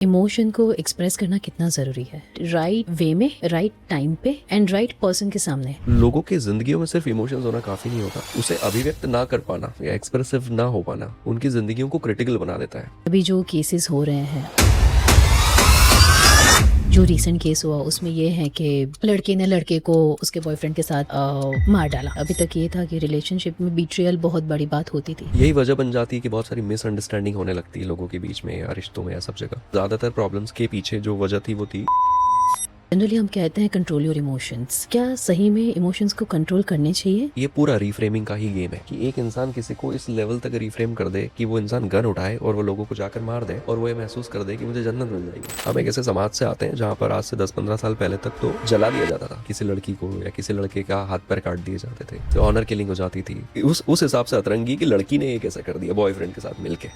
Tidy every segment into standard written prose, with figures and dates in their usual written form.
Emotion को express करना कितना ज़रूरी है, राइट वे में, राइट टाइम पे एंड राइट पर्सन के सामने। लोगों की जिंदगियों में सिर्फ इमोशंस होना काफी नहीं होता, उसे अभिव्यक्त ना कर पाना या एक्सप्रेसिव ना हो पाना उनकी जिंदगियों को क्रिटिकल बना देता है। अभी जो केसेस हो रहे हैं, जो रीसेंट केस हुआ उसमें ये है कि लड़के ने लड़के को उसके बॉयफ्रेंड के साथ मार डाला। अभी तक ये था कि रिलेशनशिप में बीट्रियल बहुत बड़ी बात होती थी। यही वजह बन जाती है कि बहुत सारी मिसअंडरस्टैंडिंग होने लगती है लोगों के बीच में या रिश्तों में या सब जगह। ज्यादातर प्रॉब्लम्स के पीछे जो वजह थी वो थी जनरली हम कहते हैं कंट्रोल योर इमोशंस। क्या सही में इमोशंस को कंट्रोल करने चाहिए? ये पूरा रिफ्रेमिंग का ही गेम है कि एक इंसान किसी को इस लेवल तक रिफ्रेम कर दे कि वो इंसान गन उठाए और वो लोगों को जाकर मार दे और वो ये महसूस कर दे कि मुझे जन्नत मिल जाएगी। हम एक ऐसे समाज से आते हैं जहाँ पर आज से 10-15 साल पहले तक तो जला दिया जाता था किसी लड़की को या किसी लड़के का हाथ पैर काट दिए जाते थे, तो ऑनर किलिंग हो जाती थी। उस हिसाब से अतरंगी कि लड़की ने ये कैसे कर दिया बॉयफ्रेंड के साथ मिलके।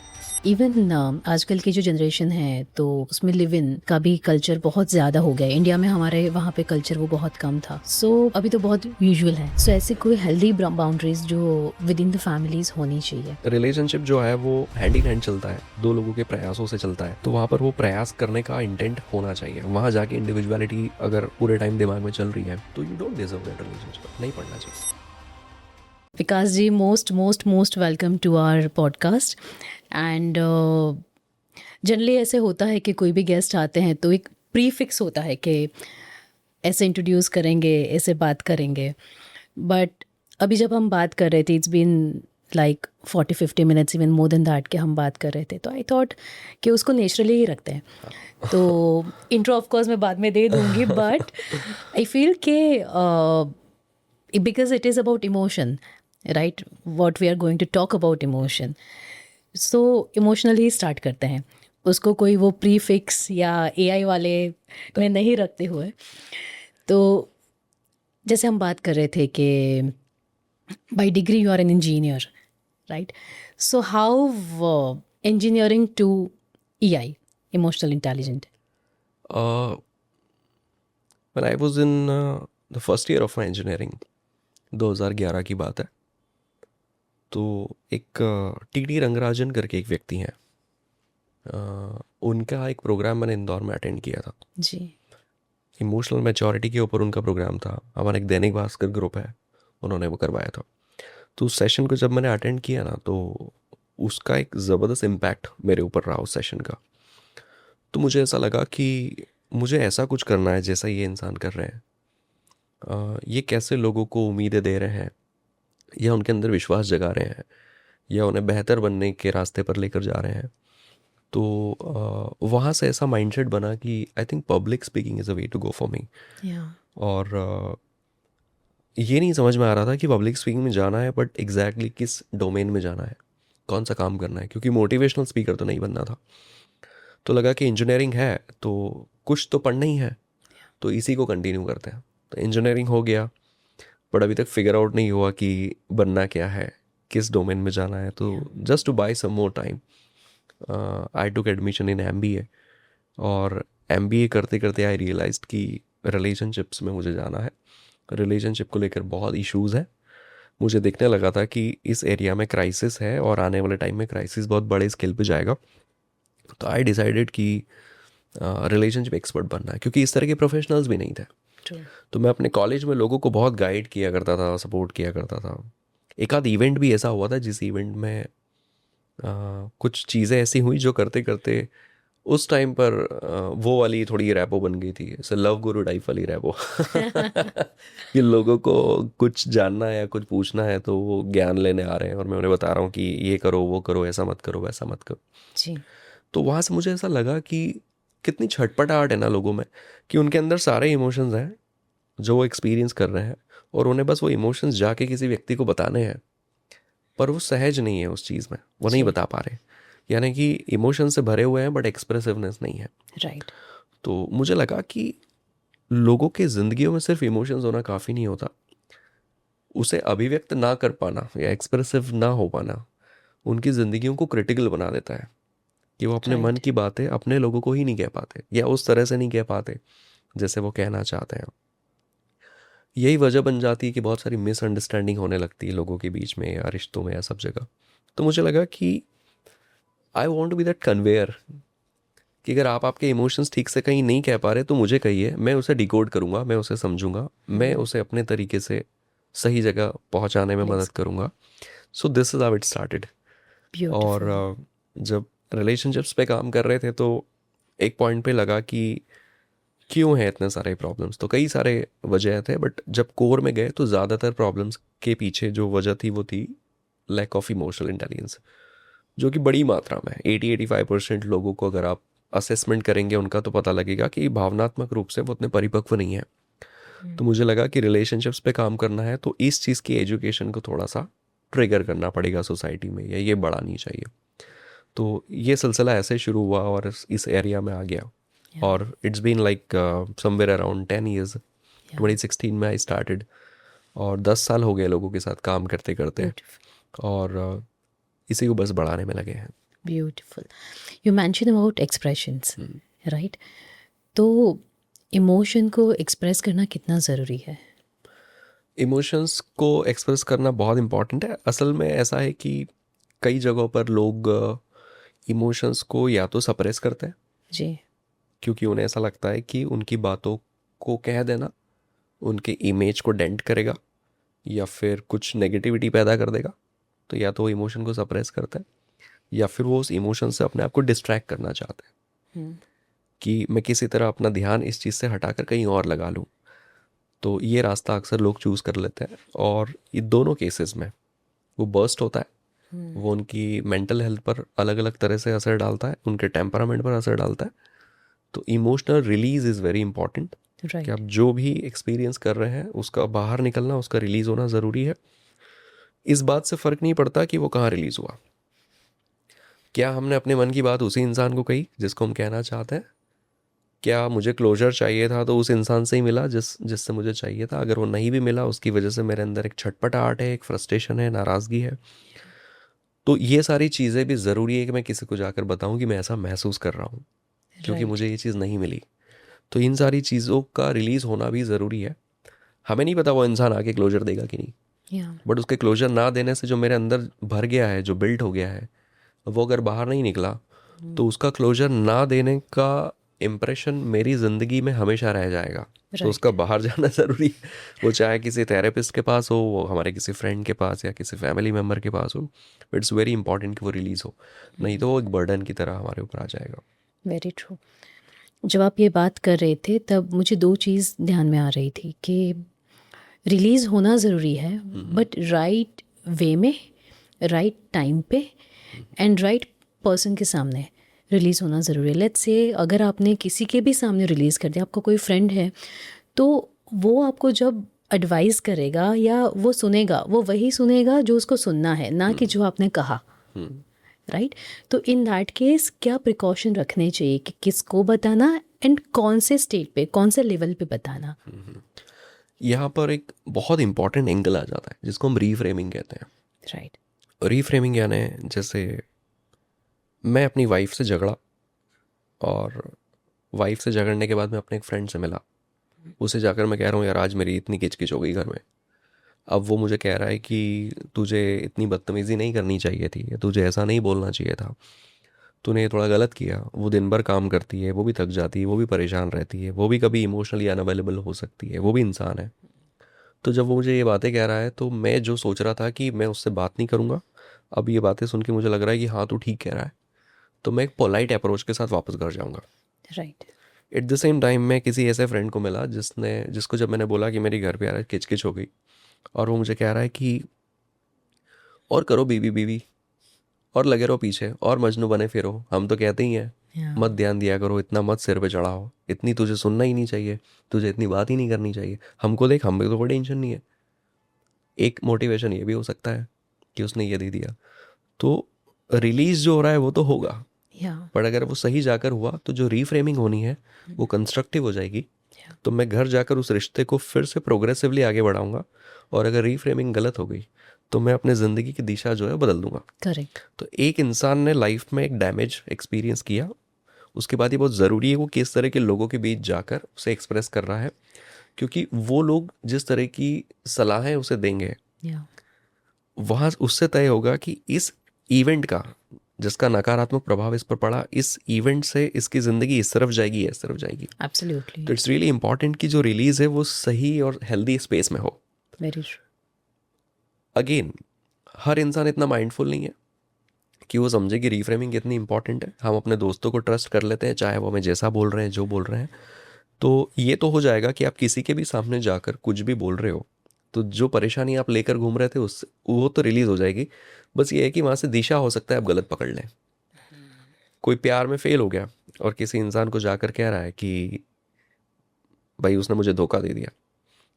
इवन आजकल की जो जनरेशन है तो उसमें लिव इन का भी कल्चर बहुत ज़्यादा हो गया है। इंडिया में हमारे वहाँ पे कल्चर वो बहुत कम था। सो अभी तो बहुत यूजुअल है। सो ऐसे कोई हेल्दी बाउंड्रीज जो विद इन द फैमिलीज होनी चाहिए। रिलेशनशिप जो है वो हैंड इन हैंड चलता है, दो लोगों के प्रयासों से चलता है, तो वहाँ पर वो प्रयास करने का इंटेंट होना चाहिए। वहाँ जाके इंडिविजुअलिटी अगर पूरे टाइम दिमाग में चल रही है तो you don't deserve that relationship, नहीं पढ़ना चाहिए। Vikas ji, most welcome to our podcast. And generally ऐसे होता है कि कोई भी गेस्ट आते हैं तो एक प्रीफिक्स होता है कि ऐसे इंट्रोड्यूस करेंगे, ऐसे बात करेंगे। बट अभी जब हम बात कर रहे थे, it's been like 40-50 minutes, even more than that, कि हम बात कर रहे थे, तो आई थॉट कि उसको नेचुरली ही रखते हैं। तो इंट्रो ऑफ कोर्स मैं बाद में दे दूंगी, बट आई फील कि because it is about emotion, right? What we are going to talk about emotion. So emotionally start करते हैं उसको, कोई वो प्रीफिक्स या AI वाले में नहीं रखते हुए। तो जैसे हम बात कर रहे थे कि by degree you are an engineer, right? So how engineering to EI, emotional intelligent? When I was in the first year of my engineering, 2011 की बात है, तो एक TD रंगराजन करके एक व्यक्ति हैं, उनका एक प्रोग्राम मैंने इंदौर में अटेंड किया था जी। इमोशनल मैच्योरिटी के ऊपर उनका प्रोग्राम था। हमारा एक दैनिक भास्कर ग्रुप है, उन्होंने वो करवाया था। तो उस सेशन को जब मैंने अटेंड किया ना, तो उसका एक ज़बरदस्त इम्पैक्ट मेरे ऊपर रहा उस सेशन का। तो मुझे ऐसा लगा कि मुझे ऐसा कुछ करना है जैसा ये इंसान कर रहे हैं। ये कैसे लोगों को उम्मीदें दे रहे हैं या उनके अंदर विश्वास जगा रहे हैं या उन्हें बेहतर बनने के रास्ते पर लेकर जा रहे हैं। तो वहाँ से ऐसा माइंडसेट बना कि I think public speaking is a way to go for me. और ये नहीं समझ में आ रहा था कि पब्लिक स्पीकिंग में जाना है, बट एग्जैक्टली किस डोमेन में जाना है, कौन सा काम करना है, क्योंकि मोटिवेशनल स्पीकर तो नहीं बनना था। तो लगा कि इंजीनियरिंग है तो कुछ तो पढ़ना ही है, तो इसी को कंटिन्यू करते हैं। तो इंजीनियरिंग हो गया, बट अभी तक फिगर आउट नहीं हुआ कि बनना क्या है, किस डोमेन में जाना है। तो just to buy some more time I took admission in MBA, और MBA करते करते आई रियलाइज्ड कि रिलेशनशिप्स में मुझे जाना है। रिलेशनशिप को लेकर बहुत इश्यूज़ है। मुझे दिखने लगा था कि इस एरिया में क्राइसिस है और आने वाले टाइम में क्राइसिस बहुत बड़े स्केल पे जाएगा। तो आई डिसाइडेड कि रिलेशनशिप एक्सपर्ट बनना है, क्योंकि इस तरह के प्रोफेशनल्स भी नहीं थे। तो मैं अपने कॉलेज में लोगों को बहुत गाइड किया करता था, सपोर्ट किया करता था। एक आध इवेंट भी ऐसा हुआ था जिस इवेंट में कुछ चीज़ें ऐसी हुई जो करते करते उस टाइम पर वो वाली थोड़ी रैपो बन गई थी, ऐसे लव गुरु टाइप वाली रैपो कि लोगों को कुछ जानना है या कुछ पूछना है तो वो ज्ञान लेने आ रहे हैं और मैं उन्हें बता रहा हूँ कि ये करो, वो करो, ऐसा मत करो, वैसा मत करो जी। तो वहाँ से मुझे ऐसा लगा कि कितनी छटपटाहट है ना लोगों में, कि उनके अंदर सारे इमोशंस हैं जो वो एक्सपीरियंस कर रहे हैं और उन्हें बस वो इमोशंस जाके किसी व्यक्ति को बताने हैं, पर वो सहज नहीं है उस चीज़ में, वो नहीं बता पा रहे। यानी कि इमोशन से भरे हुए हैं बट एक्सप्रेसिवनेस नहीं है। राइट। तो मुझे लगा कि लोगों के ज़िंदगियों में सिर्फ इमोशंस होना काफ़ी नहीं होता, उसे अभिव्यक्त ना कर पाना या एक्सप्रेसिव ना हो पाना उनकी ज़िंदगियों को क्रिटिकल बना देता है, कि वो अपने मन की बातें अपने लोगों को ही नहीं कह पाते या उस तरह से नहीं कह पाते जैसे वो कहना चाहते हैं। यही वजह बन जाती है कि बहुत सारी मिसअंडरस्टैंडिंग होने लगती है लोगों के बीच में या रिश्तों में या सब जगह। तो मुझे लगा कि I want to be that conveyor कि अगर आप आपके इमोशंस ठीक से कहीं नहीं कह पा रहे तो मुझे कहिए, मैं उसे डिकोड करूँगा, मैं उसे समझूंगा, मैं उसे अपने तरीके से सही जगह पहुंचाने में मदद प्लीज। करूँगा. So this is how it started. और ब्यूटीफुल। जब रिलेशनशिप्स पे काम कर रहे थे तो एक पॉइंट पे लगा कि क्यों है इतने सारे प्रॉब्लम्स. तो कई सारे वजह थे, बट जब कोर में गए तो ज़्यादातर प्रॉब्लम्स के पीछे जो वजह थी वो थी लैक ऑफ इमोशनल इंटेलिजेंस, जो कि बड़ी मात्रा में 80-85% लोगों को अगर आप असेसमेंट करेंगे उनका तो पता लगेगा कि भावनात्मक रूप से वो उतने परिपक्व नहीं है. तो मुझे लगा कि रिलेशनशिप्स पे काम करना है तो इस चीज़ की एजुकेशन को थोड़ा सा ट्रिगर करना पड़ेगा सोसाइटी में, या ये बढ़ानी चाहिए. तो ये सिलसिला ऐसे शुरू हुआ और इस एरिया में आ गया. और it's been like somewhere around 10 years. 2016 में आई स्टार्टेड और 10 साल हो गए लोगों के साथ काम करते करते. ब्यूटीफुल। और इसी को बस बढ़ाने में लगे हैं. Beautiful. You mention about expressions, right? तो इमोशन को एक्सप्रेस करना कितना ज़रूरी है? इमोशंस को एक्सप्रेस करना बहुत इम्पॉर्टेंट है. असल में ऐसा है कि कई जगहों पर लोग इमोशंस को या तो सप्रेस करते हैं जी। क्योंकि उन्हें ऐसा लगता है कि उनकी बातों को कह देना उनके इमेज को डेंट करेगा या फिर कुछ नेगेटिविटी पैदा कर देगा. तो या तो वो इमोशन को सप्रेस करते हैं या फिर वो उस इमोशन से अपने आप को डिस्ट्रैक्ट करना चाहते हैं कि मैं किसी तरह अपना ध्यान इस चीज़ से हटाकर कहीं और लगा लूँ. तो ये रास्ता अक्सर लोग चूज़ कर लेते हैं और ये दोनों केसेस में वो बर्स्ट होता है. वो उनकी मेंटल हेल्थ पर अलग अलग तरह से असर डालता है, उनके टेम्परामेंट पर असर डालता है. तो emotional release is very important कि आप राइट। जो भी एक्सपीरियंस कर रहे हैं उसका बाहर निकलना, उसका रिलीज़ होना ज़रूरी है. इस बात से फ़र्क नहीं पड़ता कि वो कहाँ रिलीज़ हुआ. क्या हमने अपने मन की बात उसी इंसान को कही जिसको हम कहना चाहते हैं? क्या मुझे क्लोजर चाहिए था तो उस इंसान से ही मिला जिससे मुझे चाहिए था? अगर वो नहीं भी मिला उसकी वजह से मेरे अंदर एक छटपटाहट है, एक फ्रस्ट्रेशन है, नाराज़गी है. तो ये सारी चीज़ें भी ज़रूरी है कि मैं किसी को जाकर बताऊं कि मैं ऐसा महसूस कर रहा हूँ क्योंकि राइट। मुझे ये चीज़ नहीं मिली. तो इन सारी चीज़ों का रिलीज़ होना भी ज़रूरी है. हमें नहीं पता वो इंसान आके क्लोजर देगा कि नहीं, या। बट उसके क्लोजर ना देने से जो मेरे अंदर भर गया है, जो बिल्ट हो गया है, वो अगर बाहर नहीं निकला तो उसका क्लोजर ना देने का इम्प्रेशन मेरी ज़िंदगी में हमेशा रह जाएगा. तो उसका राइट। बाहर जाना ज़रूरी है. वो चाहे किसी थेरेपिस्ट के पास हो, वो हमारे किसी फ्रेंड के पास या किसी फैमिली मेम्बर के पास हो. इट्स वेरी इंपॉर्टेंट कि वो रिलीज़ हो, नहीं तो वो एक बर्डन की तरह हमारे ऊपर आ जाएगा. Very true. जब आप ये बात कर रहे थे तब मुझे दो चीज़ ध्यान में आ रही थी कि रिलीज़ होना ज़रूरी है, बट राइट वे में, राइट टाइम पे एंड राइट पर्सन के सामने रिलीज़ होना ज़रूरी है. लेट्स से अगर आपने किसी के भी सामने रिलीज़ कर दिया, आपका कोई फ्रेंड है, तो वो आपको जब एडवाइस करेगा या वो सुनेगा, वो वही सुनेगा जो उसको सुनना है, ना कि जो आपने कहा. राइट? तो इन दैट केस क्या प्रिकॉशन रखने चाहिए कि किसको बताना एंड कौन से स्टेट पे, कौन से लेवल पे बताना? यहाँ पर एक बहुत इंपॉर्टेंट एंगल आ जाता है जिसको हम रीफ्रेमिंग कहते हैं. राइट। रीफ्रेमिंग यानी जैसे मैं अपनी वाइफ से झगड़ा और वाइफ से झगड़ने के बाद मैं अपने एक फ्रेंड से मिला, उसे जाकर मैं कह रहा हूँ यार आज मेरी इतनी किचकिच हो गई घर में. अब वो मुझे कह रहा है कि तुझे इतनी बदतमीज़ी नहीं करनी चाहिए थी, या तुझे ऐसा नहीं बोलना चाहिए था, तूने ये थोड़ा गलत किया. वो दिन भर काम करती है, वो भी थक जाती है, वो भी परेशान रहती है, वो भी कभी इमोशनली अनअवेलेबल हो सकती है, वो भी इंसान है. तो जब वो मुझे ये बातें कह रहा है तो मैं जो सोच रहा था कि मैं उससे बात नहीं करूँगा, अब ये बातें सुन के मुझे लग रहा है कि हाँ तू ठीक कह रहा है. तो मैं एक पोलाइट अप्रोच के साथ वापस घर जाऊँगा. Right. At the same time मैं किसी ऐसे फ्रेंड को मिला जिसको जब मैंने बोला कि मेरी घर पे यार किचकिच हो गई, और वो मुझे कह रहा है कि और करो बीवी बीवी, और लगे रहो पीछे, और मजनू बने फिरो, हम तो कहते ही हैं या। मत ध्यान दिया करो, इतना मत सिर पे चढ़ाओ, इतनी तुझे सुनना ही नहीं चाहिए, तुझे इतनी बात ही नहीं करनी चाहिए, हमको देख हम भी तो कोई टेंशन नहीं है. एक मोटिवेशन ये भी हो सकता है कि उसने ये दे दिया. तो रिलीज जो हो रहा है वो तो होगा, या। पर अगर वो सही जाकर हुआ तो जो रीफ्रेमिंग होनी है वो कंस्ट्रक्टिव हो जाएगी. या। तो मैं घर जाकर उस रिश्ते को फिर से प्रोग्रेसिवली आगे बढ़ाऊंगा. और अगर रीफ्रेमिंग गलत हो गई तो मैं अपने ज़िंदगी की दिशा जो है बदल दूंगा. करेक्ट। तो एक इंसान ने लाइफ में एक डैमेज एक्सपीरियंस किया, उसके बाद ये बहुत ज़रूरी है वो किस तरह के लोगों के बीच जाकर उसे एक्सप्रेस कर रहा है, क्योंकि वो लोग जिस तरह की सलाहें उसे देंगे या। वहाँ उससे तय होगा कि इस इवेंट का जिसका नकारात्मक प्रभाव इस पर पड़ा, इस इवेंट से इसकी ज़िंदगी इस तरफ जाएगी, इस तरफ जाएगी। एब्सोल्युटली, तो इट्स रियली इंपॉर्टेंट कि जो रिलीज़ है वो सही और हेल्दी स्पेस में हो। Very true. अगेन, हर इंसान इतना माइंडफुल नहीं है कि वो समझे कि रीफ्रेमिंग कितनी इंपॉर्टेंट है। हम अपने दोस्तों को ट्रस्ट कर लेते हैं, चाहे वो हमें जैसा बोल रहे हैं, जो बोल रहे हैं। तो ये तो हो जाएगा कि आप किसी के भी सामने जाकर कुछ भी बोल रहे हो, तो जो परेशानी आप लेकर घूम रहे थे उससे वो तो रिलीज़ हो जाएगी। बस ये है कि वहाँ से दिशा हो सकता है आप गलत पकड़ लें। कोई प्यार में फेल हो गया और किसी इंसान को जाकर कह रहा है कि भाई उसने मुझे धोखा दे दिया,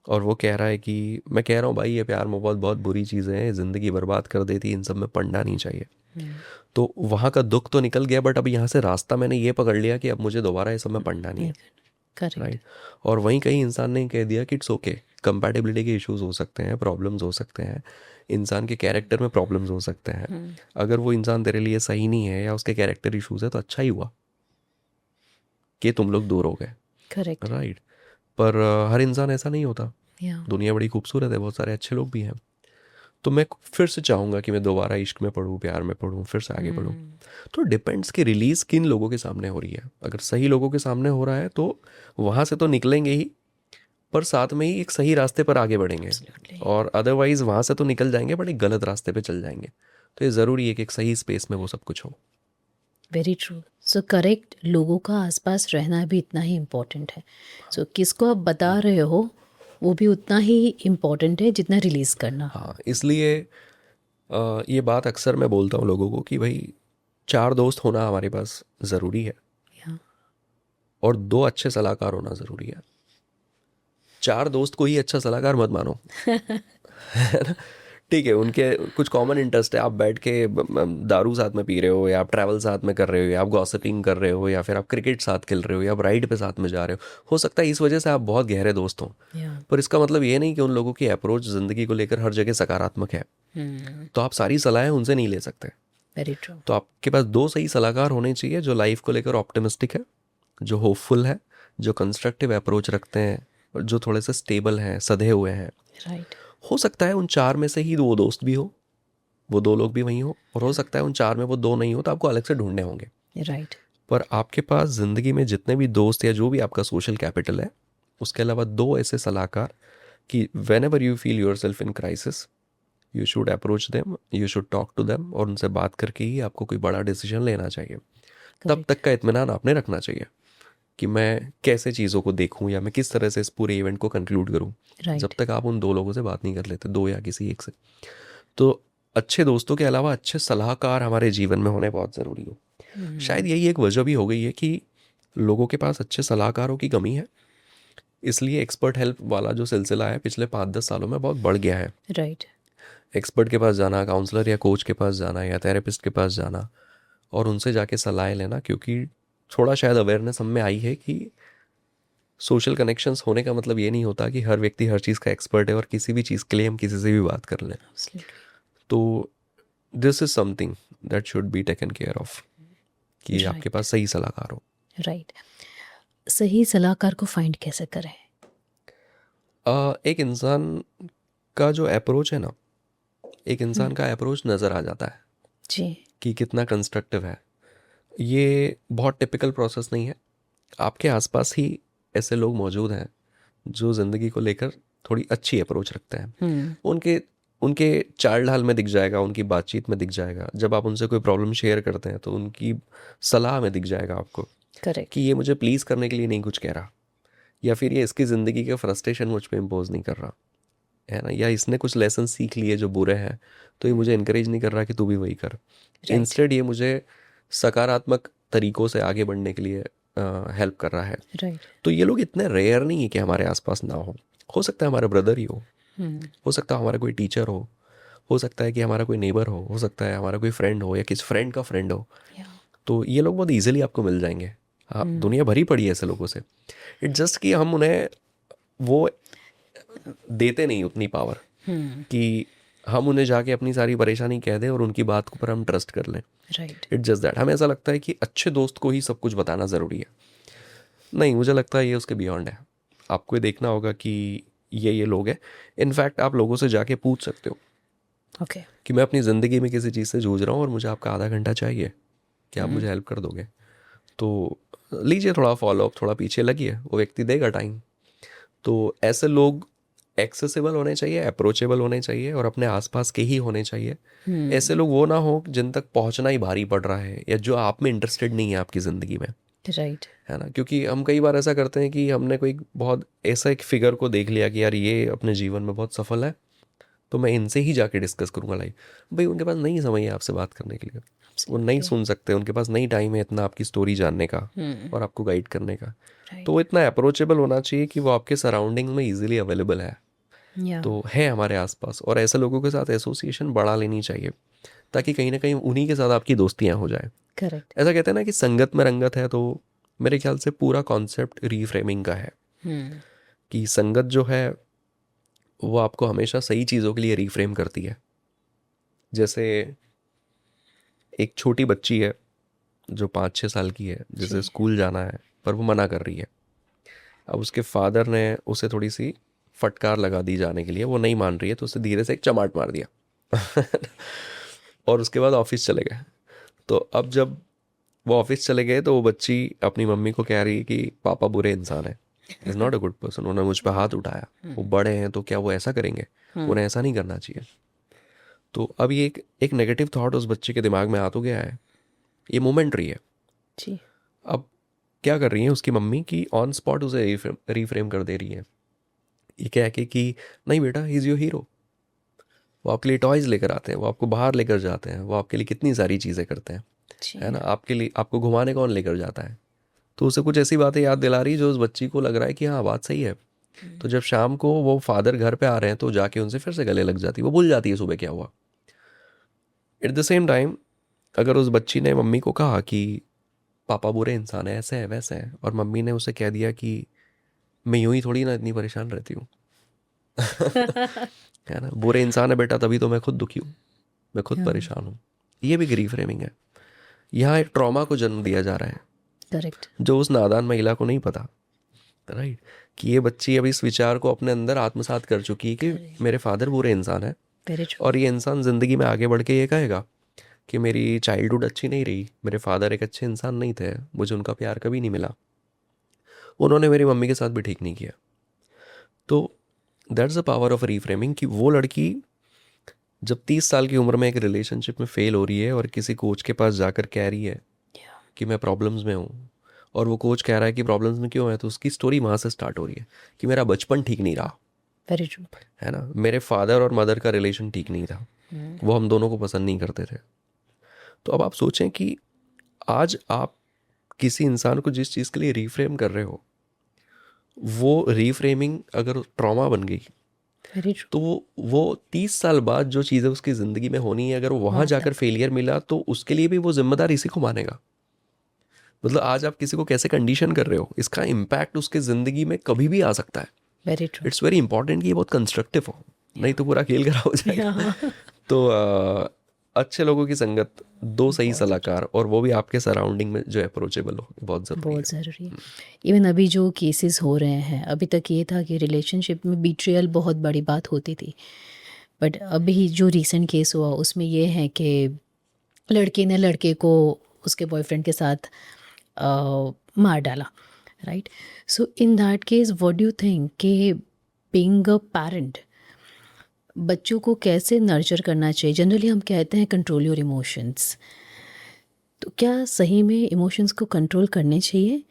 और वो कह रहा है कि मैं कह रहा हूँ भाई ये प्यार मोहब्बत बहुत बुरी चीज़ें हैं, ज़िंदगी बर्बाद कर देती, इन सब में पड़ना नहीं चाहिए। तो वहाँ का दुख तो निकल गया, बट अब यहाँ से रास्ता मैंने ये पकड़ लिया कि अब मुझे दोबारा ये सब में पड़ना नहीं है। करेक्ट। राइट। और वहीं कहीं इंसान ने कह दिया कि इट्स ओके, कंपैटिबिलिटी के इश्यूज हो सकते हैं, प्रॉब्लम्स हो सकते हैं, इंसान के कैरेक्टर में प्रॉब्लम्स हो सकते हैं। अगर वो इंसान तेरे लिए सही नहीं है या उसके कैरेक्टर इश्यूज है तो अच्छा ही हुआ कि तुम लोग दूर हो गए। करेक्ट। राइट। पर हर इंसान ऐसा नहीं होता। या दुनिया बड़ी खूबसूरत है, बहुत सारे अच्छे लोग भी हैं। तो मैं फिर से चाहूँगा कि मैं दोबारा इश्क में पढ़ूँ, प्यार में पढ़ूँ, फिर से आगे बढ़ूँ। तो डिपेंड्स कि रिलीज़ किन लोगों के सामने हो रही है। अगर सही लोगों के सामने हो रहा है तो वहाँ से तो निकलेंगे ही, पर साथ में ही एक सही रास्ते पर आगे बढ़ेंगे। एब्सोल्युटली, और अदरवाइज़ वहाँ से तो निकल जाएंगे बट एक गलत रास्ते पे चल जाएंगे। तो ये ज़रूरी है कि एक सही स्पेस में वो सब कुछ हो। Very true. सो करेक्ट लोगों का आसपास रहना भी इतना ही इम्पोर्टेंट है। सो किसको आप बता रहे हो वो भी उतना ही इम्पोर्टेंट है जितना रिलीज़ करना। हाँ, इसलिए ये बात अक्सर मैं बोलता हूँ लोगों को कि भाई 4 दोस्त होना हमारे पास ज़रूरी है या और 2 अच्छे सलाहकार होना ज़रूरी है। 4 दोस्त को ही अच्छा सलाहकार मत मानो। है ना? ठीक है, उनके कुछ कॉमन इंटरेस्ट है, आप बैठ के दारू साथ में पी रहे हो, या आप ट्रैवल साथ में कर रहे हो, या आप गॉसिपिंग कर रहे हो, या फिर आप क्रिकेट साथ खेल रहे हो, या आप राइड पे साथ में जा रहे हो सकता है इस वजह से आप बहुत गहरे दोस्त हों। या पर इसका मतलब ये नहीं कि उन लोगों की अप्रोच ज़िंदगी को लेकर हर जगह सकारात्मक है। तो आप सारी सलाहें उनसे नहीं ले सकते। Very true. तो आपके पास 2 सही सलाहकार होने चाहिए जो लाइफ को लेकर ऑप्टिमिस्टिक है, जो होपफुल है, जो कंस्ट्रक्टिव अप्रोच रखते हैं, और जो थोड़े से स्टेबल हैं, सधे हुए हैं। राइट। हो सकता है उन 4 में से ही 2 दोस्त भी हो, वो 2 लोग भी वहीं हो, और हो सकता है उन 4 में वो 2 नहीं हो, तो आपको अलग से ढूंढने होंगे। राइट। पर आपके पास ज़िंदगी में जितने भी दोस्त या जो भी आपका सोशल कैपिटल है, उसके अलावा 2 ऐसे सलाहकार कि whenever you feel yourself in crisis, you should approach them, you should talk to them, और उनसे बात करके ही आपको कोई बड़ा डिसीजन लेना चाहिए। तब तक का इत्मीनान आपने रखना चाहिए कि मैं कैसे चीज़ों को देखूं या मैं किस तरह से इस पूरे इवेंट को कंक्लूड करूं। राइट। जब तक आप उन 2 लोगों से बात नहीं कर लेते, 2 या किसी एक से। तो अच्छे दोस्तों के अलावा अच्छे सलाहकार हमारे जीवन में होने बहुत ज़रूरी हो। शायद यही एक वजह भी हो गई है कि लोगों के पास अच्छे सलाहकारों की कमी है, इसलिए एक्सपर्ट हेल्प वाला जो सिलसिला है पिछले 5-10 सालों में बहुत बढ़ गया है। राइट। एक्सपर्ट के पास जाना, काउंसलर या कोच के पास जाना, या थेरेपिस्ट के पास जाना और उनसे जाके सलाह लेना, क्योंकि थोड़ा शायद अवेयरनेस हम में आई है कि सोशल कनेक्शंस होने का मतलब ये नहीं होता कि हर व्यक्ति हर चीज़ का एक्सपर्ट है और किसी भी चीज़ के लिए हम किसी से भी बात कर लें। तो this is something that should be taken care of कि आपके पास सही सलाहकार हो। राइट। सही सलाहकार को फाइंड कैसे करें? एक इंसान का जो अप्रोच है ना, एक इंसान का अप्रोच नज़र आ जाता है जी। कि कितना कंस्ट्रक्टिव है। ये बहुत टिपिकल प्रोसेस नहीं है। आपके आसपास ही ऐसे लोग मौजूद हैं जो ज़िंदगी को लेकर थोड़ी अच्छी अप्रोच रखते हैं। उनके उनके चाल ढाल में दिख जाएगा, उनकी बातचीत में दिख जाएगा। जब आप उनसे कोई प्रॉब्लम शेयर करते हैं तो उनकी सलाह में दिख जाएगा आपको करेक्ट। कि ये मुझे प्लीज़ करने के लिए नहीं कुछ कह रहा, या फिर ये इसकी ज़िंदगी का फ्रस्ट्रेशन मुझ पे इम्पोज नहीं कर रहा है ना, या इसने कुछ लेसन सीख लिए जो बुरे हैं तो ये मुझे इनकरेज नहीं कर रहा कि तू भी वही कर। इंस्टेड ये मुझे सकारात्मक तरीक़ों से आगे बढ़ने के लिए हेल्प कर रहा है। राइट। तो ये लोग इतने रेयर नहीं है कि हमारे आसपास ना हो सकता है हमारा ब्रदर ही हो सकता है हमारा कोई टीचर हो सकता है कि हमारा कोई नेबर हो सकता है हमारा कोई फ्रेंड हो, या किसी फ्रेंड का फ्रेंड हो। तो ये लोग बहुत ईजिली आपको मिल जाएंगे। हाँ, दुनिया भरी पड़ी है ऐसे लोगों से। इट्स जस्ट कि हम उन्हें वो देते नहीं उतनी पावर कि हम उन्हें जाके अपनी सारी परेशानी कह दें और उनकी बात पर हम ट्रस्ट कर लें। राइट। इट्स जस्ट दैट हमें ऐसा लगता है कि अच्छे दोस्त को ही सब कुछ बताना ज़रूरी है। नहीं, मुझे लगता है ये उसके बियॉन्ड है। आपको ये देखना होगा कि ये लोग हैं। इनफैक्ट आप लोगों से जाके पूछ सकते हो ओके। कि मैं अपनी ज़िंदगी में किसी चीज़ से जूझ रहा हूँ और मुझे आपका आधा घंटा चाहिए, कि आप मुझे हेल्प कर दोगे, तो लीजिए थोड़ा फॉलो अप, थोड़ा पीछे लगिए, वो व्यक्ति देगा टाइम। तो ऐसे लोग एक्सेसिबल होने चाहिए, अप्रोचेबल होने चाहिए और अपने आसपास के ही होने चाहिए। ऐसे लोग वो ना हो जिन तक पहुंचना ही भारी पड़ रहा है, या जो आप में इंटरेस्टेड नहीं है आपकी ज़िंदगी में, राइट। है ना। क्योंकि हम कई बार ऐसा करते हैं कि हमने कोई बहुत ऐसा एक फिगर को देख लिया कि यार ये अपने जीवन में बहुत सफल है, तो मैं इनसे ही जाके डिस्कस करूंगा लाइफ। भाई उनके पास नहीं समय है आपसे बात करने के लिए, वो नहीं सुन सकते, उनके पास नहीं टाइम है इतना आपकी स्टोरी जानने का और आपको गाइड करने का। तो वो इतना अप्रोचेबल होना चाहिए कि वो आपके सराउंडिंग में इजीली अवेलेबल है, या तो है हमारे आसपास। और ऐसे लोगों के साथ एसोसिएशन बढ़ा लेनी चाहिए, ताकि कहीं ना कहीं उन्हीं के साथ आपकी दोस्तियाँ हो जाए। करेक्ट। ऐसा कहते हैं ना कि संगत में रंगत है, तो मेरे ख्याल से पूरा कॉन्सेप्ट रीफ्रेमिंग का है, कि संगत जो है वो आपको हमेशा सही चीज़ों के लिए रीफ्रेम करती है। जैसे एक छोटी बच्ची है जो 5-6 साल की है, जिसे जी। स्कूल जाना है पर वो मना कर रही है। अब उसके फादर ने उसे थोड़ी सी फटकार लगा दी जाने के लिए, वो नहीं मान रही है, तो उसे धीरे से एक चमाट मार दिया और उसके बाद ऑफिस चले गए। तो अब जब वो ऑफिस चले गए तो वो बच्ची अपनी मम्मी को कह रही है कि पापा बुरे इंसान है, is not a good person, उन्होंने मुझ पर हाथ उठाया, वो बड़े हैं तो क्या वो ऐसा करेंगे, उन्हें ऐसा नहीं करना चाहिए। तो अब ये एक नेगेटिव थॉट उस बच्चे के दिमाग में आ तो गया है, ये मोमेंट्री है। जी। अब क्या कर रही है उसकी मम्मी कि ऑन स्पॉट उसे रीफ्रेम कर दे रही है, ये कह के कि नहीं बेटा, ही इज़ योर हीरो, वो आपके लिए टॉयज़ लेकर आते हैं, वो आपको बाहर लेकर जाते हैं, वो आपके लिए कितनी सारी चीज़ें करते हैं, जी। है ना। आपके लिए आपको घुमाने कौन लेकर जाता है। तो उसे कुछ ऐसी बातें याद दिला रही जो उस बच्ची को लग रहा है कि हाँ बात सही है। तो जब शाम को वो फादर घर पे आ रहे हैं तो जाके उनसे फिर से गले लग जाती है, वो भूल जाती है सुबह क्या हुआ। एट द सेम टाइम अगर उस बच्ची ने मम्मी को कहा कि पापा बुरे इंसान है, ऐसे है वैसे है, और मम्मी ने उसे कह दिया कि मैं यूं ही थोड़ी ना इतनी परेशान रहती हूँ है ना, बुरे इंसान है बेटा तभी तो मैं खुद दुखी हूँ, मैं खुद परेशान हूँ। ये भी ग्रीफ फ्रेमिंग है। यहाँ एक ट्रॉमा को जन्म दिया जा रहा है, करेक्ट। जो उस नादान महिला को नहीं पता, राइट, कि ये बच्ची अभी इस विचार को अपने अंदर आत्मसात कर चुकी है कि मेरे फादर बुरे इंसान है, वेरी ट्रू। और ये इंसान ज़िंदगी में आगे बढ़ के ये कहेगा कि मेरी चाइल्डहुड अच्छी नहीं रही, मेरे फादर एक अच्छे इंसान नहीं थे, मुझे उनका प्यार कभी नहीं मिला, उन्होंने मेरी मम्मी के साथ भी ठीक नहीं किया। तो that's the power of reframing, कि वो लड़की जब 30 साल की उम्र में एक रिलेशनशिप में फेल हो रही है और किसी कोच के पास जाकर कह रही है कि मैं प्रॉब्लम्स में हूँ, और वो कोच कह रहा है कि प्रॉब्लम्स में क्यों है, तो उसकी स्टोरी वहाँ से स्टार्ट हो रही है कि मेरा बचपन ठीक नहीं रहा, वेरी ट्रू। है ना, मेरे फादर और मदर का रिलेशन ठीक नहीं था, वो हम दोनों को पसंद नहीं करते थे। तो अब आप सोचें कि आज आप किसी इंसान को जिस चीज़ के लिए रीफ्रेम कर रहे हो, वो रीफ्रेमिंग अगर ट्रॉमा बन गई, वेरी ट्रू। तो वो 30 साल बाद जो चीज़ें उसकी ज़िंदगी में होनी है, अगर वो वहाँ जाकर फेलियर मिला तो उसके लिए भी वो जिम्मेदार इसी को मानेगा। मतलब आज आप किसी को कैसे कंडीशन कर रहे हो, इसका इम्पैक्ट उसके ज़िंदगी में कभी भी आ सकता है। Very true. It's very important कि ये बहुत कंस्ट्रक्टिव हो, नहीं तो पूरा खेल खराब हो जाएगा। तो अच्छे लोगों की संगत, दो सही सलाहकार, और वो भी आपके सराउंडिंग में जो अप्रोचेबल हो, बहुत ज़रूरी है। बहुत ज़रूरी है। इवन अभी जो केसेस हो रहे हैं, अभी तक ये था कि रिलेशनशिप में बीट्रियल बहुत बड़ी बात होती थी, बट अभी जो रीसेंट केस हुआ उसमें ये है कि लड़के ने लड़के को उसके बॉयफ्रेंड के साथ मार डाला, right. So in that case what do you think कि बीइंग अ पेरेंट बच्चों को कैसे नर्चर करना चाहिए? जनरली हम कहते हैं कंट्रोल योर इमोशंस, तो क्या सही में इमोशंस को कंट्रोल करने चाहिए?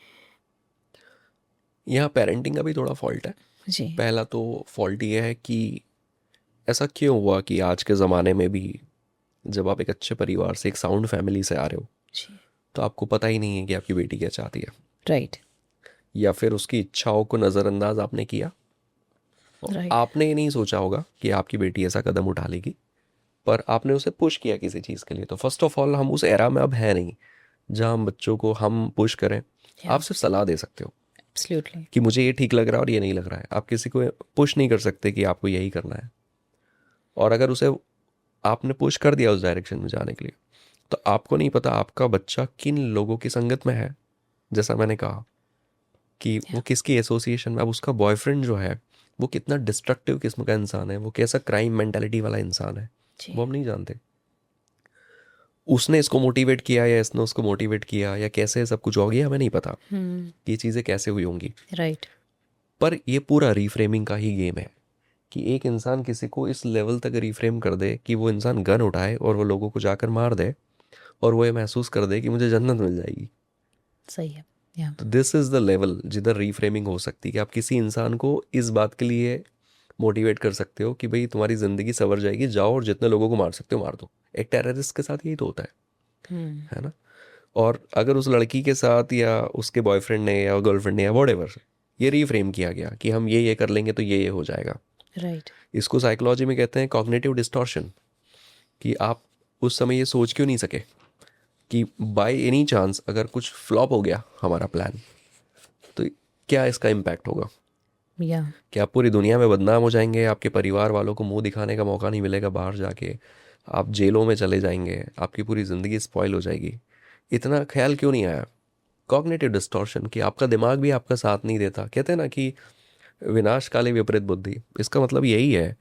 यहाँ पेरेंटिंग का भी थोड़ा फॉल्ट है। जी। पहला तो फॉल्ट ये है कि ऐसा क्यों हुआ कि आज के ज़माने में भी जब आप एक अच्छे परिवार से, एक साउंड फैमिली से आ रहे हो, जी। तो आपको पता ही नहीं है कि आपकी बेटी क्या चाहती है, राइट। या फिर उसकी इच्छाओं को नज़रअंदाज आपने किया। राइट। आपने ये नहीं सोचा होगा कि आपकी बेटी ऐसा कदम उठा लेगी, पर आपने उसे पुश किया किसी चीज़ के लिए। तो फर्स्ट ऑफ ऑल हम उस एरा में अब है नहीं जहाँ हम बच्चों को हम पुश करें। आप सिर्फ सलाह दे सकते हो एब्सोल्युटली। कि मुझे ये ठीक लग रहा है और ये नहीं लग रहा है। आप किसी को पुश नहीं कर सकते कि आपको यही करना है। और अगर उसे आपने पुश कर दिया उस डायरेक्शन में जाने के लिए, तो आपको नहीं पता आपका बच्चा किन लोगों की संगत में है। जैसा मैंने कहा कि वो किसकी एसोसिएशन में, अब उसका बॉयफ्रेंड जो है वो कितना डिस्ट्रक्टिव किस्म का इंसान है, वो कैसा क्राइम मेंटालिटी वाला इंसान है, जी। वो हम नहीं जानते। उसने इसको मोटिवेट किया या इसने उसको मोटिवेट किया या कैसे सब कुछ हो गया हमें नहीं पता कि ये चीज़ें कैसे हुई होंगी। राइट। पर ये पूरा रीफ्रेमिंग का ही गेम है कि एक इंसान किसी को इस लेवल तक रीफ्रेम कर दे कि वो इंसान गन उठाए और वो लोगों को जाकर मार दे और वो ये महसूस कर दे कि मुझे जन्नत मिल जाएगी। सही है। या तो दिस इज़ द लेवल जिधर रीफ्रेमिंग हो सकती है कि आप किसी इंसान को इस बात के लिए मोटिवेट कर सकते हो कि भाई तुम्हारी ज़िंदगी संवर जाएगी, जाओ और जितने लोगों को मार सकते हो मार दो। एक टेररिस्ट के साथ यही तो होता है ना? और अगर उस लड़की के साथ या उसके बॉयफ्रेंड ने या गर्लफ्रेंड ने या वॉट ये रीफ्रेम किया गया कि हम ये कर लेंगे तो ये हो जाएगा। राइट। इसको साइकोलॉजी में कहते हैं कॉग्निटिव डिस्टॉर्शन। कि आप उस समय ये सोच क्यों नहीं सके कि बाय एनी चांस अगर कुछ फ्लॉप हो गया हमारा प्लान तो क्या इसका इम्पैक्ट होगा। या कि आप पूरी दुनिया में बदनाम हो जाएंगे, आपके परिवार वालों को मुंह दिखाने का मौका नहीं मिलेगा बाहर जाके, आप जेलों में चले जाएंगे, आपकी पूरी ज़िंदगी स्पॉइल हो जाएगी। इतना ख्याल क्यों नहीं आया? कॉग्निटिव डिस्टॉर्शन कि आपका दिमाग भी आपका साथ नहीं देता। कहते हैं ना कि विनाश काले विपरीत बुद्धि। इसका मतलब यही है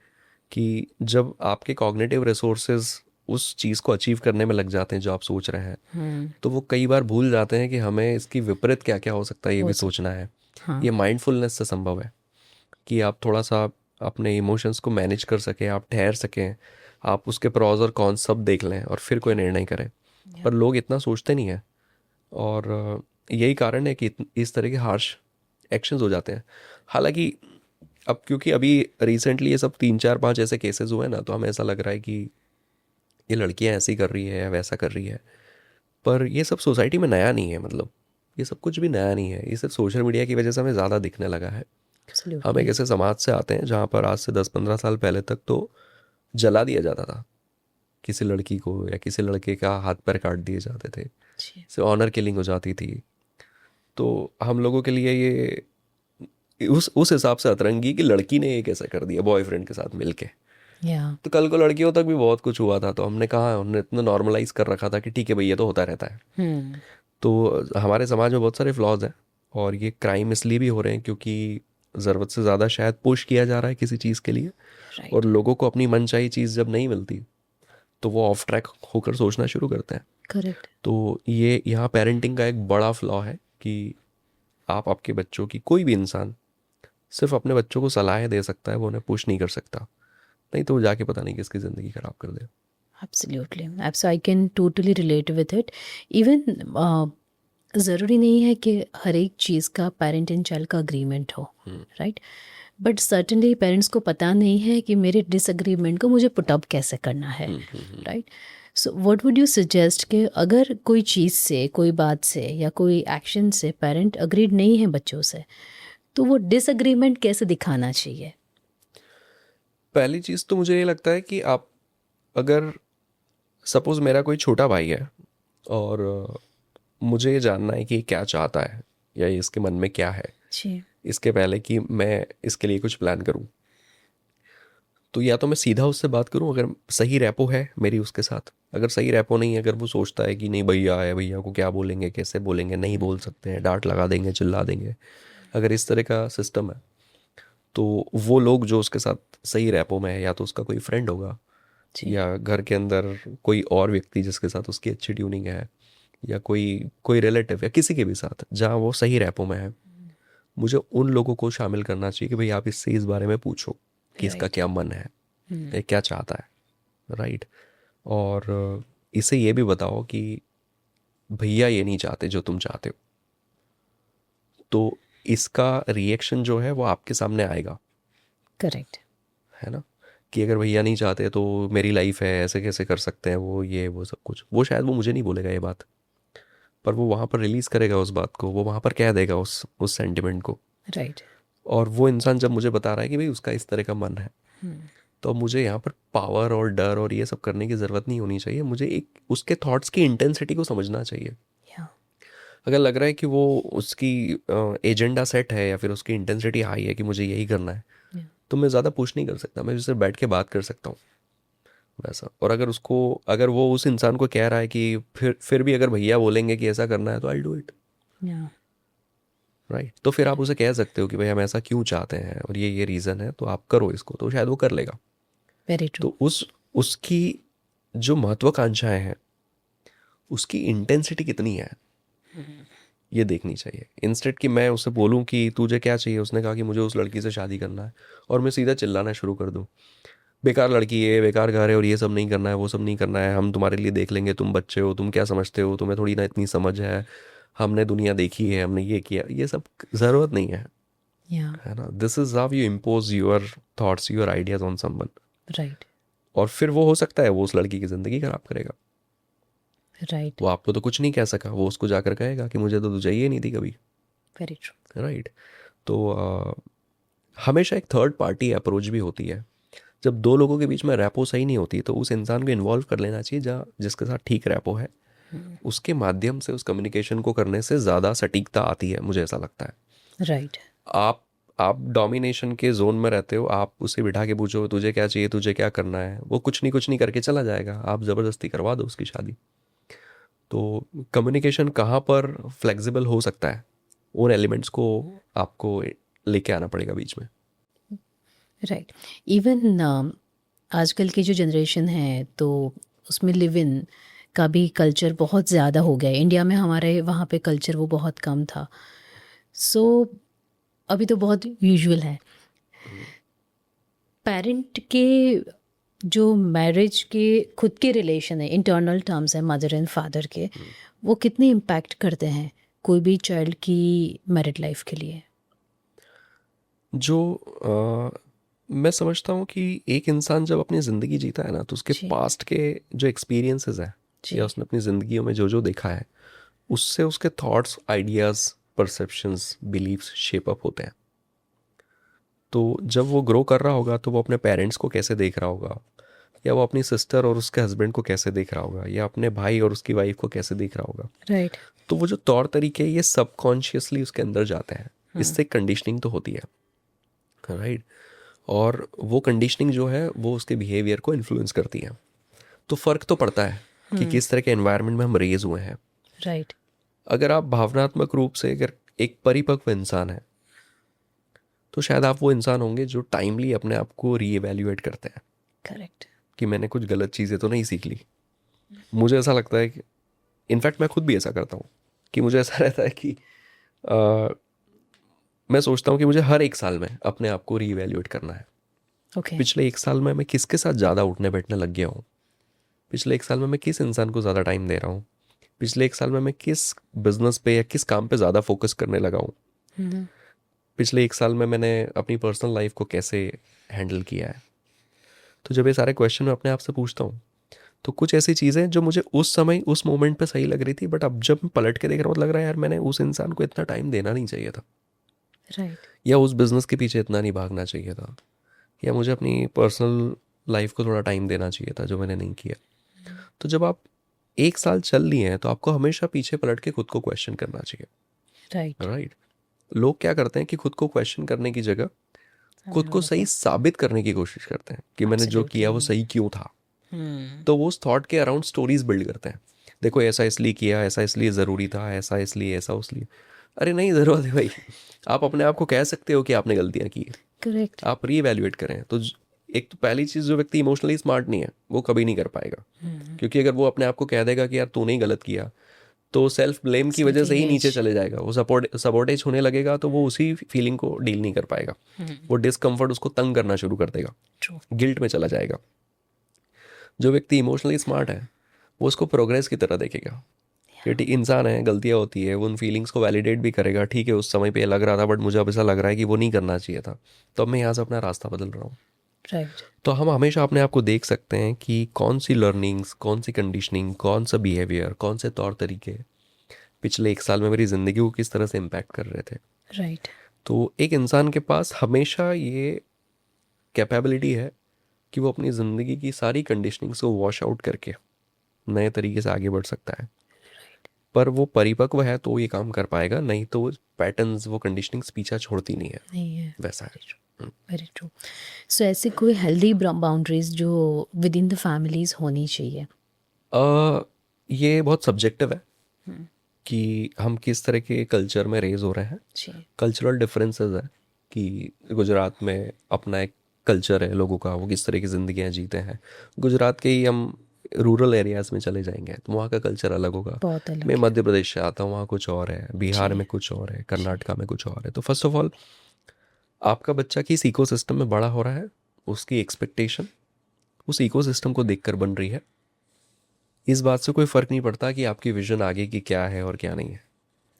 कि जब आपके कॉग्निटिव रिसोर्सेज उस चीज़ को अचीव करने में लग जाते हैं जो आप सोच रहे हैं, तो वो कई बार भूल जाते हैं कि हमें इसकी विपरीत क्या क्या हो सकता है ये हो भी सकता। सोचना है। हाँ। ये माइंडफुलनेस से संभव है कि आप थोड़ा सा अपने इमोशंस को मैनेज कर सकें, आप ठहर सकें, आप उसके प्रॉज और कॉन्स सब देख लें और फिर कोई निर्णय करें। या पर लोग इतना सोचते नहीं हैं और यही कारण है कि इस तरह के हार्श एक्शंस हो जाते हैं। हालांकि अब क्योंकि अभी रिसेंटली ये सब 3 4 5 ऐसे केसेस हुए हैं ना, तो हमें ऐसा लग रहा है कि ये लड़कियां ऐसी कर रही है या वैसा कर रही है। पर ये सब सोसाइटी में नया नहीं है, मतलब ये सब कुछ भी नया नहीं है। ये सिर्फ सोशल मीडिया की वजह से हमें ज़्यादा दिखने लगा है। हम एक एब्सोल्युटली। ऐसे समाज से आते हैं जहाँ पर आज से 10 15 साल पहले तक तो जला दिया जाता था किसी लड़की को, या किसी लड़के का हाथ पैर काट दिए जाते थे, जी। से ऑनर किलिंग हो जाती थी। तो हम लोगों के लिए ये उस हिसाब से अतरंगी कि लड़की ने ये कैसे कर दिया बॉयफ्रेंड के साथ मिलके। या तो कल को लड़कियों तक भी बहुत कुछ हुआ था, तो हमने कहा, उन्होंने इतना नॉर्मलाइज कर रखा था कि ठीक है भाई ये तो होता रहता है। तो हमारे समाज में बहुत सारे फ्लॉज हैं और ये क्राइम इसलिए भी हो रहे हैं क्योंकि ज़रूरत से ज़्यादा शायद पुश किया जा रहा है किसी चीज़ के लिए। और राइट। लोगों को अपनी मनचाही चीज़ जब नहीं मिलती तो वो ऑफ ट्रैक होकर सोचना शुरू करते हैं। करेक्ट। तो ये यहाँ पेरेंटिंग का एक बड़ा फ्लॉ है कि आप आपके बच्चों की, कोई भी इंसान सिर्फ अपने बच्चों को सलाह दे सकता है, वो उन्हें पुश नहीं कर सकता। नहीं तो वो जाके पता नहीं किसकी ज़िंदगी ख़राब कर दे। Absolutely. Abso I can totally relate with it. Even ज़रूरी नहीं है कि हर एक चीज़ का पेरेंट एंड चाइल्ड का अग्रीमेंट हो। राइट। बट सर्टनली पेरेंट्स को पता नहीं है कि मेरे डिसएग्रीमेंट को मुझे पुट अप कैसे करना है। Right. So what would you suggest कि अगर कोई चीज़ से, कोई बात से या कोई एक्शन से पेरेंट अग्रीड नहीं है बच्चों से, तो वो डिसएग्रीमेंट कैसे दिखाना चाहिए? पहली चीज़ तो मुझे ये लगता है कि आप, अगर सपोज़ मेरा कोई छोटा भाई है और मुझे ये जानना है कि ये क्या चाहता है या ये इसके मन में क्या है, जी। इसके पहले कि मैं इसके लिए कुछ प्लान करूं, तो या तो मैं सीधा उससे बात करूं अगर सही रैपो है मेरी उसके साथ। अगर सही रैपो नहीं है, अगर वो सोचता है कि नहीं भैया है, भैया को क्या बोलेंगे, कैसे बोलेंगे, नहीं बोल सकते हैं, डांट लगा देंगे, चिल्ला देंगे, अगर इस तरह का सिस्टम है, तो वो लोग जो उसके साथ सही रैपो में है, या तो उसका कोई फ्रेंड होगा जी। या घर के अंदर कोई और व्यक्ति जिसके साथ उसकी अच्छी ट्यूनिंग है, या कोई कोई रिलेटिव या किसी के भी साथ जहाँ वो सही रैपो में है, मुझे उन लोगों को शामिल करना चाहिए कि भाई आप इससे इस बारे में पूछो कि इसका राइट। क्या मन है, ये क्या चाहता है। राइट। और इसे ये भी बताओ कि भैया ये नहीं चाहते जो तुम चाहते हो, तो इसका रिएक्शन जो है वो आपके सामने आएगा, करेक्ट। है ना? कि अगर भैया नहीं चाहते तो मेरी लाइफ है, ऐसे कैसे कर सकते हैं वो, ये वो सब कुछ, वो शायद वो मुझे नहीं बोलेगा ये बात, पर वो वहाँ पर रिलीज़ करेगा उस बात को, वो वहाँ पर कह देगा उस सेंटिमेंट को। राइट। और वो इंसान जब मुझे बता रहा है कि भाई उसका इस तरह का मन है, तो अब मुझे यहाँ पर पावर और डर और ये सब करने की ज़रूरत नहीं होनी चाहिए। मुझे एक उसके थॉट्स की इंटेंसिटी को समझना चाहिए। या अगर लग रहा है कि वो उसकी एजेंडा सेट है या फिर उसकी इंटेंसिटी हाई है कि मुझे यही करना है, तो मैं ज़्यादा पुश नहीं कर सकता, मैं उससे बैठ के बात कर सकता हूँ वैसा। और अगर वो उस इंसान को कह रहा है कि फिर भी अगर भैया बोलेंगे कि ऐसा करना है तो आई डू इट। या राइट। तो फिर आप उसे कह सकते हो कि भाई हम ऐसा क्यों चाहते हैं और ये रीज़न है, तो आप करो इसको, तो शायद वो कर लेगा। Very true. तो उसकी जो महत्वाकांक्षाएं हैं उसकी इंटेंसिटी कितनी है ये देखनी चाहिए। इंस्टेड कि मैं उससे बोलूं कि तुझे क्या चाहिए, उसने कहा कि मुझे उस लड़की से शादी करना है, और मैं सीधा चिल्लाना शुरू कर दूं बेकार लड़की है, बेकार घर है, और ये सब नहीं करना है, वो सब नहीं करना है, हम तुम्हारे लिए देख लेंगे, तुम बच्चे हो, तुम क्या समझते हो, तुम्हें थोड़ी ना इतनी समझ है, हमने दुनिया देखी है, हमने ये किया, ये सब ज़रूरत नहीं है। या है ना? This is how you impose your thoughts, your ideas on someone. Right और फिर वो हो सकता है वो उस लड़की की ज़िंदगी खराब करेगा। राइट वो आपको तो कुछ नहीं कह सका, वो उसको जाकर कहेगा कि मुझे तो तू चाहिए नहीं थी कभी। Very true right. तो हमेशा एक थर्ड पार्टी अप्रोच भी होती है। जब दो लोगों के बीच में रैपो सही नहीं होती तो उस इंसान को इन्वॉल्व कर लेना चाहिए जहाँ जिसके साथ ठीक रैपो है। उसके माध्यम से उस कम्युनिकेशन को करने से ज़्यादा सटीकता आती है, मुझे ऐसा लगता है। राइट आप आप डोमिनेशन के जोन में रहते हो, आप उसे बिठा के पूछो तुझे क्या चाहिए, तुझे क्या करना है, वो कुछ नहीं करके चला जाएगा, आप ज़बरदस्ती करवा दो उसकी शादी। तो कम्युनिकेशन कहाँ पर फ्लेक्सिबल हो सकता है, उन एलिमेंट्स को आपको लेके आना पड़ेगा बीच में। राइट इवन आजकल की जो जनरेशन है तो उसमें लिव इन का भी कल्चर बहुत ज़्यादा हो गया है। इंडिया में हमारे वहाँ पे कल्चर वो बहुत कम था। सो अभी तो बहुत यूजुअल है। पेरेंट के जो मैरिज के खुद के रिलेशन है, इंटरनल टर्म्स है मदर एंड फादर के, वो कितने इम्पैक्ट करते हैं कोई भी चाइल्ड की मैरिड लाइफ के लिए? जो मैं समझता हूँ कि एक इंसान जब अपनी ज़िंदगी जीता है ना तो उसके जी पास्ट के जो एक्सपीरियंसेस हैं जी या उसने अपनी ज़िंदगियों में जो जो देखा है उससे उसके thoughts, ideas, perceptions, beliefs shape up होते हैं। तो जब वो ग्रो कर रहा होगा तो वो अपने पेरेंट्स को कैसे देख रहा होगा, या वो अपनी सिस्टर और उसके हस्बैंड को कैसे देख रहा होगा, या अपने भाई और उसकी वाइफ को कैसे देख रहा होगा, राइट तो वो जो तौर तरीके ये सबकॉन्शियसली उसके अंदर जाते हैं। इससे कंडीशनिंग तो होती है। राइट। और वो कंडीशनिंग जो है वो उसके बिहेवियर को इन्फ्लुएंस करती है। तो फ़र्क तो पड़ता है कि किस तरह के एनवायरनमेंट में हम रेज हुए हैं। राइट अगर आप भावनात्मक रूप से अगर एक परिपक्व इंसान है तो शायद आप वो इंसान होंगे जो टाइमली अपने आप को रीएवैल्यूएट करते हैं करेक्ट कि मैंने कुछ गलत चीज़ें तो नहीं सीख ली। मुझे ऐसा लगता है कि इनफैक्ट मैं खुद भी ऐसा करता हूँ कि मुझे ऐसा रहता है कि अ, मैं सोचता हूँ कि मुझे हर एक साल में अपने आप को रीएवैल्यूएट करना है। ओके पिछले एक साल में मैं किसके साथ ज़्यादा उठने बैठने लग गया हूँ, पिछले एक साल में मैं किस इंसान को ज़्यादा टाइम दे रहा हूँ, पिछले एक साल में मैं किस बिजनेस पे या किस काम पे ज़्यादा फोकस करने लगा हूँ, पिछले एक साल में मैंने अपनी पर्सनल लाइफ को कैसे हैंडल किया है। तो जब ये सारे क्वेश्चन मैं अपने आप से पूछता हूँ तो कुछ ऐसी चीज़ें जो मुझे उस समय उस मोमेंट पे सही लग रही थी, बट अब जब मैं पलट के देख रहा हूँ तो लग रहा है यार मैंने उस इंसान को इतना टाइम देना नहीं चाहिए था, राइट या उस बिज़नेस के पीछे इतना नहीं भागना चाहिए था, या मुझे अपनी पर्सनल लाइफ को थोड़ा टाइम देना चाहिए था जो मैंने नहीं किया। तो जब आप एक साल चल लिए हैं तो आपको हमेशा पीछे पलट के खुद को क्वेश्चन करना चाहिए। Right right. लोग क्या करते हैं कि खुद को क्वेश्चन करने की जगह खुद को सही साबित करने की कोशिश करते हैं कि मैंने जो किया वो सही क्यों था। तो वो उस थॉट के अराउंड स्टोरीज बिल्ड करते हैं। देखो ऐसा इसलिए किया, ऐसा इसलिए ज़रूरी था, ऐसा इसलिए, ऐसा उसलिए। अरे नहीं ज़रूरत है भाई। आप अपने आप को कह सकते हो कि आपने गलतियाँ की है, करेक्ट आप रीवैल्यूएट करें। तो एक तो पहली चीज़, जो व्यक्ति इमोशनली स्मार्ट नहीं है वो कभी नहीं कर पाएगा, क्योंकि अगर वो अपने आप को कह देगा कि यार तूने ही गलत किया तो सेल्फ ब्लेम की वजह से ही नीचे चले जाएगा, वो सबोर्टेज होने लगेगा, तो वो उसी फीलिंग को डील नहीं कर पाएगा। वो डिस्कम्फर्ट उसको तंग करना शुरू कर देगा, ट्रू गिल्ट में चला जाएगा। जो व्यक्ति इमोशनली स्मार्ट है वो उसको प्रोग्रेस की तरह देखेगा कि ठीक इंसान है, गलतियाँ होती है, वो उन फीलिंग्स को वैलिडेट भी करेगा। ठीक है उस समय पे ये लग रहा था बट मुझे अब ऐसा लग रहा है कि वो नहीं करना चाहिए था, तो अब मैं यहाँ से अपना रास्ता बदल रहा हूँ। राइट तो हम हमेशा अपने आप को देख सकते हैं कि कौन सी लर्निंग्स, कौन सी कंडीशनिंग, कौन सा बिहेवियर, कौन से तौर तरीके पिछले एक साल में मेरी ज़िंदगी को किस तरह से इम्पैक्ट कर रहे थे। राइट तो एक इंसान के पास हमेशा ये कैपेबिलिटी है कि वो अपनी ज़िंदगी की सारी कंडीशनिंग्स को वॉश आउट करके नए तरीके से आगे बढ़ सकता है। पर वो परिपक्व है तो ये काम कर पाएगा, नहीं तो वो पैटर्न्स, वो कंडीशनिंग्स पीछा छोड़ती नहीं है। नहीं है वैसा है। Very true. सो ऐसी कोई हेल्दी बाउंड्रीज जो विद इन द फैमिलीज होनी चाहिए? ये बहुत सब्जेक्टिव है कि हम किस तरह के कल्चर में रेज हो रहे हैं। जी कल्चरल डिफरेंसेस है कि गुजरात में अपना एक कल्चर है लोगों का, वो किस तरह की ज़िंदगियाँ जीते हैं। गुजरात के ही हम रूरल एरियाज़ में चले जाएंगे तो वहाँ का कल्चर अलग होगा। बहुत अलग मैं है। मध्य प्रदेश से आता हूँ, वहाँ कुछ और है, बिहार जी में कुछ और है, जी। कर्नाटका में कुछ और है। तो फर्स्ट ऑफ ऑल आपका बच्चा किस इकोसिस्टम में बड़ा हो रहा है, उसकी एक्सपेक्टेशन उस इकोसिस्टम को देखकर बन रही है। इस बात से कोई फ़र्क नहीं पड़ता कि आपकी विज़न आगे की क्या है और क्या नहीं है।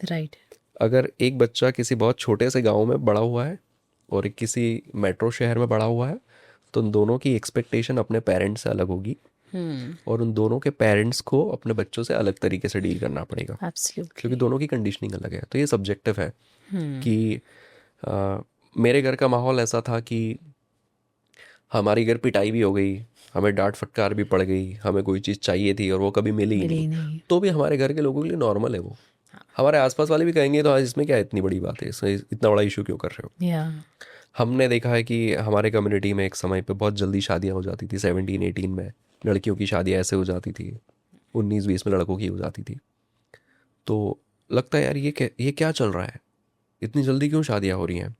राइट। अगर एक बच्चा किसी बहुत छोटे से गांव में बड़ा हुआ है और एक किसी मेट्रो शहर में बड़ा हुआ है, तो उन दोनों की एक्सपेक्टेशन अपने पेरेंट्स से अलग होगी और उन दोनों के पेरेंट्स को अपने बच्चों से अलग तरीके से डील करना पड़ेगा, क्योंकि एब्सोल्युटली। दोनों की कंडीशनिंग अलग है। तो ये सब्जेक्टिव है कि आ, मेरे घर का माहौल ऐसा था कि हमारी घर पिटाई भी हो गई, हमें डांट फटकार भी पड़ गई, हमें कोई चीज़ चाहिए थी और वो कभी मिली ही मिले नहीं, ही नहीं। तो भी हमारे घर के लोगों के लिए नॉर्मल है वो। हमारे आसपास वाले भी कहेंगे तो आज इसमें क्या इतनी बड़ी बात है, इसमें इतना बड़ा इशू क्यों कर रहे हो। या हमने देखा है कि हमारे कम्युनिटी में एक समय पे बहुत जल्दी शादियां हो जाती थी, 17-18 में लड़कियों की शादियां ऐसे हो जाती थी, 19-20 में लड़कों की हो जाती थी। तो लगता है यार ये क्या चल रहा है, इतनी जल्दी क्यों शादियां हो रही हैं।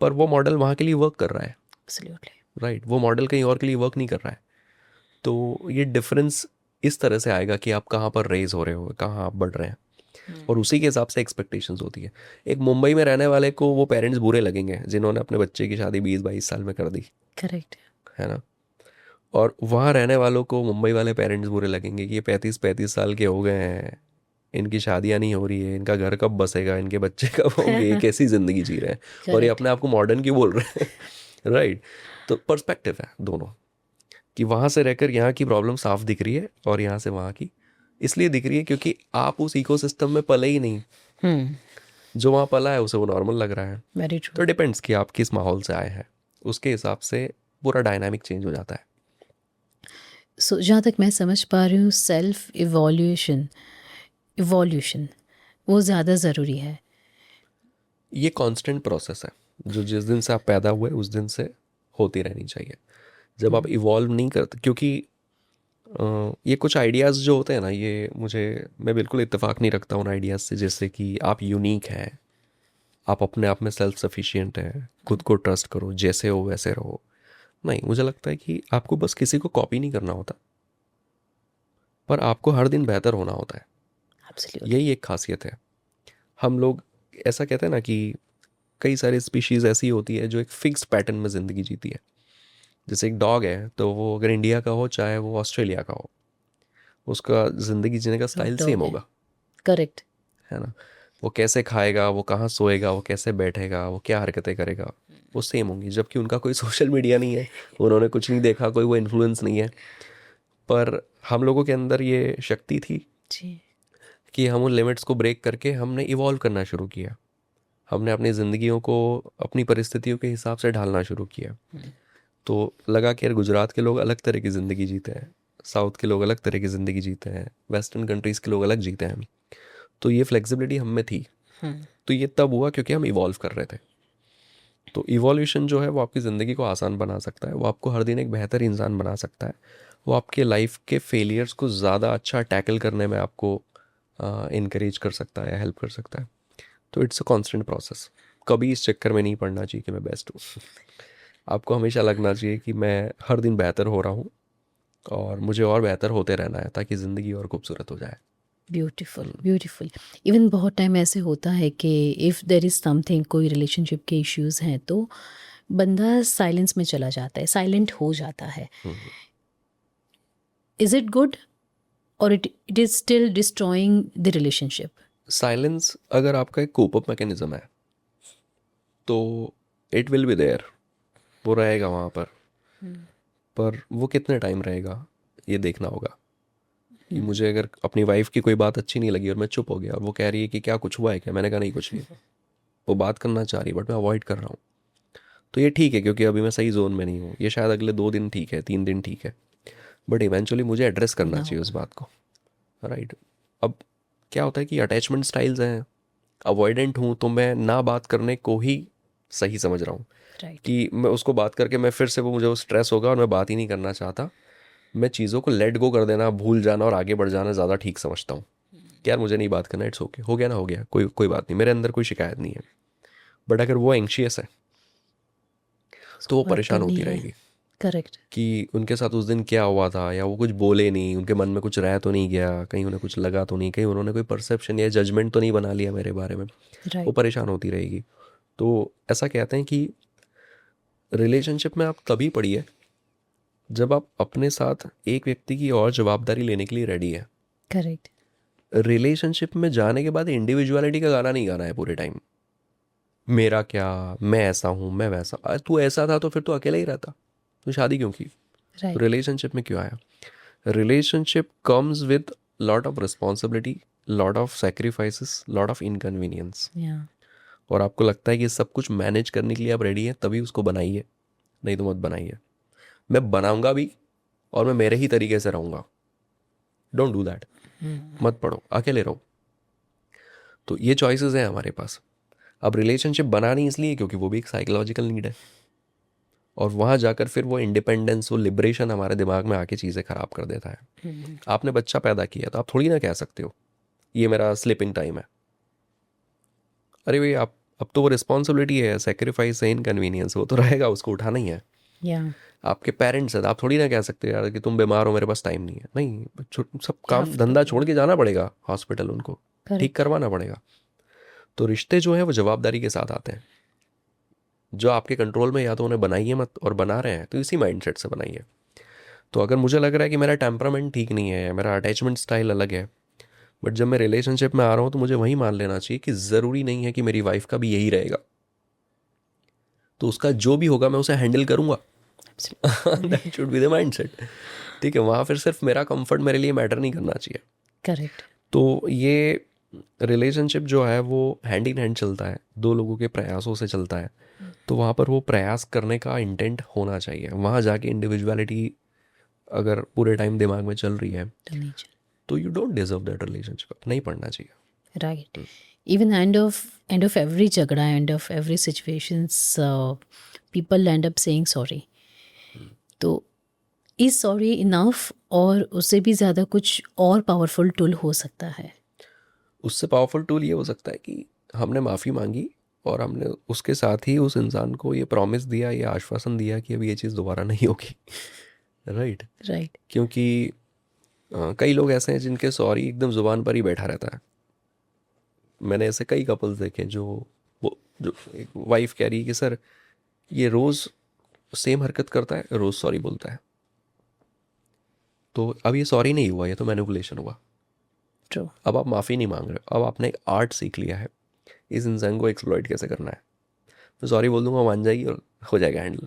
पर वो मॉडल वहाँ के लिए वर्क कर रहा है, एब्सोल्युटली। राइट, वो मॉडल कहीं और के लिए वर्क नहीं कर रहा है। तो ये डिफरेंस इस तरह से आएगा कि आप कहाँ पर रेज हो रहे हो, कहाँ आप बढ़ रहे हैं, और उसी के हिसाब से एक्सपेक्टेशंस होती है। एक मुंबई में रहने वाले को वो पेरेंट्स बुरे लगेंगे जिन्होंने अपने बच्चे की शादी 20-22 साल में कर दी, करेक्ट। है ना। और वहाँ रहने वालों को मुंबई वाले पेरेंट्स बुरे लगेंगे कि ये 35-35 साल के हो गए हैं, इनकी शादियाँ नहीं हो रही है, इनका घर कब बसेगा, इनके बच्चे कब होंगे, ये कैसी ज़िंदगी जी रहे हैं, और ये करेक्ट। अपने आप को मॉडर्न क्यों बोल रहे हैं। राइट। तो पर्सपेक्टिव है दोनों, कि वहाँ से रहकर यहाँ की प्रॉब्लम साफ दिख रही है और यहाँ से वहाँ की इसलिए दिख रही है क्योंकि आप उस इकोसिस्टम में पले ही नहीं। जो वहाँ पला है उसे वो नॉर्मल लग रहा है। वेरी तो ट्रू। डिपेंड्स कि आप किस माहौल से आए हैं, उसके हिसाब से पूरा डायनामिक चेंज हो जाता है। सो जहाँ तक मैं समझ पा रही हूँ, सेल्फ इवोल्यूशन इवोल्यूशन वो ज़्यादा ज़रूरी है। ये कांस्टेंट प्रोसेस है जो जिस दिन से आप पैदा हुए उस दिन से होती रहनी चाहिए। जब आप इवॉल्व नहीं करते, क्योंकि ये कुछ आइडियाज़ जो होते हैं ना, ये मैं बिल्कुल इत्तेफाक नहीं रखता उन आइडियाज़ से, जैसे कि आप यूनिक हैं, आप अपने आप में सेल्फ सफिशिएंट हैं, खुद को ट्रस्ट करो, जैसे हो वैसे रहो। नहीं, मुझे लगता है कि आपको बस किसी को कॉपी नहीं करना होता, पर आपको हर दिन बेहतर होना होता है। एब्सोल्युटली। यही एक खासियत है। हम लोग ऐसा कहते हैं ना कि कई सारी स्पीशीज़ ऐसी होती है जो एक फिक्स्ड पैटर्न में ज़िंदगी जीती है। जैसे एक डॉग है, तो वो अगर इंडिया का हो चाहे वो ऑस्ट्रेलिया का हो, उसका ज़िंदगी जीने का स्टाइल सेम डॉग है। होगा, करेक्ट। है ना। वो कैसे खाएगा, वो कहाँ सोएगा, वो कैसे बैठेगा, वो क्या हरकतें करेगा, वो सेम होंगी। जबकि उनका कोई सोशल मीडिया नहीं है, उन्होंने कुछ नहीं देखा, कोई वो इन्फ्लुएंस नहीं है। पर हम लोगों के अंदर ये शक्ति थी जी। कि हम उन लिमिट्स को ब्रेक करके हमने इवॉल्व करना शुरू किया। हमने अपनी ज़िंदगियों को अपनी परिस्थितियों के हिसाब से ढालना शुरू किया। तो लगा कि यार गुजरात के लोग अलग तरह की ज़िंदगी जीते हैं, साउथ के लोग अलग तरह की ज़िंदगी जीते हैं, वेस्टर्न कंट्रीज़ के लोग अलग जीते हैं। तो ये फ्लेक्सिबिलिटी हम में थी। तो ये तब हुआ क्योंकि हम इवॉल्व कर रहे थे। तो इवोल्यूशन जो है वो आपकी ज़िंदगी को आसान बना सकता है, वो आपको हर दिन एक बेहतर इंसान बना सकता है, वो आपके लाइफ के फेलियर्स को ज़्यादा अच्छा टैकल करने में आपको इनकरेज कर सकता है या हेल्प कर सकता है। तो इट्स अ कांस्टेंट प्रोसेस। कभी इस चक्कर में नहीं पड़ना चाहिए कि मैं बेस्ट हूँ। आपको हमेशा लगना चाहिए कि मैं हर दिन बेहतर हो रहा हूँ और मुझे और बेहतर होते रहना है ताकि ज़िंदगी और खूबसूरत हो जाए। Beautiful beautiful. इवन बहुत टाइम ऐसे होता है कि इफ़ देर इज़ समथिंग, कोई रिलेशनशिप के इश्यूज़ हैं, तो बंदा साइलेंस में चला जाता है, साइलेंट हो जाता है। इज़ इट गुड और it is still destroying the relationship? Silence अगर आपका एक कोप अप मैकेनिज्म है तो इट विल बी देयर, वो रहेगा वहाँ पर वो कितने टाइम रहेगा ये देखना होगा। कि मुझे अगर अपनी वाइफ की कोई बात अच्छी नहीं लगी और मैं चुप हो गया और वो कह रही है कि क्या कुछ हुआ है क्या, मैंने कहा नहीं कुछ नहीं। वो बात करना चाह रही है बट मैं अवॉइड कर रहा हूँ, तो ये ठीक है क्योंकि अभी मैं सही जोन में नहीं हूँ। ये शायद अगले 2 दिन ठीक है, 3 दिन ठीक है, बट इवेंचुअली मुझे एड्रेस करना ना चाहिए उस होगा। बात को, राइट। अब क्या होता है कि अटैचमेंट स्टाइल्स हैं, अवॉइडेंट हूँ तो मैं ना बात करने को ही सही समझ रहा हूँ। राइट। कि मैं उसको बात करके मैं फिर से वो मुझे स्ट्रेस होगा और मैं बात ही नहीं करना चाहता। मैं चीज़ों को लेट गो कर देना, भूल जाना और आगे बढ़ जाना ज़्यादा ठीक समझता हूँ कि यार मुझे नहीं बात करना, इट्स ओके, हो गया ना हो गया, कोई बात नहीं, मेरे अंदर कोई शिकायत नहीं है। बट अगर वो एंग्शियस है तो वो बात तो परेशान होती नहीं है। रहेगी करेक्ट। कि उनके साथ उस दिन क्या हुआ था, या वो कुछ बोले नहीं, उनके मन में कुछ रह तो नहीं गया, कहीं उन्हें कुछ लगा तो नहीं, कहीं उन्होंने कोई परसेप्शन या जजमेंट तो नहीं बना लिया मेरे बारे में। वो राइट। परेशान होती रहेगी। तो ऐसा कहते हैं कि रिलेशनशिप में आप तभी पड़िए जब आप अपने साथ एक व्यक्ति की और जवाबदारी लेने के लिए रेडी है। करेक्ट। रिलेशनशिप में जाने के बाद इंडिविजुअलिटी का गाना नहीं गाना है पूरे टाइम। मेरा क्या, मैं ऐसा हूँ, मैं वैसा। तू ऐसा था तो फिर तो अकेला ही रहता, तो शादी क्यों की? तो राइट। रिलेशनशिप में क्यों आया? Relationship comes with lot of responsibility, lot of sacrifices, lot of inconvenience. या और आपको लगता है कि सब कुछ मैनेज करने के लिए आप रेडी हैं, तभी उसको बनाइए, नहीं तो मत बनाइए। मैं बनाऊंगा भी और मैं मेरे ही तरीके से रहूँगा। Don't do that. मत पढ़ो, अकेले रहो। तो ये चॉइसेस हैं हमारे पास। अब रिलेशनशिप बनानी इसलिए क्योंकि वो भी एक साइकोलॉजिकल नीड है, और वहाँ जाकर फिर वो इंडिपेंडेंस, वो लिबरेशन हमारे दिमाग में आके चीज़ें ख़राब कर देता है। आपने बच्चा पैदा किया तो आप थोड़ी ना कह सकते हो ये मेरा स्लीपिंग टाइम है। अरे भाई, आप अब तो वो रिस्पॉन्सिबिलिटी है, सेक्रीफाइस है, इनकन्वीनियंस, वो तो रहेगा, उसको उठाना ही है। या आपके पेरेंट्स हैं, आप थोड़ी ना कह सकते यार कि तुम बीमार हो, मेरे पास टाइम नहीं है। नहीं, सब काम have धंधा to। छोड़ के जाना पड़ेगा हॉस्पिटल, उनको ठीक करेक्ट। करवाना पड़ेगा। तो रिश्ते जो हैं वो जवाबदारी के साथ आते हैं। जो आपके कंट्रोल में, या तो उन्हें बनाइए मत, और बना रहे हैं तो इसी माइंडसेट से बनाइए। तो अगर मुझे लग रहा है कि मेरा टेम्परामेंट ठीक नहीं है, मेरा अटैचमेंट स्टाइल अलग है, बट जब मैं रिलेशनशिप में आ रहा हूँ तो मुझे वही मान लेना चाहिए कि ज़रूरी नहीं है कि मेरी वाइफ का भी यही रहेगा। तो उसका जो भी होगा मैं उसे हैंडल करूँगा। That should be the mindset. ठीक है, वहाँ फिर सिर्फ मेरा कंफर्ट मेरे लिए मैटर नहीं करना चाहिए। करेक्ट। तो ये रिलेशनशिप जो है वो हैंड इन हैंड चलता है, दो लोगों के प्रयासों से चलता है। तो वहाँ पर वो प्रयास करने का इंटेंट होना चाहिए। वहाँ जाके इंडिविजुअलिटी अगर पूरे टाइम दिमाग में चल रही है तो नहीं चल। तो you don't deserve that relationship, नहीं पढ़ना चाहिए। Right. Even end of every झगड़ा, end of every situations, people end up saying sorry. तो इज सॉरी इनफ, और उससे भी ज़्यादा कुछ और पावरफुल टूल हो सकता है? उससे पावरफुल टूल ये हो सकता है कि हमने माफ़ी मांगी और हमने उसके साथ ही उस इंसान को ये प्रॉमिस दिया, ये आश्वासन दिया कि अब ये चीज़ दोबारा नहीं होगी। राइट। राइट। क्योंकि कई लोग ऐसे हैं जिनके सॉरी एकदम ज़ुबान पर ही बैठा रहता है। मैंने ऐसे कई कपल्स देखे जो एक वाइफ कह रही है कि सर ये रोज़ सेम हरकत करता है, रोज़ सॉरी बोलता है। तो अब ये सॉरी नहीं हुआ, ये तो मैनिपुलेशन हुआ। ट्रू। अब आप माफ़ी नहीं मांग रहे हो, अब आपने एक आर्ट सीख लिया है इस इंसान को एक्सप्लॉइट कैसे करना है। तो सॉरी बोल दूंगा, मान जाएगी और हो जाएगा handle.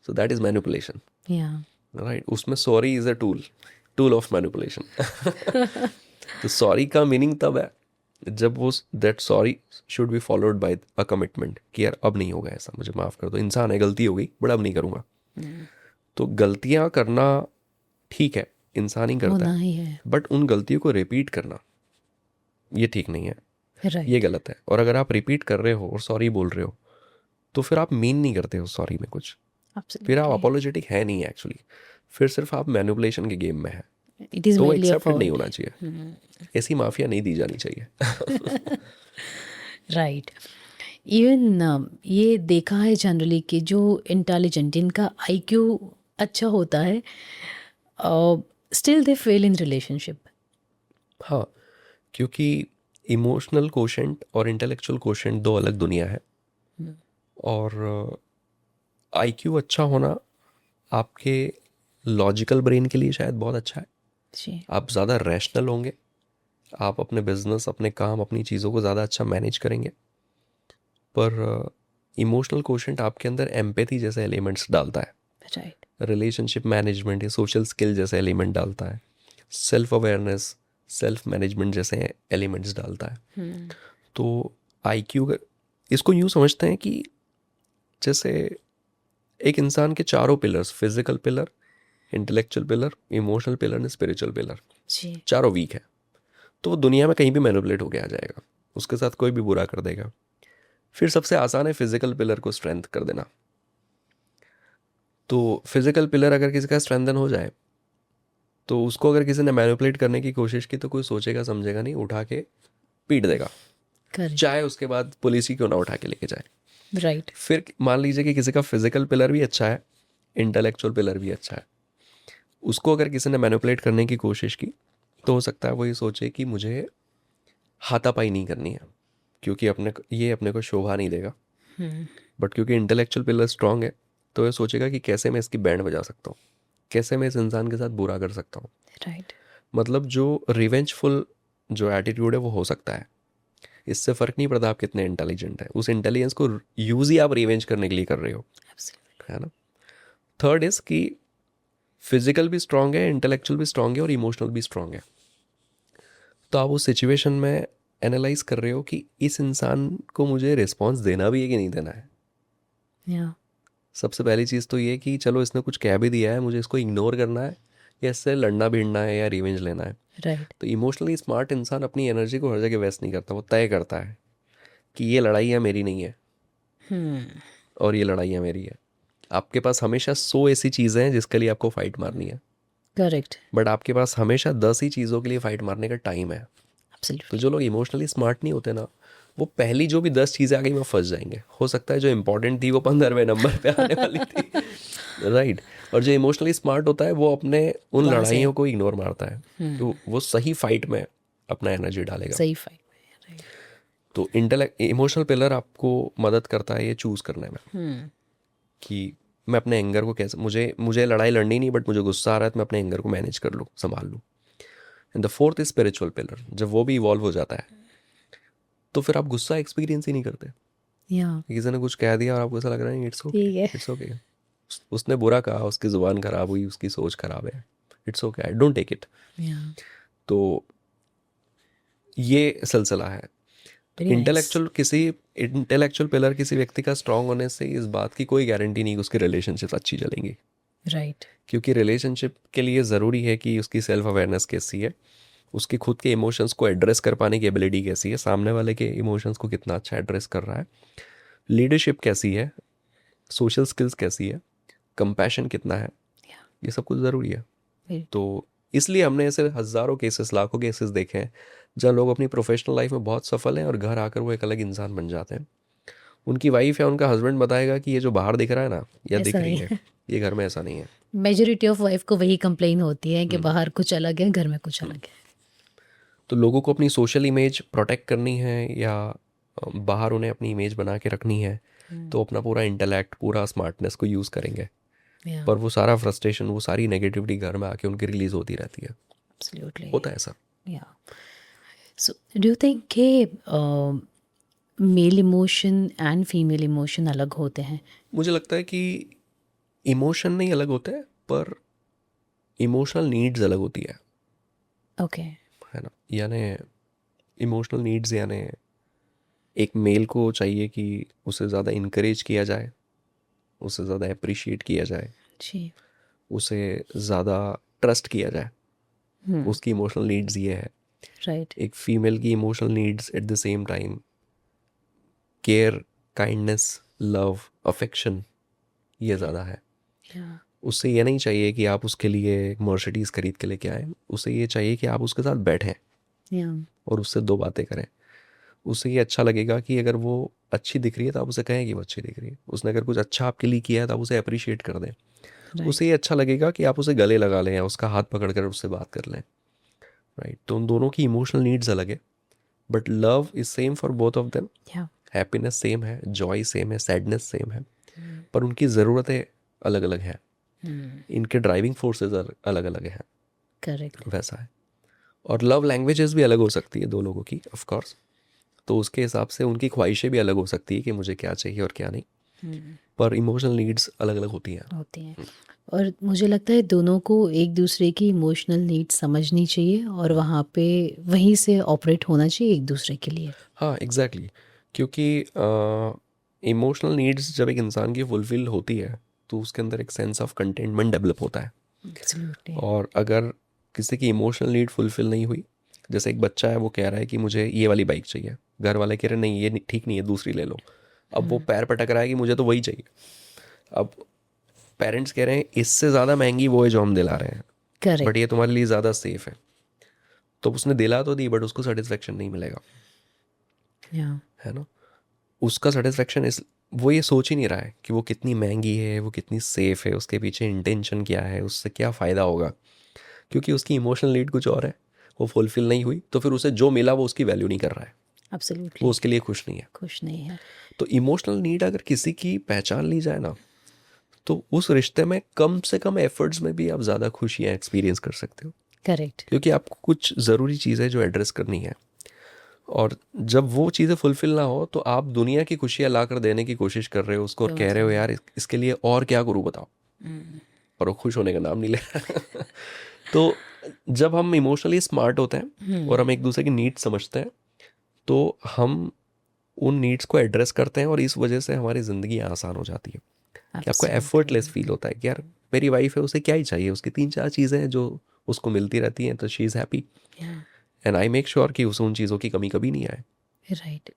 So that is manipulation. या राइट। उसमें sorry is a tool of manipulation. तो सॉरी का मीनिंग तब है जब वो that sorry should be followed by a commitment कि यार अब नहीं होगा ऐसा, मुझे माफ़ कर दो, इंसान है, गलती हो गई, बट अब नहीं करूँगा। तो गलतियाँ करना ठीक है, इंसान ही करता होना है, ही है। बट उन गलतियों को रिपीट करना ये ठीक नहीं है, ये राइट। गलत है। और अगर आप रिपीट कर रहे हो और सॉरी बोल रहे हो तो फिर आप मीन नहीं करते हो सॉरी में कुछ, फिर आप एब्सोल्युटली। अपोलोजेटिक है नहीं एक्चुअली, फिर सिर्फ आप मैनिपुलेशन के गेम में है। इट इज़ तो वो मेनली अ एक्सेप्टेड नहीं फॉल्ट। होना चाहिए, ऐसी माफिया नहीं दी जानी चाहिए। राइट। इवन ये देखा है जनरली कि जो इंटेलिजेंट, जिनका आईक्यू अच्छा होता है, still they fail in relationship. हाँ, क्योंकि इमोशनल कोशेंट और इंटेलेक्चुअल कोशेंट दो अलग दुनिया है। और आईक्यू अच्छा होना आपके लॉजिकल ब्रेन के लिए शायद बहुत अच्छा है। जी। आप ज़्यादा रैशनल होंगे, आप अपने बिजनेस, अपने काम, अपनी चीज़ों को ज़्यादा अच्छा मैनेज करेंगे। पर इमोशनल कोशेंट आपके अंदर एम्पैथी जैसे एलिमेंट्स डालता है, राइट। रिलेशनशिप मैनेजमेंट या सोशल स्किल जैसे एलिमेंट डालता है, सेल्फ अवेयरनेस, सेल्फ मैनेजमेंट जैसे एलिमेंट्स डालता है। तो आईक्यू, इसको यूँ समझते हैं कि जैसे एक इंसान के चारों pillars, physical pillar, intellectual pillar, emotional pillar and spiritual pillar, जी। चारों वीक है, तो वो दुनिया में कहीं भी मैनिपुलेट होके आ जाएगा, उसके साथ कोई भी बुरा कर देगा। फिर सबसे आसान है फिजिकल पिलर को स्ट्रेंथ कर देना। तो फिजिकल पिलर अगर किसी का स्ट्रेंथन हो जाए तो उसको अगर किसी ने मैनिपुलेट करने की कोशिश की तो कोई सोचेगा समझेगा नहीं, उठा के पीट देगा, करेक्ट। चाहे उसके बाद पुलिस ही क्यों ना उठा के लेके जाए। राइट। फिर मान लीजिए कि किसी का फिजिकल पिलर भी अच्छा है, इंटेलेक्चुअल पिलर भी अच्छा है, उसको अगर किसी ने मैनिपुलेट करने की कोशिश की तो हो सकता है वो ये सोचे कि मुझे हाथापाई नहीं करनी है, क्योंकि ये अपने को शोभा नहीं देगा। बट क्योंकि इंटेलेक्चुअल पिलर स्ट्रांग है तो ये सोचेगा कि कैसे मैं इसकी बैंड बजा सकता हूँ, कैसे मैं इस इंसान के साथ बुरा कर सकता हूँ। राइट। मतलब जो रिवेंजफुल जो एटीट्यूड है वो हो सकता है, इससे फ़र्क नहीं पड़ता आप कितने इंटेलिजेंट हैं, उस इंटेलिजेंस को यूज़ ही आप रिवेंज करने के लिए कर रहे हो, है ना। थर्ड इज़ कि फिजिकल भी स्ट्रांग है, इंटेलेक्चुअल भी स्ट्रांग है और इमोशनल भी स्ट्रांग है। तो आप उस सिचुएशन में एनालाइज कर रहे हो कि इस इंसान को मुझे रिस्पॉन्स देना भी है कि नहीं देना है। या सबसे पहली चीज़ तो ये कि चलो इसने कुछ कह भी दिया है, मुझे इसको इग्नोर करना है या इससे लड़ना भिड़ना है या रिवेंज लेना है। राइट। तो इमोशनली स्मार्ट इंसान अपनी एनर्जी को हर जगह वेस्ट नहीं करता, वो तय करता है कि ये लड़ाइयाँ मेरी नहीं है और ये लड़ाइयाँ मेरी है। आपके पास हमेशा 100 ऐसी चीज़ें हैं जिसके लिए आपको फाइट मारनी है, करेक्ट। बट आपके पास हमेशा 10 ही चीज़ों के लिए फाइट मारने का टाइम है। तो एब्सोल्युटली। जो लोग इमोशनली स्मार्ट नहीं होते ना, वो पहली जो भी 10 चीज़ें आ गई में फंस जाएंगे। हो सकता है जो इंपॉर्टेंट थी वो 15वें नंबर पे आने वाली थी, राइट। और जो इमोशनली स्मार्ट होता है वो अपने उन वहाँ से लड़ाइयों को इग्नोर मारता है, तो वो सही फाइट में अपना एनर्जी डालेगा। सही फाइट। राइट। तो इमोशनल पिलर आपको मदद करता है ये चूज़ करने में कि मैं अपने एंगर को कैसे, मुझे लड़ाई लड़नी नहीं, बट मुझे गुस्सा आ रहा है तो मैं अपने एंगर को मैनेज कर लूँ, संभाल लूँ। And the fourth is spiritual pillar. जब वो भी इवॉल्व हो जाता है तो फिर आप गुस्सा एक्सपीरियंस ही नहीं करते। या किसी ने कुछ कह दिया और आपको ऐसा लग रहा है इट्स ओके, ठीक है। इट्स ओके, उसने बुरा कहा, उसकी ज़ुबान खराब हुई, उसकी सोच खराब है, it's okay, I don't take it. या तो ये सिलसिला है। तो वेरी नाइस। इंटेलेक्चुअल पिलर किसी व्यक्ति का स्ट्रांग होने से इस बात की कोई गारंटी नहीं कि उसकी रिलेशनशिप अच्छी चलेंगी, राइट। क्योंकि रिलेशनशिप के लिए ज़रूरी है कि उसकी सेल्फ अवेयरनेस कैसी है, उसकी खुद के इमोशंस को एड्रेस कर पाने की एबिलिटी कैसी है, सामने वाले के इमोशंस को कितना अच्छा एड्रेस कर रहा है, लीडरशिप कैसी है, सोशल स्किल्स कैसी है, कंपैशन कितना है, ये सब कुछ ज़रूरी है। Very- तो इसलिए हमने ऐसे हज़ारों केसेस, लाखों केसेस देखे हैं जहाँ लोग अपनी प्रोफेशनल लाइफ में बहुत सफल हैं और घर आकर वो एक अलग इंसान बन जाते हैं। उनकी वाइफ या उनका हस्बैंड बताएगा कि ये जो बाहर दिख रहा है ना या दिख ऐसा रही नहीं है, ये घर में ऐसा नहीं है। मेजोरिटी ऑफ वाइफ को वही कंप्लेन होती है कि बाहर कुछ अलग है, घर में कुछ अलग है। तो लोगों को अपनी सोशल इमेज प्रोटेक्ट करनी है या बाहर उन्हें अपनी इमेज बना के रखनी है, तो अपना पूरा इंटेलेक्ट, पूरा स्मार्टनेस को यूज़ करेंगे, या पर वो सारा फ्रस्ट्रेशन, वो सारी नेगेटिविटी घर में आके उनकी रिलीज होती रहती है। एब्सोल्युटली। होता है ऐसा। या सो डू यू थिंक कि male emotion and female emotion अलग होते हैं? मुझे लगता है कि इमोशन नहीं अलग होते हैं, पर इमोशनल नीड्स अलग होती ओके। है ना। यानी इमोशनल नीड्स यानी एक मेल को चाहिए कि उसे ज़्यादा इनकरेज किया जाए, उसे ज़्यादा अप्रिशिएट किया जाए, जी। उसे ज़्यादा ट्रस्ट किया जाए, उसकी इमोशनल नीड्स ये है। राइट। एक फीमेल की emotional needs at the same time care, kindness, love, affection, ये ज़्यादा है। या उससे ये नहीं चाहिए कि आप उसके लिए एक मर्सिडीज़ खरीद के लेके आएँ, उसे ये चाहिए कि आप उसके साथ बैठें या और उससे 2 बातें करें। उसे ये अच्छा लगेगा कि अगर वो अच्छी दिख रही है तो आप उसे कहें कि वो अच्छी दिख रही है। उसने अगर कुछ अच्छा आपके लिए किया है तो आप उसे अप्रिशिएट कर दें। राइट। उसे ये अच्छा लगेगा कि आप उसे गले लगा लें या उसका हाथ पकड़ कर उससे बात कर लें, राइट। तो उन दोनों की इमोशनल नीड्स अलग है, but love is same for both of them. या हैप्पीनेस सेम है, जॉय सेम है, सैडनेस सेम है, पर उनकी ज़रूरतें अलग अलग हैं, इनके ड्राइविंग फोर्सेस अलग अलग हैं, करेक्ट। वैसा है। और लव लैंग्वेजेस भी अलग हो सकती है दो लोगों की, ऑफ कोर्स। तो उसके हिसाब से उनकी ख्वाहिशें भी अलग हो सकती है कि मुझे क्या चाहिए और क्या नहीं, पर इमोशनल नीड्स अलग अलग होती हैं। होती हैं। और मुझे लगता है दोनों को एक दूसरे की इमोशनल नीड्स समझनी चाहिए और वहाँ पे वहीं से ऑपरेट होना चाहिए एक दूसरे के लिए। हाँ एग्जैक्टली, क्योंकि इमोशनल नीड्स जब एक इंसान की फुलफिल होती है तो उसके अंदर एक सेंस ऑफ कंटेंटमेंट डेवलप होता है। एब्सोल्युटली। और अगर किसी की इमोशनल नीड फुलफिल नहीं हुई, जैसे एक बच्चा है वो कह रहा है कि मुझे ये वाली बाइक चाहिए, घर वाले कह रहे हैं नहीं ये ठीक नहीं है, दूसरी ले लो। अब वो पैर पटक रहा है कि मुझे तो वही चाहिए। अब पेरेंट्स कह रहे हैं इससे ज़्यादा महंगी वो है जो हम दिला रहे हैं, करेक्ट। बट ये तुम्हारे लिए ज़्यादा सेफ है। तो उसने दिला तो दी, बट उसको सेटिस्फेक्शन नहीं मिलेगा, या है ना। उसका सेटिस्फेक्शन वो ये सोच ही नहीं रहा है कि वो कितनी महंगी है, वो कितनी सेफ है, उसके पीछे इंटेंशन क्या है, उससे क्या फ़ायदा होगा, क्योंकि उसकी इमोशनल नीड कुछ और है, वो फुलफिल नहीं हुई तो फिर उसे जो मिला वो उसकी वैल्यू नहीं कर रहा है, वो एब्सोल्युटली उसके लिए खुश नहीं है। खुश नहीं है। तो इमोशनल नीड अगर किसी की पहचान ली जाए ना, तो उस रिश्ते में कम से कम एफर्ट्स में भी आप ज़्यादा खुशियाँ एक्सपीरियंस कर सकते हो, करेक्ट। क्योंकि आपको कुछ ज़रूरी चीज़ें जो एड्रेस करनी है, और जब वो चीज़ें फुलफिल ना हो तो आप दुनिया की खुशियाँ ला कर देने की कोशिश कर रहे हो उसको, और तो कह रहे हो मतलब यार इसके लिए और क्या करूँ बताओ, और वो खुश होने का नाम नहीं ले रहा। तो जब हम इमोशनली स्मार्ट होते हैं और हम एक दूसरे की नीड्स समझते हैं, तो हम उन नीड्स को एड्रेस करते हैं, और इस वजह से हमारी ज़िंदगी आसान हो जाती है, कि आपको एफर्टलेस फील होता है कि यार मेरी वाइफ है, उसे क्या ही चाहिए, उसकी 3-4 चीज़ें हैं जो उसको मिलती रहती हैं, तो she is happy, and I make sure कि उसे उन चीज़ों की कमी कभी नहीं आए। राइट।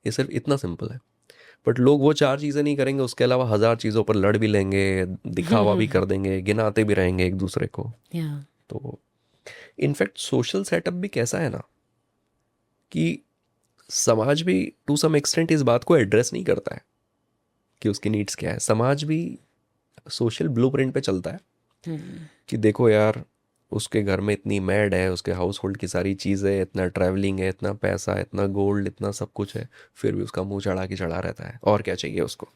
ये सिर्फ इतना सिंपल है। बट लोग वो 4 चीज़ें नहीं करेंगे, उसके अलावा 1000 चीज़ों पर लड़ भी लेंगे, दिखावा भी कर देंगे, गिनाते भी रहेंगे एक दूसरे को। या तो इनफैक्ट सोशल सेटअप भी कैसा है ना, कि समाज भी टू सम एक्सटेंट इस बात को एड्रेस नहीं करता है कि उसकी नीड्स क्या है। समाज भी सोशल ब्लूप्रिंट पे चलता है कि देखो यार, उसके घर में इतनी मैड है, उसके हाउस होल्ड की सारी चीज़ें, इतना ट्रैवलिंग है, इतना पैसा, इतना गोल्ड, इतना सब कुछ है, फिर भी उसका मुंह चढ़ा के चढ़ा रहता है, और क्या चाहिए उसको।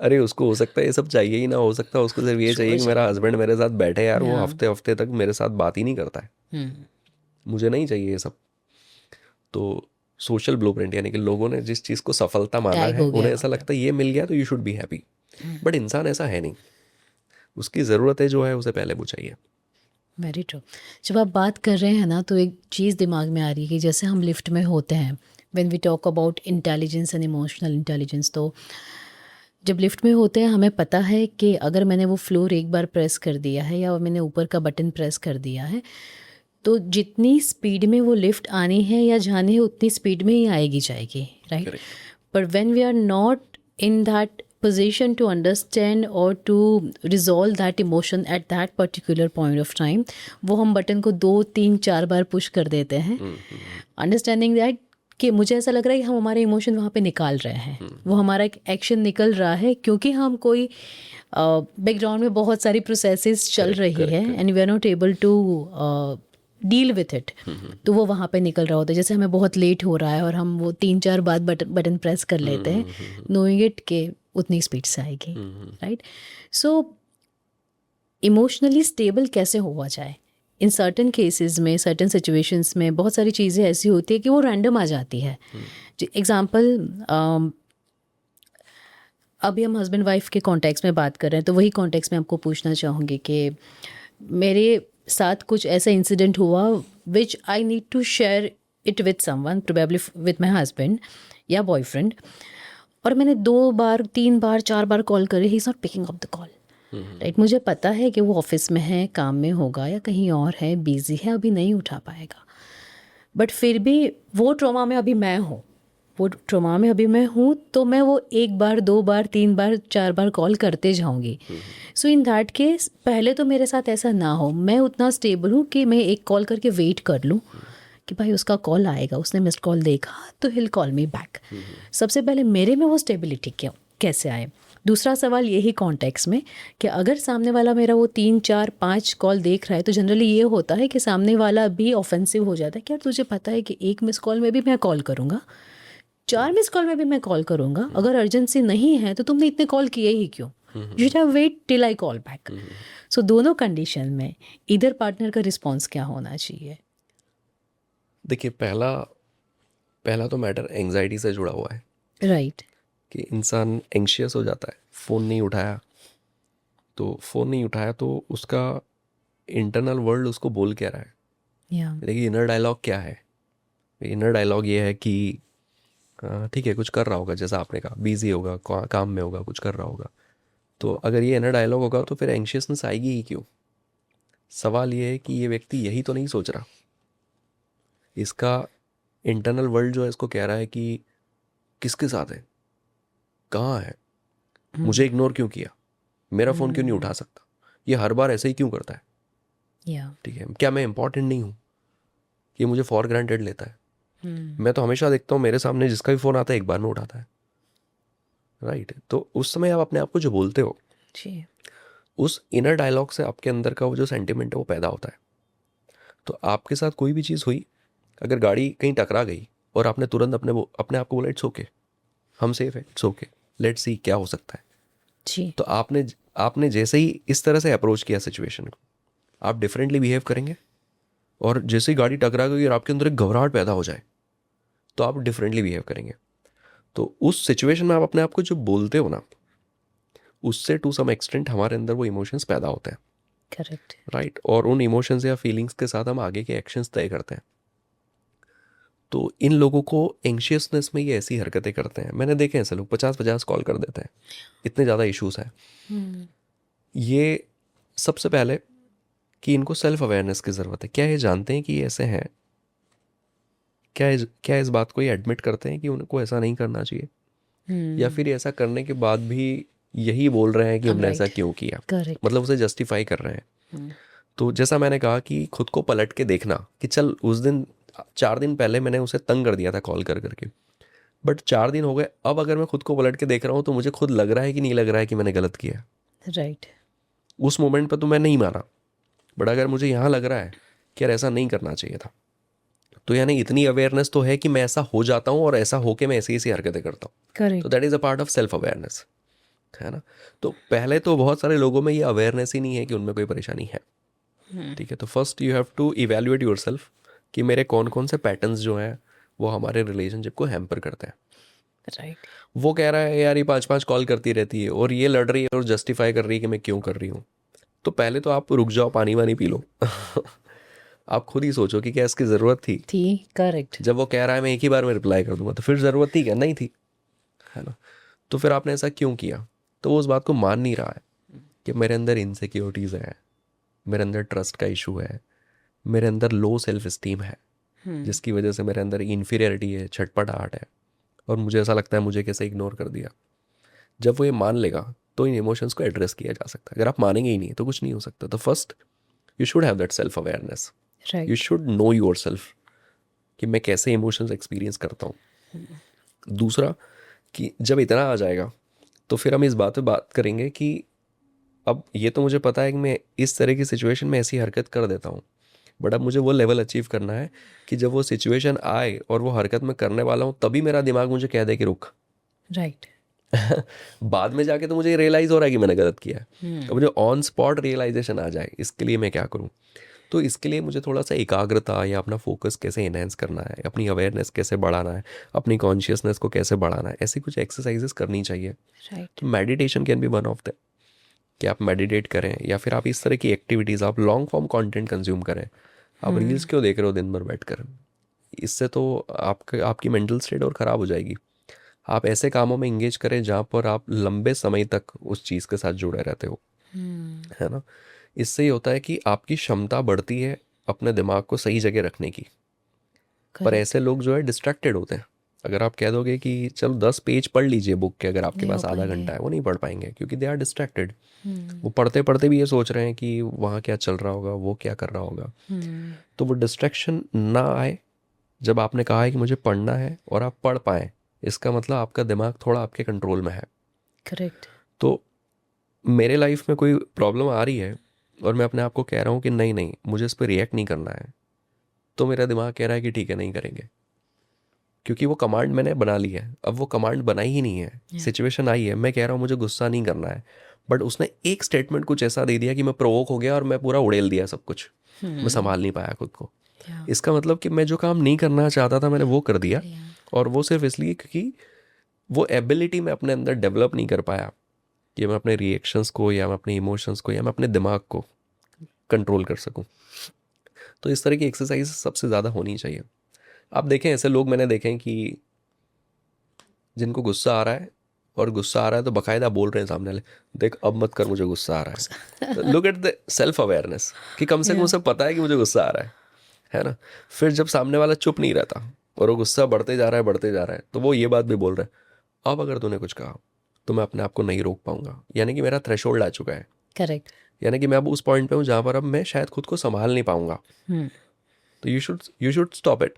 अरे उसको हो सकता है ये सब चाहिए ही ना, हो सकता है उसको सिर्फ ये चाहिए कि मेरा हस्बैंड मेरे साथ बैठे यार, वो हफ्ते हफ्ते तक मेरे साथ बात ही नहीं करता है, मुझे नहीं चाहिए ये सब। तो सोशल ब्लूप्रिंट, यानी कि लोगों ने जिस चीज़ को सफलता माना टैग है, हो गया उन्हें वहाँ ऐसा पे। लगता है ये मिल गया तो you should be happy. But इंसान ऐसा है नहीं, उसकी ज़रूरतें जो है उसे पहले वो चाहिए। Very true. जब आप बात कर रहे हैं ना, तो एक चीज़ दिमाग में आ रही है कि जैसे हम लिफ्ट में होते हैं, when we talk about intelligence and emotional intelligence, तो जब लिफ्ट में होते हैं हमें पता है कि अगर मैंने वो फ्लोर एक बार प्रेस कर दिया है या मैंने ऊपर का बटन प्रेस कर दिया है, तो जितनी स्पीड में वो लिफ्ट आनी है या जानी है उतनी स्पीड में ही आएगी जाएगी, right. Correct. But when we are not in that position to understand or to resolve that emotion at that particular point of time, वो हम बटन को 2-3-4 बार पुश कर देते हैं, अंडरस्टैंडिंग दैट कि मुझे ऐसा लग रहा है कि हम हमारे इमोशन वहाँ पे निकाल रहे हैं, वो हमारा एक एक्शन निकल रहा है क्योंकि हम कोई बैकग्राउंड में बहुत सारी प्रोसेसेस चल रही है and we are not able to deal with it, तो वो वहाँ पे निकल रहा होता है। जैसे हमें बहुत लेट हो रहा है और हम वो 3-4 बार बटन प्रेस कर लेते हैं, नोइंग इट के उतनी स्पीड से आएगी, राइट। सो इमोशनली स्टेबल कैसे हुआ जाए? इन सर्टन केसेस में, सर्टन सिचुएशंस में बहुत सारी चीज़ें ऐसी होती है कि वो रैंडम आ जाती है। एग्जाम्पल, अभी हम हस्बैंड वाइफ के कॉन्टेक्स्ट में बात कर रहे हैं, तो वही कॉन्टेक्स्ट में आपको पूछना चाहूँगी कि मेरे साथ कुछ ऐसा इंसिडेंट हुआ which I need to share it with someone, probably with my husband या बॉयफ्रेंड, और मैंने 2 बार 3 बार 4 बार कॉल करे, he is not picking up the call, right. मुझे पता है कि वो ऑफिस में है, काम में होगा या कहीं और है, बिजी है, अभी नहीं उठा पाएगा, बट फिर भी वो ट्रॉमा में अभी मैं हूँ, तो मैं वो 1 बार 2 बार 3 बार 4 बार कॉल करते जाऊँगी। सो इन दैट केस पहले तो मेरे साथ ऐसा ना हो, मैं उतना स्टेबल हूँ कि मैं एक कॉल करके वेट कर लूँ कि भाई उसका कॉल आएगा, उसने मिस्ड कॉल देखा तो हिल कॉल मी बैक। सबसे पहले मेरे में वो स्टेबिलिटी कैसे आए। दूसरा सवाल यही कॉन्टेक्स्ट में कि अगर सामने वाला मेरा वो 3-4-5 कॉल देख रहा है, तो जनरली ये होता है कि सामने वाला भी ऑफेंसिव हो जाता है कि यार तुझे पता है कि 1 मिस कॉल में भी मैं कॉल करूँगा, 4 मिस कॉल में भी मैं कॉल करूँगा, अगर अर्जेंसी नहीं है तो तुमने इतने कॉल किए ही क्यों, you should have wait till I call back. So दोनों कंडीशन में इधर पार्टनर का रिस्पॉन्स क्या होना चाहिए? देखिए, पहला तो मैटर एंग्जाइटी से जुड़ा हुआ है, राइट। कि इंसान एंग्शियस हो जाता है। फ़ोन नहीं उठाया तो उसका इंटरनल वर्ल्ड उसको बोल क्या रहा है। या देखिए, इनर डायलॉग क्या है। इनर डायलॉग ये है कि ठीक है, कुछ कर रहा होगा, जैसा आपने कहा, बिजी होगा, काम में होगा, कुछ कर रहा होगा। तो अगर ये इनर डायलॉग होगा तो फिर एंग्शियसनेस आएगी ही क्यों। सवाल ये है कि ये व्यक्ति यही तो नहीं सोच रहा। इसका इंटरनल वर्ल्ड जो है इसको कह रहा है कि किसके साथ है, कहाँ है, मुझे इग्नोर क्यों किया, मेरा फ़ोन क्यों नहीं उठा सकता, ये हर बार ऐसे ही क्यों करता है, या ठीक है, क्या मैं इंपॉर्टेंट नहीं हूँ, ये मुझे फॉर ग्रांटेड लेता है। मैं तो हमेशा देखता हूँ मेरे सामने जिसका भी फ़ोन आता है एक बार में उठाता है, राइट? तो उस समय आप अपने आप को जो बोलते हो, जी। उस इनर डायलॉग से आपके अंदर का वो जो सेंटिमेंट है वो पैदा होता है। तो आपके साथ कोई भी चीज़ हुई, अगर गाड़ी कहीं टकरा गई और आपने तुरंत अपने आप को बोला इट्स ओके, हम सेफ है, इट्स ओके, लेट्स सी क्या हो सकता है। जी। तो आपने जैसे ही इस तरह से अप्रोच किया सिचुएशन को, आप डिफरेंटली बिहेव करेंगे। और जैसे ही गाड़ी टकरा गई और आपके अंदर एक घबराहट पैदा हो जाए, तो आप डिफरेंटली बिहेव करेंगे। तो उस सिचुएशन में आप अपने आप को जो बोलते हो ना, उससे टू सम एक्सटेंट हमारे अंदर वो इमोशंस पैदा होते हैं, करेक्ट। राइट? और उन इमोशंस या फीलिंग्स के साथ हम आगे के एक्शंस तय करते हैं। तो इन लोगों को एंशियसनेस में ये ऐसी हरकतें करते हैं। मैंने देखे ऐसे लोग 50-50 कॉल कर देते हैं, इतने ज़्यादा इश्यूज हैं। ये सबसे पहले कि इनको सेल्फ अवेयरनेस की ज़रूरत है। क्या ये जानते हैं कि ये ऐसे हैं? क्या इस बात को ये एडमिट करते हैं कि उनको ऐसा नहीं करना चाहिए? या फिर ऐसा करने के बाद भी यही बोल रहे हैं कि हमने ऐसा राइट। क्यों किया, करेक्ट। मतलब उसे जस्टिफाई कर रहे हैं। तो जैसा मैंने कहा कि खुद को पलट के देखना कि चल उस दिन 4 दिन पहले मैंने उसे तंग कर दिया था कॉल कर करके, बट 4 दिन हो गए, अब अगर मैं खुद को पलट के देख रहा हूँ तो मुझे खुद लग रहा है कि नहीं लग रहा है कि मैंने गलत किया। राइट। उस मोमेंट पर तो मैं नहीं माना, बट अगर मुझे यहाँ लग रहा है कि यार ऐसा नहीं करना चाहिए था, तो यानी इतनी अवेयरनेस तो है कि मैं ऐसा हो जाता हूँ और ऐसा होके मैं ऐसी ऐसी हरकतें करता हूँ। तो correct. That is a part of self awareness, है ना? तो पहले तो बहुत सारे लोगों में ये अवेयरनेस ही नहीं है कि उनमें कोई परेशानी है। ठीक है, तो first you have to evaluate yourself कि मेरे कौन कौन से पैटर्न्स जो हैं वो हमारे रिलेशनशिप को हैम्पर करते हैं। राइट। वो कह रहा है यार ये 5-5 कॉल करती रहती है और ये लड़ रही है और जस्टिफाई कर रही है कि मैं क्यों कर रही हूँ। तो पहले तो आप रुक जाओ, पानी वानी पी लो। आप खुद ही सोचो कि क्या इसकी ज़रूरत थी? करेक्ट। जब वो कह रहा है मैं एक ही बार में रिप्लाई कर दूंगा, तो फिर ज़रूरत थी क्या? नहीं थी, है ना? तो फिर आपने ऐसा क्यों किया? तो वो उस बात को मान नहीं रहा है कि मेरे अंदर इनसिक्योरिटीज़ है, मेरे अंदर ट्रस्ट का इशू है, मेरे अंदर लो सेल्फ इस्टीम है, जिसकी वजह से मेरे अंदर इन्फीरियरिटी है, छटपटाहट है, और मुझे ऐसा लगता है मुझे कैसे इग्नोर कर दिया। जब वो ये मान लेगा तो इन इमोशंस को एड्रेस किया जा सकता है। अगर आप मानेंगे ही नहीं तो कुछ नहीं हो सकता। तो first you should have that self awareness, you right. Should know your self कि मैं कैसे इमोशंस एक्सपीरियंस करता हूँ। दूसरा कि जब इतना आ जाएगा तो फिर हम इस बात पे बात करेंगे कि अब ये तो मुझे पता है कि मैं इस तरह की सिचुएशन में ऐसी हरकत कर देता हूँ, बट अब मुझे वो लेवल अचीव करना है कि जब वो सिचुएशन आए और वो हरकत मैं करने वाला हूँ तभी मेरा दिमाग मुझे कह दे कि रुक। राइट। बाद में जाके तो मुझे रियलाइज़ हो रहा है कि मैंने गलत किया है। अब मुझे ऑन स्पॉट रियलाइजेशन आ जाए, इसके लिए मैं क्या करूँ? तो इसके लिए मुझे थोड़ा सा एकाग्रता या अपना फोकस कैसे इन्हेंस करना है, अपनी अवेयरनेस कैसे बढ़ाना है, अपनी कॉन्शियसनेस को कैसे बढ़ाना है, ऐसी कुछ एक्सरसाइजेस करनी चाहिए। राइट। तो meditation can be one of the, कि आप मेडिटेट करें या फिर आप इस तरह की एक्टिविटीज़, आप लॉन्ग फॉर्म कंटेंट कंज्यूम करें। आप रील्स क्यों देख रहे हो दिन भर बैठकर? इससे तो आपकी मेंटल स्टेट और ख़राब हो जाएगी। आप ऐसे कामों में इंगेज करें जहाँ पर आप लंबे समय तक उस चीज़ के साथ जुड़े रहते हो, है ना? इससे ये होता है कि आपकी क्षमता बढ़ती है अपने दिमाग को सही जगह रखने की। पर ऐसे लोग जो है डिस्ट्रैक्टेड होते हैं। अगर आप कह दोगे कि चलो 10 पेज पढ़ लीजिए बुक के, अगर आपके नहीं हो पास आधा पाएंगे। घंटा है, वो नहीं पढ़ पाएंगे क्योंकि दे आर डिस्ट्रैक्टेड। वो पढ़ते पढ़ते भी ये सोच रहे हैं कि वहाँ क्या चल रहा होगा, वो क्या कर रहा होगा। तो वो डिस्ट्रैक्शन ना आए। जब आपने कहा है कि मुझे पढ़ना है और आप पढ़ पाएँ, इसका मतलब आपका दिमाग थोड़ा आपके कंट्रोल में है। करेक्ट। तो मेरे लाइफ में कोई प्रॉब्लम आ रही है और मैं अपने आप को कह रहा हूँ कि नहीं नहीं मुझे इस पर रिएक्ट नहीं करना है, तो मेरा दिमाग कह रहा है कि ठीक है नहीं करेंगे, क्योंकि वो कमांड मैंने बना ली है। अब वो कमांड बनाई ही नहीं है, सिचुएशन आई है, मैं कह रहा हूँ मुझे गुस्सा नहीं करना है, बट उसने एक स्टेटमेंट कुछ ऐसा दे दिया कि मैं प्रोवोक हो गया और मैं पूरा उड़ेल दिया सब कुछ। मैं संभाल नहीं पाया खुद को। इसका मतलब कि मैं जो काम नहीं करना चाहता था मैंने वो कर दिया, और वो सिर्फ इसलिए क्योंकि वो एबिलिटी मैं अपने अंदर डेवलप नहीं कर पाया कि मैं अपने रिएक्शंस को या मैं अपने इमोशंस को या मैं अपने दिमाग को कंट्रोल कर सकूं। तो इस तरह की एक्सरसाइज सबसे ज़्यादा होनी चाहिए। आप देखें ऐसे लोग मैंने देखे हैं कि जिनको गुस्सा आ रहा है, और गुस्सा आ रहा है तो बाकायदा बोल रहे हैं सामने वाले, देख अब मत कर, मुझे गुस्सा आ रहा है। Look at the self awareness कि कम से कम उसे पता है कि मुझे गुस्सा आ रहा है ना? फिर जब सामने वाला चुप नहीं रहता और वो गुस्सा बढ़ते जा रहा है बढ़ते जा रहा है, तो वो ये बात भी बोल रहा है, अब अगर तूने कुछ कहा तो मैं अपने आप को नहीं रोक पाऊंगा, यानी कि मेरा थ्रेशोल्ड आ चुका है। करेक्ट। यानी कि मैं अब उस पॉइंट पे हूँ जहाँ पर अब मैं शायद खुद को संभाल नहीं पाऊंगा। तो यू शुड स्टॉप इट।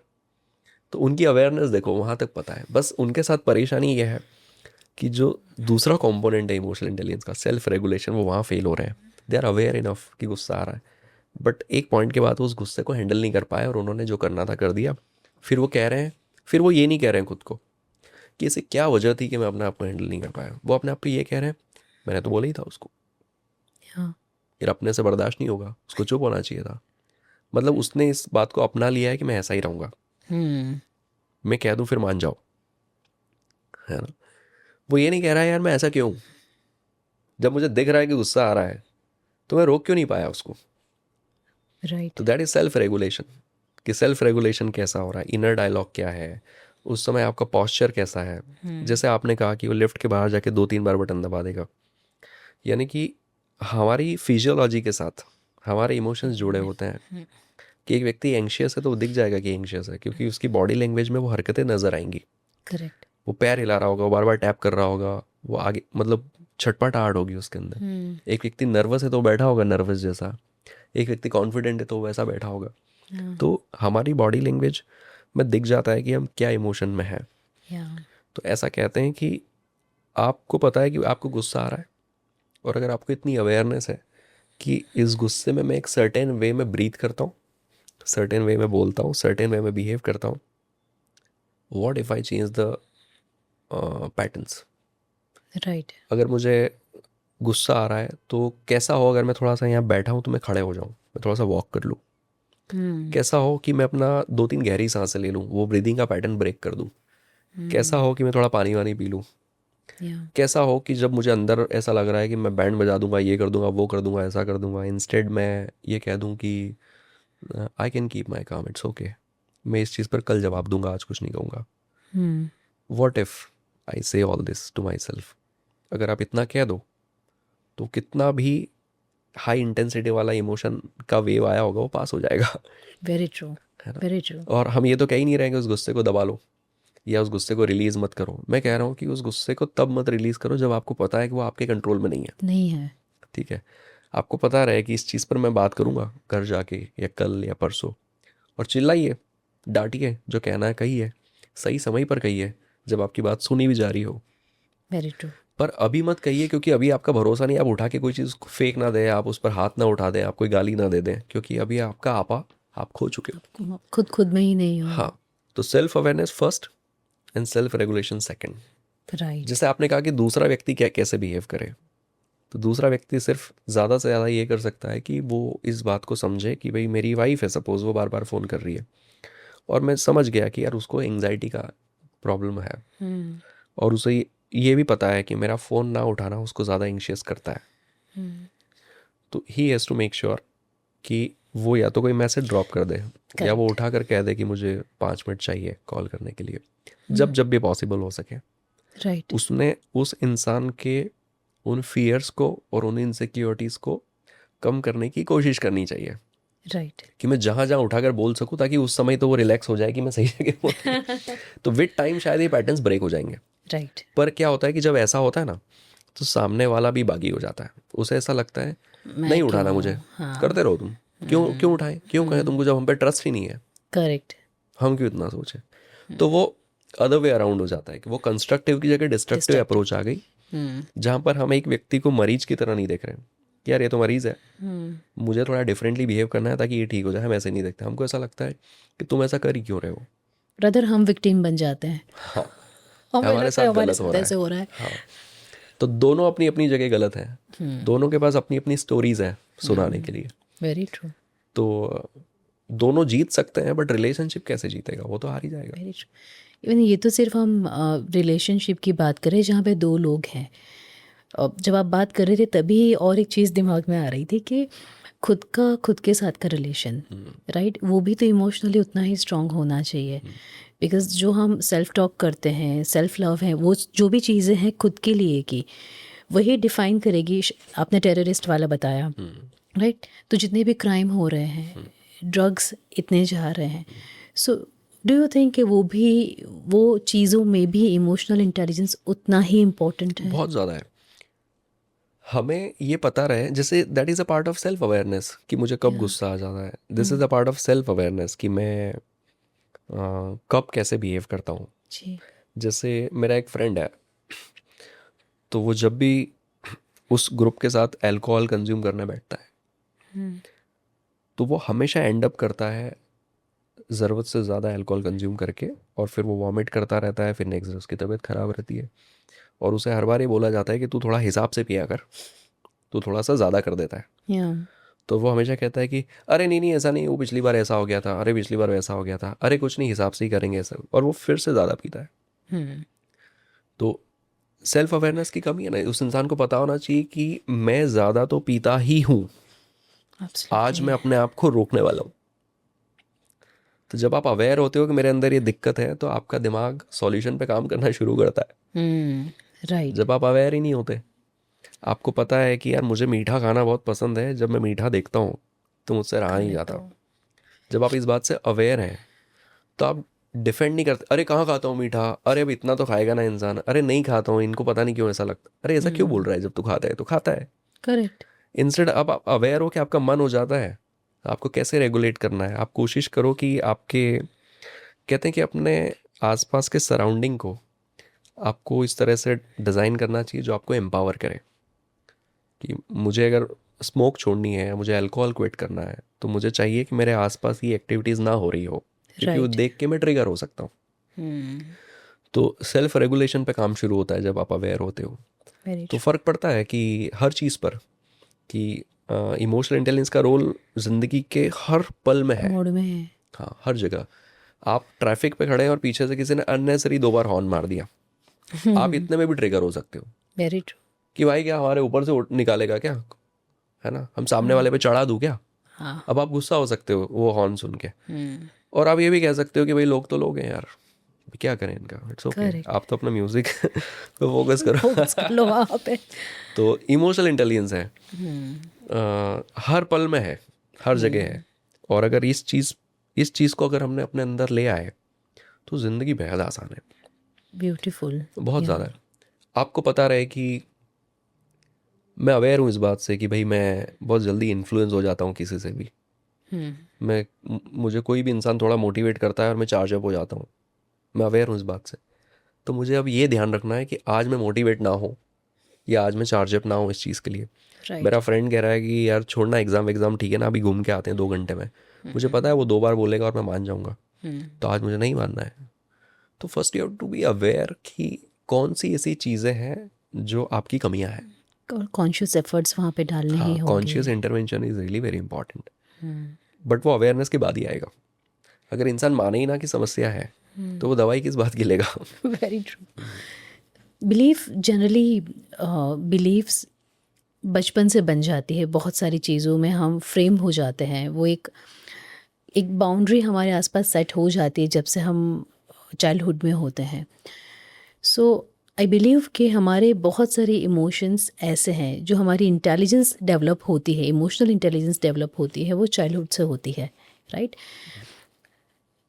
तो उनकी अवेयरनेस देखो, वहाँ तक पता है। बस उनके साथ परेशानी ये है कि जो दूसरा कंपोनेंट है इमोशनल इंटेलिजेंस का, सेल्फ रेगुलेशन, वो वहाँ फेल हो रहे हैं. दे आर अवेयर इनफ कि गुस्सा आ रहा है, बट एक पॉइंट के बाद वो उस गुस्से को हैंडल नहीं कर पाए और उन्होंने जो करना था कर दिया. फिर वो कह रहे हैं, फिर वो ये नहीं कह रहे हैं खुद को कि ऐसे क्या वजह थी कि मैं अपने आप को हैंडल नहीं कर पाया. वो अपने आप को ये कह रहे हैं, मैंने तो बोला ही था उसको, हाँ. फिर अपने से बर्दाश्त नहीं होगा, उसको चुप होना चाहिए था. मतलब उसने इस बात को अपना लिया है कि मैं ऐसा ही रहूँगा, मैं कह दूँ फिर मान जाओ, है ना. वो ये नहीं कह रहा है यार मैं ऐसा क्यों हूँ, जब मुझे दिख रहा है कि गुस्सा आ रहा है तो मैं रोक क्यों नहीं पाया उसको. राइट. तो दैट इज सेल्फ रेगुलेशन. कि सेल्फ रेगुलेशन कैसा हो रहा है, इनर डायलॉग क्या है, उस समय आपका पॉस्चर कैसा है. जैसे आपने कहा कि वो लिफ्ट के बाहर जाके 2-3 बार बटन दबा देगा, यानी कि हमारी फिजियोलॉजी के साथ हमारे इमोशंस जुड़े होते हैं. कि एक व्यक्ति एंग्शियस है तो वो दिख जाएगा कि एंग्शियस है, क्योंकि उसकी बॉडी लैंग्वेज में वो हरकतें नजर आएंगी. करेक्ट. वो पैर हिला रहा होगा, वो बार बार टैप कर रहा होगा, वो आगे मतलब छटपटाहट होगी उसके अंदर. एक व्यक्ति नर्वस है तो वो बैठा होगा नर्वस जैसा, एक व्यक्ति कॉन्फिडेंट है तो वो वैसा बैठा होगा. तो हमारी बॉडी लैंग्वेज में दिख जाता है कि हम क्या इमोशन में हैं. तो ऐसा कहते हैं कि आपको पता है कि आपको गुस्सा आ रहा है, और अगर आपको इतनी अवेयरनेस है कि इस गुस्से में मैं एक सर्टेन वे में ब्रीथ करता हूँ, सर्टेन वे में बोलता हूँ, सर्टेन वे में बिहेव करता हूँ, what if I change the patterns. Right. अगर मुझे गुस्सा आ रहा है तो कैसा हो अगर मैं थोड़ा सा यहाँ बैठा हूँ तो मैं खड़े हो जाऊँ, मैं थोड़ा सा वॉक कर लूँ. कैसा हो कि मैं अपना 2-3 गहरी सांसें ले लूँ, वो ब्रीदिंग का पैटर्न ब्रेक कर दूँ. कैसा हो कि मैं थोड़ा पानी वानी पी लूँ. कैसा हो कि जब मुझे अंदर ऐसा लग रहा है कि मैं बैंड बजा दूंगा, ये कर दूंगा, वो कर दूंगा, ऐसा कर दूंगा, इंस्टेड मैं ये कह दूं कि आई कैन कीप माई काम, इट्स ओके, मैं इस चीज़ पर कल जवाब दूंगा, आज कुछ नहीं कहूँगा. What if I say all this to myself. अगर आप इतना कह दो तो कितना भी हाई इंटेंसिटी वाला इमोशन का वेव आया होगा वो पास हो जाएगा. Very true. है ना. Very true. और हम ये तो कह ही नहीं रहे कि उस गुस्से को दबा लो या उस गुस्से को रिलीज़ मत करो. मैं कह रहा हूँ कि उस गुस्से को तब मत रिलीज़ करो जब आपको पता है कि वो आपके कंट्रोल में नहीं है. नहीं है. ठीक है. आपको पता रहे कि इस चीज़ पर मैं बात करूँगा घर जाके या कल या परसों, और चिल्लाइए, डांटिए, जो कहना है कहिए, सही समय पर कहिए, जब आपकी बात सुनी भी जा रही हो. Very true. पर अभी मत कहिए, क्योंकि अभी आपका भरोसा नहीं, आप उठा के कोई चीज़ फेंक ना दें, आप उस पर हाथ ना उठा दें, आप कोई गाली ना दे दें, क्योंकि अभी आपका आपा आप खो चुके हो. खुद में ही नहीं हो. हाँ. तो self awareness first and self regulation second. Right. जैसे आपने कहा कि दूसरा व्यक्ति क्या कैसे बिहेव करे, तो दूसरा व्यक्ति सिर्फ ज़्यादा से ज़्यादा ये कर सकता है कि वो इस बात को समझे कि भाई मेरी वाइफ है, सपोज़ वो बार बार फ़ोन कर रही है और मैं समझ गया कि यार उसको एंग्जाइटी का प्रॉब्लम है, और उसे ये भी पता है कि मेरा फ़ोन ना उठाना उसको ज़्यादा एंग्शियस करता है. तो he has to make sure कि वो या तो कोई मैसेज ड्रॉप कर दे या वो उठा कर कह दे कि मुझे 5 मिनट चाहिए कॉल करने के लिए, जब जब भी पॉसिबल हो सके. राइट. उसने उस इंसान के उन फियर्स को और उन इनसिक्योरिटीज़ को कम करने की कोशिश करनी चाहिए. राइट. कि मैं जहाँ जहाँ उठाकर बोल सकूँ, ताकि उस समय तो वो रिलैक्स हो जाए कि मैं सही जगह बोल. तो विद टाइम शायद ये पैटर्न्स ब्रेक हो जाएंगे. राइट. पर क्या होता है कि जब ऐसा होता है ना, तो सामने वाला भी बागी हो जाता है. उसे ऐसा लगता है नहीं उठाना मुझे, करते रहो तुम, क्यों उठाएं, क्यों कहें तुमको, जब हम पे ट्रस्ट ही नहीं है, करेक्ट. हम क्यों इतना सोचें. तो वो अदर वे अराउंड हो जाता है कि वो कंस्ट्रक्टिव की जगह डिस्ट्रक्टिव अप्रोच आ गई, जहाँ पर हम एक व्यक्ति को मरीज की तरह नहीं देख रहे हैं कि यार ये तो मरीज है, मुझे थोड़ा डिफरेंटली बिहेव करना है ताकि ये ठीक हो जाए. हम ऐसे नहीं देखते. हमको ऐसा लगता है कि तुम ऐसा कर ही क्यों रहे हो. ब्रदर हम विक्टिम बन जाते हैं. हाँ, हमें हमारे लगता है साथ हमारे गलत हो साथ रहा ऐसे है. हो रहा है. हाँ. तो दोनों अपनी अपनी जगह गलत हैं. दोनों के पास अपनी अपनी स्टोरीज हैं सुनाने के लिए. Very true. तो दोनों जीत सकते हैं, बट रिलेशनशिप कैसे जीतेगा, वो तो हार ही जाएगा. Very true. इवन ये तो सिर्फ हम रिलेशनशिप की बात करें जहाँ पे दो लोग हैं. जब आप बात कर रहे थे तभी और एक चीज़ दिमाग में आ रही थी कि खुद के साथ का रिलेशन, राइट, वो भी तो इमोशनली उतना ही स्ट्रांग होना चाहिए. बिकॉज जो हम सेल्फ टॉक करते हैं, सेल्फ लव है, वो जो भी चीज़ें हैं खुद के लिए की, वही डिफाइन करेगी. आपने टेररिस्ट वाला बताया, राइट. तो जितने भी क्राइम हो रहे हैं, ड्रग्स इतने जा रहे हैं, सो डू यू थिंक कि वो चीज़ों में भी इमोशनल इंटेलिजेंस उतना ही इम्पोर्टेंट है? बहुत ज़्यादा है. हमें ये पता रहे, जैसे that is a part of self awareness कि मुझे कब गुस्सा आ जाता है. This is a part of self awareness कि मैं कब कैसे बिहेव करता हूँ. जी. जैसे मेरा एक फ्रेंड है, तो वो जब भी उस ग्रुप के साथ अल्कोहल कंज्यूम करने बैठता है तो वो हमेशा एंड अप करता है ज़रूरत से ज़्यादा अल्कोहल कंज्यूम करके, और फिर वो वॉमिट करता रहता है, फिर नेक्स्ट डे उसकी तबीयत ख़राब रहती है। और उसे हर बार ये बोला जाता है कि तू थोड़ा हिसाब से पिया कर, तू थोड़ा सा ज़्यादा कर देता है। या तो वो हमेशा कहता है कि अरे नहीं नहीं ऐसा नहीं, वो पिछली बार ऐसा हो गया था, अरे पिछली बार वैसा हो गया था, अरे कुछ नहीं हिसाब से ही करेंगे ऐसा, और वो फिर से ज़्यादा पीता है। तो सेल्फ अवेयरनेस की कमी है ना, उस इंसान को पता होना चाहिए कि मैं ज़्यादा तो पीता ही हूँ, आज मैं अपने आप को रोकने वाला हूँ। तो जब आप अवेयर होते हो कि मेरे अंदर ये दिक्कत है, तो आपका दिमाग सॉल्यूशन पे काम करना शुरू करता है। राइट। जब आप अवेयर ही नहीं होते, आपको पता है कि यार मुझे मीठा खाना बहुत पसंद है, जब मैं मीठा देखता हूँ तो मुझसे रहा नहीं जाता। जब आप इस बात से अवेयर हैं तो आप डिफेंड नहीं करते, अरे कहाँ खाता हूँ मीठा, अरे अब इतना तो खाएगा ना इंसान, अरे नहीं खाता हूँ, इनको पता नहीं क्यों ऐसा लगता, अरे ऐसा क्यों बोल रहा है, जब तू खाता है तो खाता है। करेक्ट। इंस्टेड अब आप अवेयर हो कि आपका मन हो जाता है, आपको कैसे रेगुलेट करना है। आप कोशिश करो कि आपके, कहते हैं कि अपने आसपास के सराउंडिंग को आपको इस तरह से डिज़ाइन करना चाहिए जो आपको एम्पावर करे। कि मुझे अगर स्मोक छोड़नी है, मुझे अल्कोहल क्विट करना है, तो मुझे चाहिए कि मेरे आसपास ये एक्टिविटीज़ ना हो रही हो, क्योंकि वो राइट। देख के मैं ट्रिगर हो सकता हूँ। तो सेल्फ रेगुलेशन पे काम शुरू होता है जब आप अवेयर होते हो। वेरी तो फ़र्क पड़ता है कि हर चीज़ पर, कि इमोशनल इंटेलिजेंस का रोल ज़िंदगी के हर पल में है। मोड में है। हाँ, हर जगह। आप ट्रैफिक पे खड़े हैं और पीछे से किसी ने अननेसरी 2 बार हॉर्न मार दिया, आप इतने में भी ट्रिगर हो सकते हो वेरी ट्रू। कि भाई क्या हमारे ऊपर से निकालेगा क्या, है ना, हम सामने वाले पे चढ़ा दूँ क्या। हाँ। अब आप गुस्सा हो सकते हो वो हॉर्न सुन के, और आप ये भी कह सकते हो कि भाई लोग तो लोग हैं यार, क्या करें इनका, इट्स ओके, Correct. आप तो अपना म्यूजिक पे फोकस करो। फोकस कर लो वहाँ पे। तो इमोशनल इंटेलिजेंस है, हर पल में है, हर जगह है। और अगर इस चीज़ को अगर हमने अपने अंदर ले आए तो ज़िंदगी बेहद आसान है, ब्यूटीफुल। बहुत ज़्यादा है। आपको पता रहे कि मैं अवेयर हूँ इस बात से कि भाई मैं बहुत जल्दी इन्फ्लुएंस हो जाता हूँ किसी से भी। मुझे कोई भी इंसान थोड़ा मोटिवेट करता है और मैं चार्ज अप हो जाता हूँ, मैं अवेयर हूँ इस बात से। तो मुझे अब ये ध्यान रखना है कि आज मैं मोटिवेट ना हो, या आज मैं चार्ज अप ना हो इस चीज़ के लिए। मेरा फ्रेंड कह रहा है कि यार छोड़ना एग्ज़ाम ठीक है ना, अभी घूम के आते हैं 2 घंटे में, मुझे पता है वो 2 बार बोलेगा और मैं मान जाऊँगा, तो आज मुझे नहीं मानना है। तो first you have to be aware कि कौन सी ऐसी चीज़ें हैं जो आपकी कमियां हैं। और कॉन्शियस एफर्ट्स वहाँ पे डालने ही हाँ, होंगे। Conscious intervention is really very important, but वो अवेयरनेस के बाद ही आएगा। अगर इंसान माने ही ना कि समस्या है तो वो दवाई किस बात की लेगा। Very true. Belief generally, beliefs बचपन से बन जाती है, बहुत सारी चीज़ों में हम फ्रेम हो जाते हैं, वो एक बाउंड्री हमारे आसपास सेट हो जाती है जब से हम चाइल्डहुड में होते हैं। सो आई बिलीव कि हमारे बहुत सारे इमोशंस ऐसे हैं जो हमारी इंटेलिजेंस डेवलप होती है, इमोशनल इंटेलिजेंस डेवलप होती है, वो चाइल्डहुड से होती है, राइट?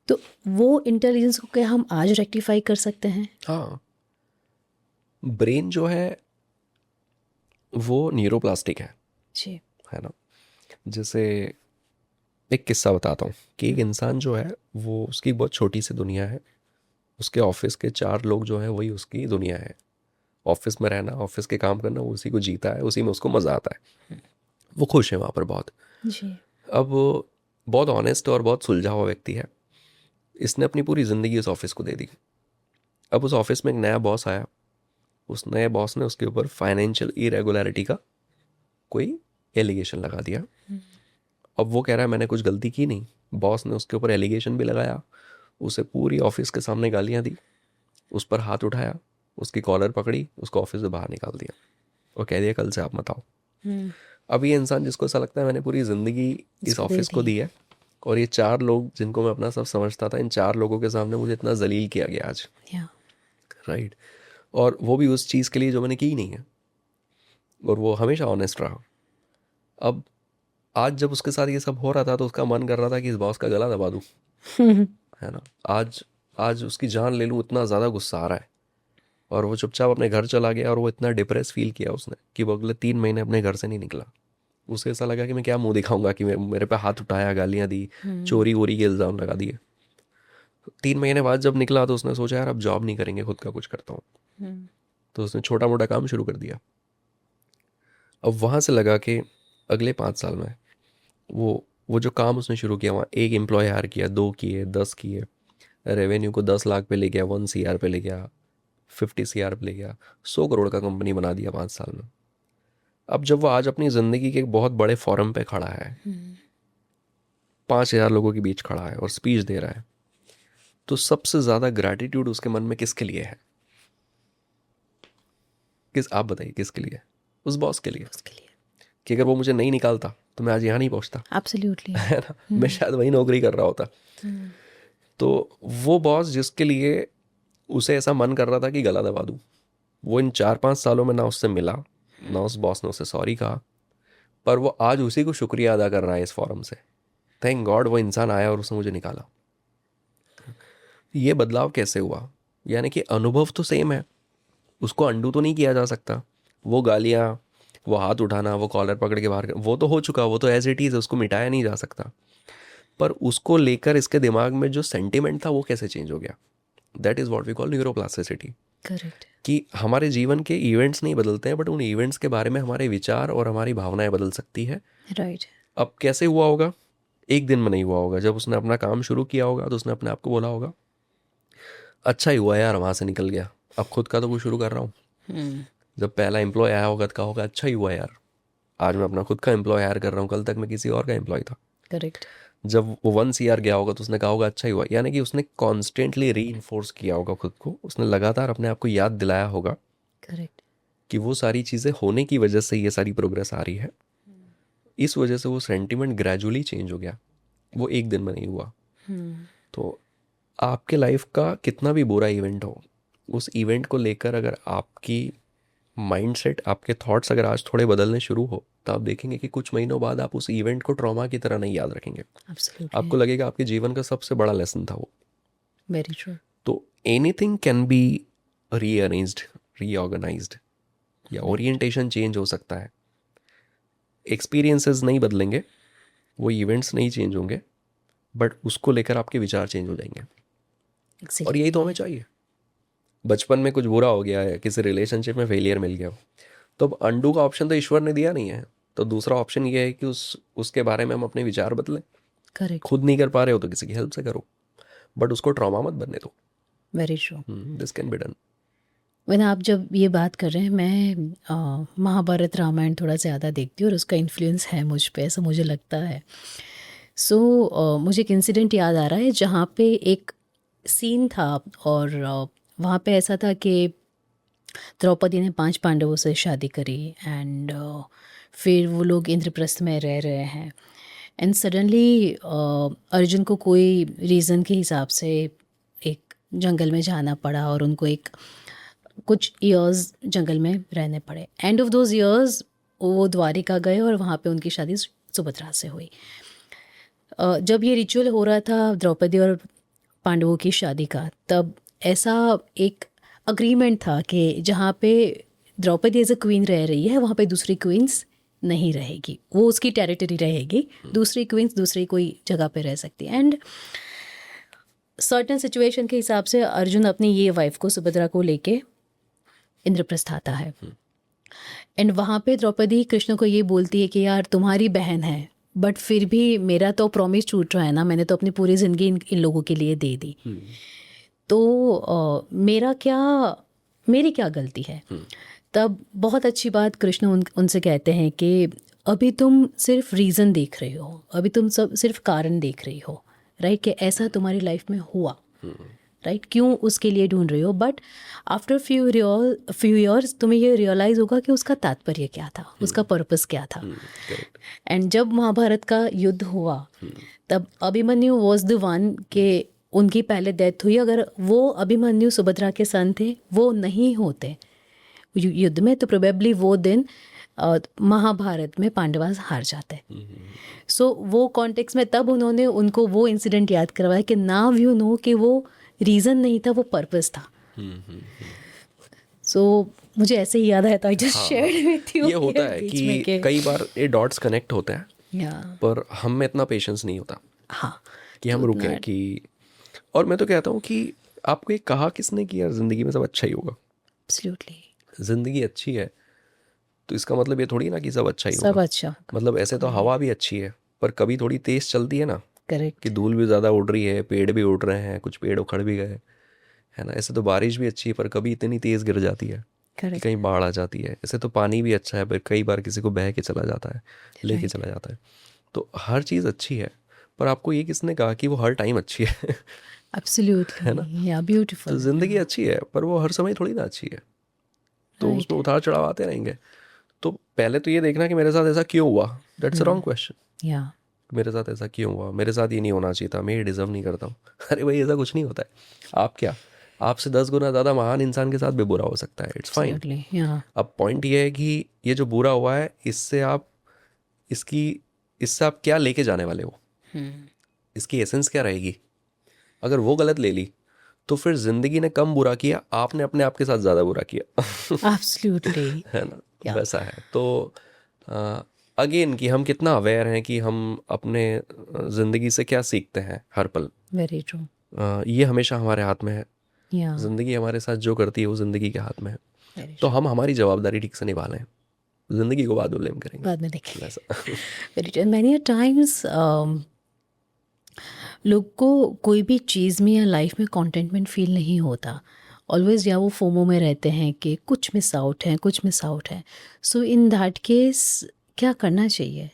तो वो इंटेलिजेंस को क्या हम आज रेक्टिफाई कर सकते हैं? हाँ, ब्रेन जो है वो न्यूरोप्लास्टिक जी। है ना। जैसे एक किस्सा बताता हूँ कि एक इंसान जो है वो, उसकी बहुत छोटी सी दुनिया है, उसके ऑफिस के 4 लोग जो हैं वही उसकी दुनिया है। ऑफिस में रहना, ऑफिस के काम करना, वो उसी को जीता है, उसी में उसको मज़ा आता है, वो खुश है वहाँ पर बहुत। जी। अब वो बहुत ऑनेस्ट और बहुत सुलझा हुआ व्यक्ति है, इसने अपनी पूरी ज़िंदगी उस ऑफिस को दे दी। अब उस ऑफिस में एक नया बॉस आया, उस नए बॉस ने उसके ऊपर फाइनेंशियल इरेगुलरिटी का कोई एलिगेशन लगा दिया। अब वो कह रहा है मैंने कुछ गलती की नहीं, बॉस ने उसके ऊपर एलिगेशन भी लगाया, उसे पूरी ऑफिस के सामने गालियाँ दी, उस पर हाथ उठाया, उसकी कॉलर पकड़ी, उसको ऑफिस से बाहर निकाल दिया और कह दिया कल से आप मत आओ। अब ये इंसान जिसको ऐसा लगता है मैंने पूरी ज़िंदगी इस इसको दे ऑफिस को दी। दी है, और ये 4 लोग जिनको मैं अपना सब समझता था, इन 4 लोगों के सामने मुझे इतना जलील किया गया आज, या राइट। और वो भी उस चीज़ के लिए जो मैंने की ही नहीं है, और वो हमेशा ऑनेस्ट रहा। अब आज जब उसके साथ ये सब हो रहा था तो उसका मन कर रहा था कि इस बॉस का गला दबा दूँ, है ना। आज आज उसकी जान ले लूँ, इतना ज़्यादा गुस्सा आ रहा है। और वो चुपचाप अपने घर चला गया, और वो इतना डिप्रेस फील किया उसने कि वो अगले 3 महीने अपने घर से नहीं निकला। उसे ऐसा लगा कि मैं क्या मुंह दिखाऊंगा, कि मेरे पे हाथ उठाया, गालियाँ दी, चोरी वोरी के इल्ज़ाम लगा दिए। 3 महीने बाद जब निकला तो उसने सोचा यार अब जॉब नहीं करेंगे, खुद का कुछ करता हूँ। तो उसने छोटा मोटा काम शुरू कर दिया। अब वहाँ से लगा कि अगले 5 साल में वो जो काम उसने शुरू किया, वहाँ एक एम्प्लॉय हायर किया, 2 किए, 10 किए, रेवेन्यू को 10 लाख पे ले गया, 1 CR पे ले गया, 50 CR पे ले गया, 100 करोड़ का कंपनी बना दिया 5 साल में। अब जब वो आज अपनी ज़िंदगी के एक बहुत बड़े फोरम पे खड़ा है, 5,000 लोगों के बीच खड़ा है और स्पीच दे रहा है, तो सबसे ज़्यादा ग्रैटिट्यूड उसके मन में किसके लिए है? आप बताइए किसके लिए? उस बॉस के लिए, उसके लिए कि अगर वो मुझे नहीं निकालता तो मैं आज यहाँ नहीं पहुँचता, एब्सोल्युटली। है ना? मैं शायद वही नौकरी कर रहा होता। तो वो बॉस जिसके लिए उसे ऐसा मन कर रहा था कि गला दबा दूँ, वो इन 4-5 सालों में ना उससे मिला, ना उस बॉस ने उसे सॉरी कहा, पर वो आज उसी को शुक्रिया अदा कर रहा है इस फॉरम से। थैंक गॉड वो इंसान आया और उसने मुझे निकाला। ये बदलाव कैसे हुआ? यानी कि अनुभव तो सेम है, उसको अंडू तो नहीं किया जा सकता। वो गालियाँ, वो हाथ उठाना, वो कॉलर पकड़ के बाहर, वो तो हो चुका, वो तो एज इट इज़, उसको मिटाया नहीं जा सकता। पर उसको लेकर इसके दिमाग में जो सेंटिमेंट था वो कैसे चेंज हो गया? That is what we call neuroplasticity. Correct. कि हमारे जीवन के इवेंट्स नहीं बदलते हैं, बट उन इवेंट्स के बारे में हमारे विचार और हमारी भावनाएं बदल सकती है। राइट। अब कैसे हुआ होगा? एक दिन में नहीं हुआ होगा। जब उसने अपना काम शुरू किया होगा तो उसने अपने आप को बोला होगा, अच्छा ही हुआ यार वहाँ से निकल गया, अब खुद का तो कुछ शुरू कर रहा हूँ। जब पहला एम्प्लॉय आया होगा तो कहा होगा, अच्छा ही हुआ यार, आज मैं अपना खुद का एम्प्लॉय हायर कर रहा हूँ, कल तक मैं किसी और का एम्प्लॉय था। करेक्ट। जब वो 1 CR गया होगा तो उसने कहा होगा, अच्छा ही हुआ। यानी कि उसने कॉन्स्टेंटली री इन्फोर्स किया होगा खुद को, उसने लगातार अपने आप को याद दिलाया होगा करेक्ट। कि वो सारी चीज़ें होने की वजह से ये सारी प्रोग्रेस आ रही है। इस वजह से वो सेंटिमेंट ग्रेजुअली चेंज हो गया, वो एक दिन में नहीं हुआ। तो आपके लाइफ का कितना भी बुरा इवेंट हो, उस इवेंट को लेकर अगर आपकी माइंडसेट, आपके थॉट्स अगर आज थोड़े बदलने शुरू हो, तो आप देखेंगे कि कुछ महीनों बाद आप उस इवेंट को ट्रॉमा की तरह नहीं याद रखेंगे। एब्सोल्युटली। आपको लगेगा आपके जीवन का सबसे बड़ा लेसन था वो। Very true. तो एनीथिंग कैन बी रीअरेंज्ड, रीऑर्गेनाइज्ड, या ओरिएंटेशन चेंज हो सकता है। एक्सपीरियंसेस नहीं बदलेंगे, वो इवेंट्स नहीं चेंज होंगे, बट उसको लेकर आपके विचार चेंज हो जाएंगे। और यही तो हमें चाहिए। बचपन में कुछ बुरा हो गया है, किसी रिलेशनशिप में फेलियर मिल गया हो, तो अब अंडू का ऑप्शन तो ईश्वर ने दिया नहीं है। तो दूसरा ऑप्शन ये है कि उसके बारे में हम अपने विचार बदलें। करेक्ट। खुद नहीं कर पा रहे हो तो किसी की हेल्प से करो, बट उसको ट्रॉमा मत बनने दो। Very true. This can be done. वैन आप जब ये बात कर रहे हैं, मैं महाभारत रामायण थोड़ा ज़्यादा देखती हूँ और उसका इन्फ्लुएंस है मुझ पे, ऐसा मुझे लगता है। सो मुझे एक इंसिडेंट याद आ रहा है जहाँ पे एक सीन था, और वहाँ पे ऐसा था कि द्रौपदी ने 5 पांडवों से शादी करी, एंड फिर वो लोग इंद्रप्रस्थ में रह रहे हैं, एंड सडनली अर्जुन को कोई रीज़न के हिसाब से एक जंगल में जाना पड़ा, और उनको एक कुछ ईयर्स जंगल में रहने पड़े। एंड ऑफ दोज ईयर्स वो द्वारिका गए और वहाँ पे उनकी शादी सुभद्रा से हुई। जब ये रिचुअल हो रहा था द्रौपदी और पांडवों की शादी का, तब ऐसा एक अग्रीमेंट था कि जहाँ पे द्रौपदी एज अ क्वीन रह रही है, वहाँ पे दूसरी क्वींस नहीं रहेगी, वो उसकी टेरिटरी रहेगी, दूसरी क्वींस दूसरी कोई जगह पे रह सकती है। एंड सर्टेन सिचुएशन के हिसाब से अर्जुन अपनी ये वाइफ को, सुभद्रा को लेके इंद्रप्रस्थ आता है, एंड वहाँ पे द्रौपदी कृष्ण को ये बोलती है कि यार तुम्हारी बहन है, बट फिर भी मेरा तो प्रॉमिस टूट रहा है ना, मैंने तो अपनी पूरी ज़िंदगी इन लोगों के लिए दे दी, तो मेरी क्या गलती है? तब बहुत अच्छी बात कृष्ण उनसे कहते हैं कि अभी तुम सिर्फ रीज़न देख रहे हो, अभी तुम सिर्फ कारण देख रही हो, राइट, कि ऐसा तुम्हारी लाइफ में हुआ, राइट, क्यों उसके लिए ढूंढ रही हो, बट आफ्टर फ्यू ईयर्स तुम्हें ये रियलाइज़ होगा कि उसका तात्पर्य क्या था, उसका पर्पस क्या था। एंड जब महाभारत का युद्ध हुआ, तब अभिमन्यु वॉज द वन के उनकी पहले डेथ हुई। अगर वो अभिमन्यु सुभद्रा के सन थे, वो नहीं होते युद्ध में, तो प्रोबेबली वो दिन महाभारत में पांडवास हार जाते। सो वो कॉन्टेक्स्ट में तब उन्होंने उनको वो इंसिडेंट याद करवाया कि नाउ यू नो कि वो रीज़न नहीं था, वो पर्पस था। सो मुझे ऐसे ही याद आया था, जस्ट शेयर विथ यू। ये होता है कि कई बार ये डॉट्स कनेक्ट होते हैं, पर हम में इतना पेशेंस नहीं होता कि हम रुकें कि। और मैं तो कहता हूँ कि आपको ये कहा किसने कि यार ज़िंदगी में सब अच्छा ही होगा? एब्सोल्युटली। ज़िंदगी अच्छी है तो इसका मतलब ये थोड़ी ना कि सब अच्छा ही सब होगा। अच्छा होगा। मतलब ऐसे तो हवा भी अच्छी है, पर कभी थोड़ी तेज़ चलती है ना, कि करेक्ट। धूल भी ज़्यादा उड़ रही है, पेड़ भी उड़ रहे हैं, कुछ पेड़ उखड़ भी गए, है ना। ऐसे तो बारिश भी अच्छी है, पर कभी इतनी तेज़ गिर जाती है कि करेक्ट। कहीं बाढ़ आ जाती है। ऐसे तो पानी भी अच्छा है, पर कई बार किसी को बह के चला जाता है, लेके राइट। चला जाता है। तो हर चीज़ अच्छी है, पर आपको ये किसने कहा कि वो हर टाइम अच्छी है? है ना। एब्सोल्युटली, या तो ब्यूटीफुल। ज़िंदगी अच्छी है, पर वो हर समय थोड़ी ना अच्छी है। तो राइट। उसमें उतार चढ़ाव आते रहेंगे। तो पहले तो ये देखना कि मेरे साथ ऐसा क्यों हुआ। That's a wrong question. या मेरे साथ ऐसा क्यों हुआ, मेरे साथ ये नहीं होना चाहिए था, मैं ये डिज़र्व नहीं करता हूँ। अरे भाई, ऐसा कुछ नहीं होता है। आप क्या, आपसे 10 गुना ज़्यादा महान इंसान के साथ भी बुरा हो सकता है। It's fine. एब्सोल्युटली। या अब पॉइंट ये है कि ये जो बुरा हुआ है, इसकी इससे आप क्या लेके जाने वाले हो, इसकी एसेंस क्या रहेगी। अगर वो गलत ले ली तो फिर ज़िंदगी ने कम बुरा किया, आपने अपने आप के साथ ज़्यादा बुरा किया। एब्सोल्युटली। है ना। या वैसा है। तो अगेन कि हम कितना अवेयर हैं कि हम अपने ज़िंदगी से क्या सीखते हैं हर पल। Very true. ये हमेशा हमारे हाथ में है। या ज़िंदगी हमारे साथ जो करती है वो ज़िंदगी के हाथ में है। वेरी तो ट्रू। हम हमारी जवाबदारी ठीक से निभा लें, ज़िंदगी को बाद में ब्लेम करेंगे। बाद में देखेंगे। वैसा। Very true. मैनी टाइम्स लोग को कोई भी चीज़ में या लाइफ में कंटेंटमेंट फील नहीं होता। ऑलवेज या वो फोमो में रहते हैं कि कुछ मिस आउट है, कुछ मिस आउट है। सो इन दैट केस क्या करना चाहिए?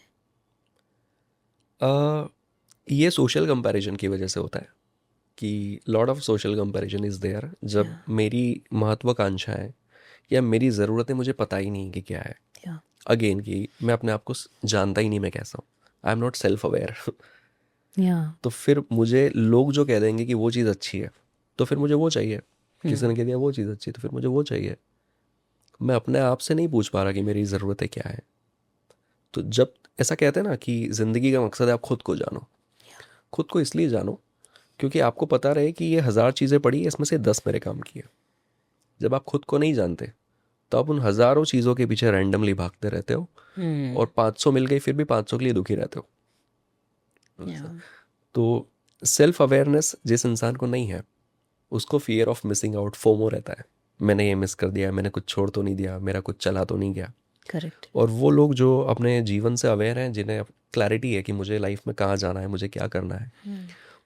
ये सोशल कंपैरिजन की वजह से होता है कि lot of social comparison is there. जब या मेरी महत्वाकांक्षाएं या मेरी ज़रूरतें मुझे पता ही नहीं कि क्या है। या अगेन कि मैं अपने आप को जानता ही नहीं मैं कैसा हूँ। I am not self aware. या तो फिर मुझे लोग जो कह देंगे कि वो चीज़ अच्छी है, तो फिर मुझे वो चाहिए। किसी ने कह दिया वो चीज़ अच्छी है, तो फिर मुझे वो चाहिए। मैं अपने आप से नहीं पूछ पा रहा कि मेरी ज़रूरतें क्या है। तो जब ऐसा कहते हैं ना कि ज़िंदगी का मकसद है आप खुद को जानो। खुद को इसलिए जानो क्योंकि आपको पता रहे कि ये 1000 चीज़ें पड़ी है, इसमें से 10 मेरे काम की है। जब आप खुद को नहीं जानते तो आप उन हज़ारों चीज़ों के पीछे रैंडमली भागते रहते हो, और 500 मिल गई फिर भी 500 के लिए दुखी रहते हो। या तो सेल्फ अवेयरनेस जिस इंसान को नहीं है, उसको fear of missing out, FOMO रहता है। मैंने ये मिस कर दिया, मैंने कुछ छोड़ तो नहीं दिया, मेरा कुछ चला तो नहीं गया। करेक्ट। और वो लोग जो अपने जीवन से अवेयर हैं, जिन्हें क्लैरिटी है कि मुझे लाइफ में कहाँ जाना है, मुझे क्या करना है,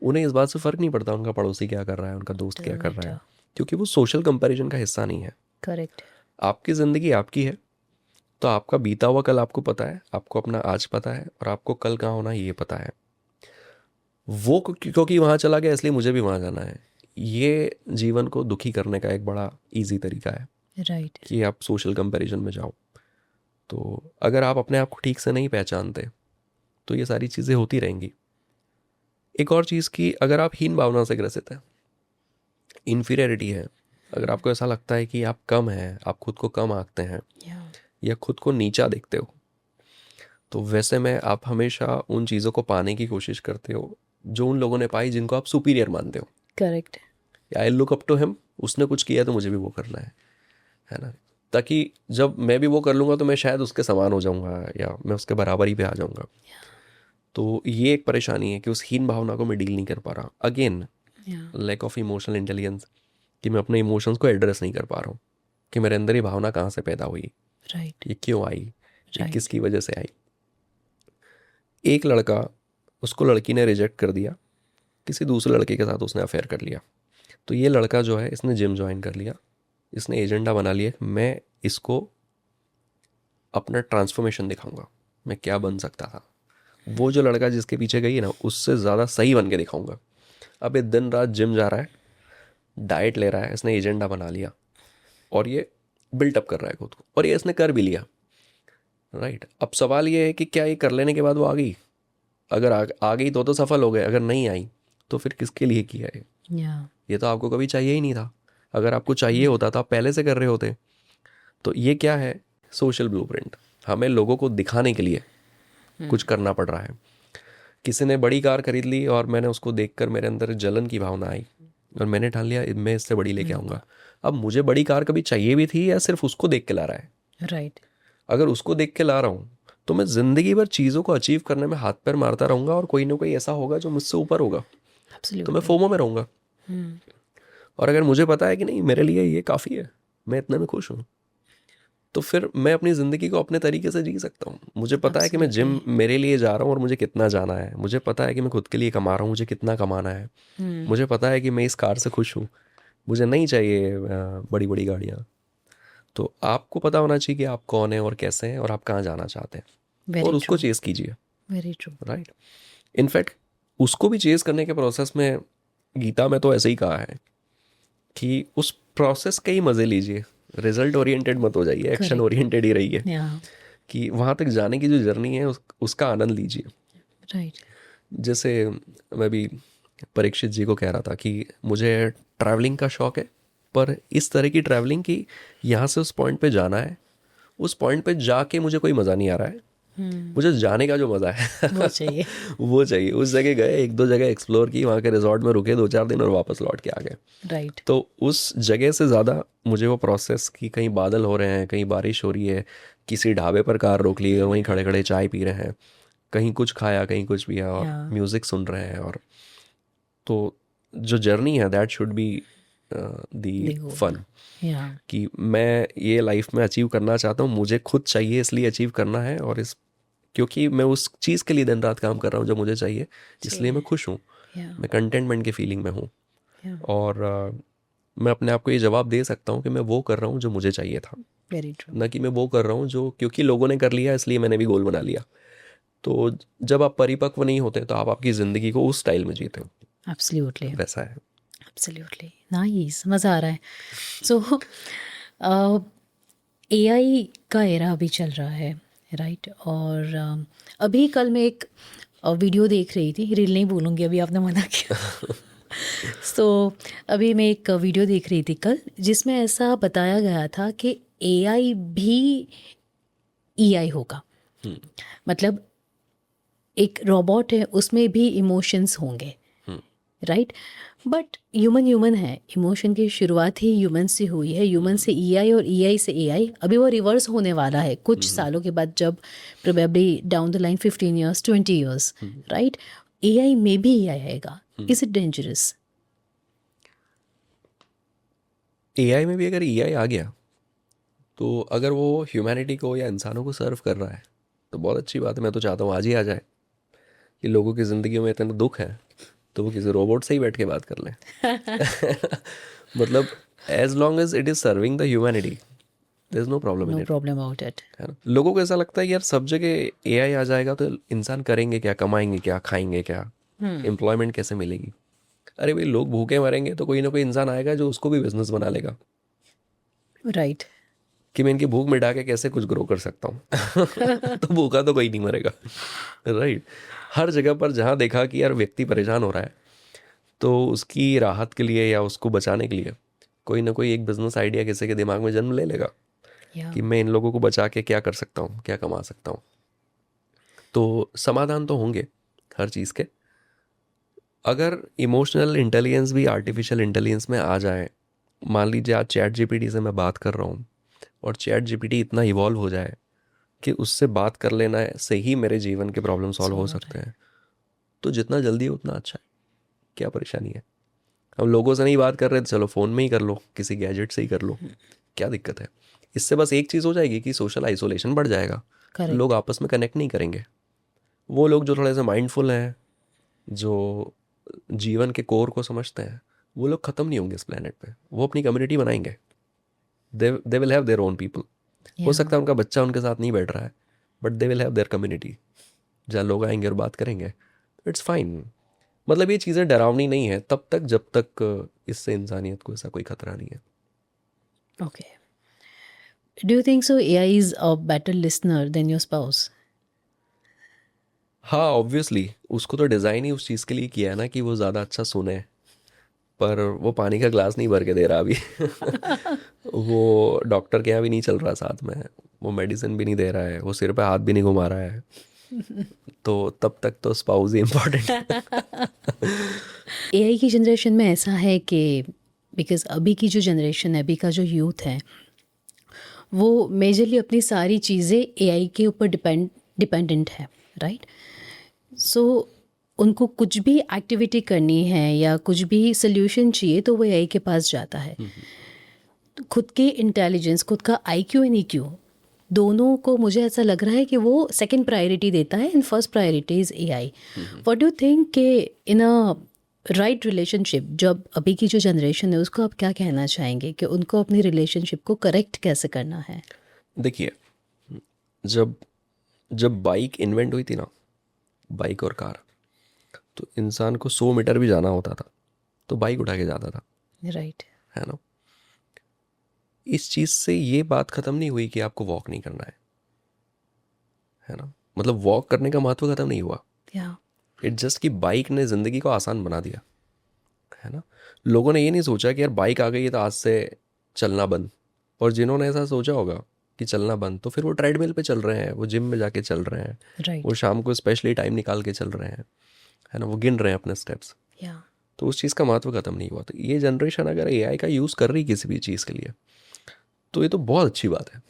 उन्हें इस बात से फ़र्क नहीं पड़ता उनका पड़ोसी क्या कर रहा है, उनका दोस्त क्या डजंट कर रहा है, मैटर। क्योंकि वो सोशल कंपैरिजन का हिस्सा नहीं है। करेक्ट। आपकी ज़िंदगी आपकी है, तो आपका बीता हुआ कल आपको पता है, आपको अपना आज पता है, और आपको कल कहाँ होना है ये पता है। वो क्योंकि वहाँ चला गया इसलिए मुझे भी वहाँ जाना है, ये जीवन को दुखी करने का एक बड़ा इजी तरीका है राइट। कि आप सोशल कंपैरिजन में जाओ। तो अगर आप अपने आप को ठीक से नहीं पहचानते तो ये सारी चीज़ें होती रहेंगी। एक और चीज़ कि अगर आप हीन भावना से ग्रसित हैं, इन्फीरियरिटी है, अगर आपको ऐसा लगता है कि आप कम हैं, आप खुद को कम आंकते हैं या या खुद को नीचा देखते हो, तो वैसे में आप हमेशा उन चीज़ों को पाने की कोशिश करते हो जो उन लोगों ने पाई जिनको आप सुपीरियर मानते हो। Correct. I look up to him, उसने कुछ किया तो मुझे भी वो करना है ना। ताकि जब मैं भी वो कर लूँगा तो मैं शायद उसके समान हो जाऊँगा या मैं उसके बराबरी पे आ जाऊँगा। तो ये एक परेशानी है कि उस हीन भावना को मैं डील नहीं कर पा रहा। अगेन या लैक ऑफ इमोशनल इंटेलिजेंस, कि मैं अपने इमोशंस को एड्रेस नहीं कर पा रहा हूँ कि मेरे अंदर ये भावना कहाँ से पैदा हुई, राइट। ये क्यों आई, ये राइट। किसकी वजह से आई। एक लड़का, उसको लड़की ने रिजेक्ट कर दिया, किसी दूसरे लड़के के साथ उसने अफेयर कर लिया। तो ये लड़का जो है, इसने जिम ज्वाइन कर लिया, इसने एजेंडा बना लिया कि मैं इसको अपना ट्रांसफॉर्मेशन दिखाऊंगा, मैं क्या बन सकता था। वो जो लड़का जिसके पीछे गई है ना, उससे ज़्यादा सही बन के दिखाऊंगा। अब ये दिन रात जिम जा रहा है, डाइट ले रहा है, इसने एजेंडा बना लिया और ये बिल्टअप कर रहा है खुद को, और ये इसने कर भी लिया। राइट। अब सवाल ये है कि क्या ये कर लेने के बाद वो आ गई? अगर आ गई तो सफल हो गए, अगर नहीं आई तो फिर किसके लिए किया है? या ये तो आपको कभी चाहिए ही नहीं था। अगर आपको चाहिए होता तो आप पहले से कर रहे होते। तो ये क्या है? Social blueprint. हमें लोगों को दिखाने के लिए कुछ करना पड़ रहा है। किसी ने बड़ी कार खरीद ली और मैंने उसको देखकर मेरे अंदर जलन की भावना आई और मैंने ठान लिया मैं इससे बड़ी लेके आऊँगा। अब मुझे बड़ी कार कभी चाहिए भी थी या सिर्फ उसको देख के ला रहा है? राइट। अगर उसको देख के ला रहा हूँ तो मैं ज़िंदगी भर चीज़ों को अचीव करने में हाथ पैर मारता रहूँगा और कोई ना कोई ऐसा होगा जो मुझसे ऊपर होगा, तो मैं एब्सोल्युटली। फोमो में रहूँगा। और अगर मुझे पता है कि नहीं मेरे लिए ये काफ़ी है, मैं इतने में खुश हूँ, तो फिर मैं अपनी ज़िंदगी को अपने तरीके से जी सकता हूँ। मुझे पता है कि मैं जिम Absolutely. मेरे लिए जा रहा हूँ और मुझे कितना जाना है। मुझे पता है कि मैं खुद के लिए कमा रहा हूँ, मुझे कितना कमाना है। मुझे पता है कि मैं इस कार से खुश हूँ, मुझे नहीं चाहिए बड़ी बड़ी गाड़ियाँ। तो आपको पता होना चाहिए कि आप कौन हैं और कैसे हैं और आप कहाँ जाना चाहते हैं, और Very उसको true. चेज़ कीजिए, Very true. राइट। इनफैक्ट उसको भी चेज़ करने के प्रोसेस में गीता में तो ऐसे ही कहा है कि उस प्रोसेस के ही मज़े लीजिए, रिजल्ट ओरिएंटेड मत हो जाइए, एक्शन Correct. ओरिएंटेड ही रहिए। Yeah. कि वहाँ तक जाने की जो जर्नी है उसका आनंद लीजिए। Right. जैसे मैं भी परीक्षित जी को कह रहा था कि मुझे ट्रैवलिंग का शौक है, पर इस तरह की ट्रैवलिंग की यहाँ से उस पॉइंट पे जाना है, उस पॉइंट पे जाके मुझे कोई मज़ा नहीं आ रहा है, मुझे जाने का जो मज़ा है वो चाहिए. वो चाहिए। उस जगह गए, एक दो जगह एक्सप्लोर की, वहाँ के रिजॉर्ट में रुके 2-4 दिन और वापस लौट के आ गए। Right. तो उस जगह से ज़्यादा मुझे वो प्रोसेस कि कहीं बादल हो रहे हैं, कहीं बारिश हो रही है, किसी ढाबे पर कार रोक ली है, वहीं खड़े खड़े चाय पी रहे हैं, कहीं कुछ खाया कहीं कुछ पिया और Yeah. म्यूज़िक सुन रहे हैं। और तो जो जर्नी है that should be the The goal. Fun, Yeah. कि मैं ये लाइफ में अचीव करना चाहता हूँ, मुझे खुद चाहिए इसलिए अचीव करना है, और इस क्योंकि मैं उस चीज़ के लिए दिन रात काम कर रहा हूँ जो मुझे चाहिए, इसलिए मैं खुश हूँ, Yeah. मैं कंटेंटमेंट की फीलिंग में हूँ। Yeah. और मैं अपने आप को ये जवाब दे सकता हूँ कि मैं वो कर रहा हूँ जो मुझे चाहिए था, Very true. ना कि मैं वो कर रहा हूँ जो क्योंकि लोगों ने कर लिया इसलिए मैंने भी गोल बना लिया। तो जब आप परिपक्व नहीं होते तो आप आपकी ज़िंदगी को उस स्टाइल में जीते हो, Absolutely. वैसा है। Absolutely. Nice. मज़ा आ रहा है. So, AI का एरा अभी चल रहा है, राइट? और अभी कल मैं एक वीडियो देख रही थी, रील नहीं बोलूँगी अभी, आपने मना किया. सो अभी मैं एक वीडियो देख रही थी कल, जिसमें ऐसा बताया गया था कि AI भी EI होगा. मतलब एक रोबोट है, उसमें भी इमोशंस होंगे, राइट? बट ह्यूमन है, इमोशन की शुरुआत ही ह्यूमन से हुई है, ह्यूमन से EI और EI से AI. अभी वो रिवर्स होने वाला है कुछ सालों के बाद, जब probably down the line 15 years 20 years, right? AI में भी EI आएगा. Is it dangerous? एआई में भी अगर एआई आ गया तो अगर वो ह्यूमैनिटी को या इंसानों को सर्व कर रहा है तो बहुत अच्छी बात है। मैं तो चाहता हूँ आज ही आ जाए, कि लोगों की ज़िंदगी में इतना दुख है तो वो किसी रोबोट से ही बैठ के बात कर लें। मतलब as long as it is serving the humanity there is no problem in no it, problem about it. है ना। लोगों को ऐसा लगता है कि यार सब जगह एआई आ जाएगा तो इंसान करेंगे क्या, कमाएंगे क्या, खाएंगे क्या, एम्प्लॉयमेंट कैसे मिलेगी। अरे भाई, लोग भूखे मरेंगे तो कोई ना कोई इंसान आएगा जो उसको भी बिजनेस बना लेगा, राइट. कि मैं इनकी भूख मिटा के कैसे कुछ ग्रो कर सकता हूँ। तो भूखा तो कोई नहीं मरेगा, राइट। हर जगह पर जहाँ देखा कि यार व्यक्ति परेशान हो रहा है तो उसकी राहत के लिए या उसको बचाने के लिए कोई ना कोई एक बिजनेस आइडिया किसी के दिमाग में जन्म ले लेगा या कि मैं इन लोगों को बचा के क्या कर सकता हूँ, क्या कमा सकता हूँ। तो समाधान तो होंगे हर चीज़ के। अगर इमोशनल इंटेलिजेंस भी आर्टिफिशियल इंटेलिजेंस में आ जाए, मान लीजिए आज चैट जीपीटी से मैं बात कर रहा हूँ और चैट जीपीटी इतना इवॉल्व हो जाए कि उससे बात कर लेना से ही मेरे जीवन के प्रॉब्लम सॉल्व हो सकते हैं, तो जितना जल्दी उतना अच्छा है, क्या परेशानी है। हम लोगों से नहीं बात कर रहे तो चलो फ़ोन में ही कर लो, किसी गैजेट से ही कर लो, क्या दिक्कत है। इससे बस एक चीज़ हो जाएगी कि सोशल आइसोलेशन बढ़ जाएगा, करेक्ट. लोग आपस में कनेक्ट नहीं करेंगे। वो लोग जो थोड़े से माइंडफुल हैं, जो जीवन के कोर को समझते हैं, वो लोग ख़त्म नहीं होंगे इस प्लेनेट पे, वो अपनी कम्युनिटी बनाएंगे। They will have their own people. हो सकता है उनका बच्चा उनके साथ नहीं बैठ रहा है, but they will have their community जहाँ लोग आएंगे और बात करेंगे। It's fine. मतलब ये चीज़ें डरावनी नहीं है तब तक जब तक इससे इंसानियत को ऐसा कोई खतरा नहीं है। Okay. Do you think so AI is a better listener than your spouse? हाँ, ऑब्वियसली उसको तो डिज़ाइन ही उस चीज़ के लिए किया है ना कि वो ज़्यादा अच्छा सुने, पर वो पानी का ग्लास नहीं भर के दे रहा अभी। वो डॉक्टर के यहाँ भी नहीं चल रहा साथ में, वो मेडिसिन भी नहीं दे रहा है, वो सिर पे हाथ भी नहीं घुमा रहा है, तो तब तक तो स्पाउस ही इम्पोर्टेंट है। AI की जनरेशन में ऐसा है कि बिकॉज अभी की जो जनरेशन है, अभी का जो यूथ है, वो मेजरली अपनी सारी चीज़ें AI के ऊपर डिपेंडेंट है, राइट? सो उनको कुछ भी एक्टिविटी करनी है या कुछ भी सोल्यूशन चाहिए तो वो AI के पास जाता है. खुद की इंटेलिजेंस, खुद का IQ एंड EQ, दोनों को मुझे ऐसा लग रहा है कि वो सेकंड प्रायोरिटी देता है and first priority is AI। What do think कि इन अ राइट रिलेशनशिप, जब अभी की जो जनरेशन है उसको आप क्या कहना चाहेंगे कि उनको अपनी रिलेशनशिप को करेक्ट कैसे करना है? देखिए, जब जब बाइक इन्वेंट हुई थी ना, बाइक और कार, तो इंसान को 100 मीटर भी जाना होता था तो बाइक उठा के जाता था, राइट। है ना। इस चीज़ से ये बात ख़त्म नहीं हुई कि आपको वॉक नहीं करना है ना। मतलब वॉक करने का महत्व ख़त्म नहीं हुआ। या इट जस्ट कि बाइक ने ज़िंदगी को आसान बना दिया, है ना। लोगों ने ये नहीं सोचा कि यार बाइक आ गई है तो आज से चलना बंद। और जिन्होंने ऐसा सोचा होगा कि चलना बंद, तो फिर वो ट्रेडमिल पे चल रहे हैं, वो जिम में जाके चल रहे हैं, वो राइट। शाम को स्पेशली टाइम निकाल के चल रहे हैं, है ना, वो गिन रहे हैं अपने स्टेप्स। या तो उस चीज़ का महत्व ख़त्म नहीं हुआ। तो ये जनरेशन अगर AI का यूज़ कर रही किसी भी चीज़ के लिए, तो ये तो बहुत अच्छी बात है।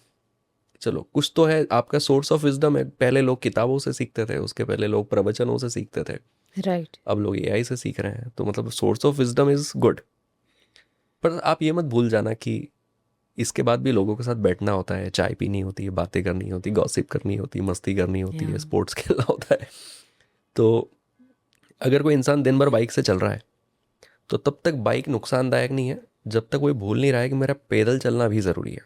चलो कुछ तो है, आपका सोर्स ऑफ विजडम है। पहले लोग किताबों से सीखते थे, उसके पहले लोग प्रवचनों से सीखते थे, राइट। अब लोग AI से सीख रहे हैं। तो मतलब source of wisdom is good. पर आप ये मत भूल जाना कि इसके बाद भी लोगों के साथ बैठना होता है, चाय पीनी होती है, बातें करनी होती है, गॉसिप करनी होती है, मस्ती करनी होती है, या स्पोर्ट्स खेलना होता है। तो अगर कोई इंसान दिन भर बाइक से चल रहा है तो तब तक बाइक नुकसानदायक नहीं है जब तक वो भूल नहीं रहा है कि मेरा पैदल चलना भी ज़रूरी है।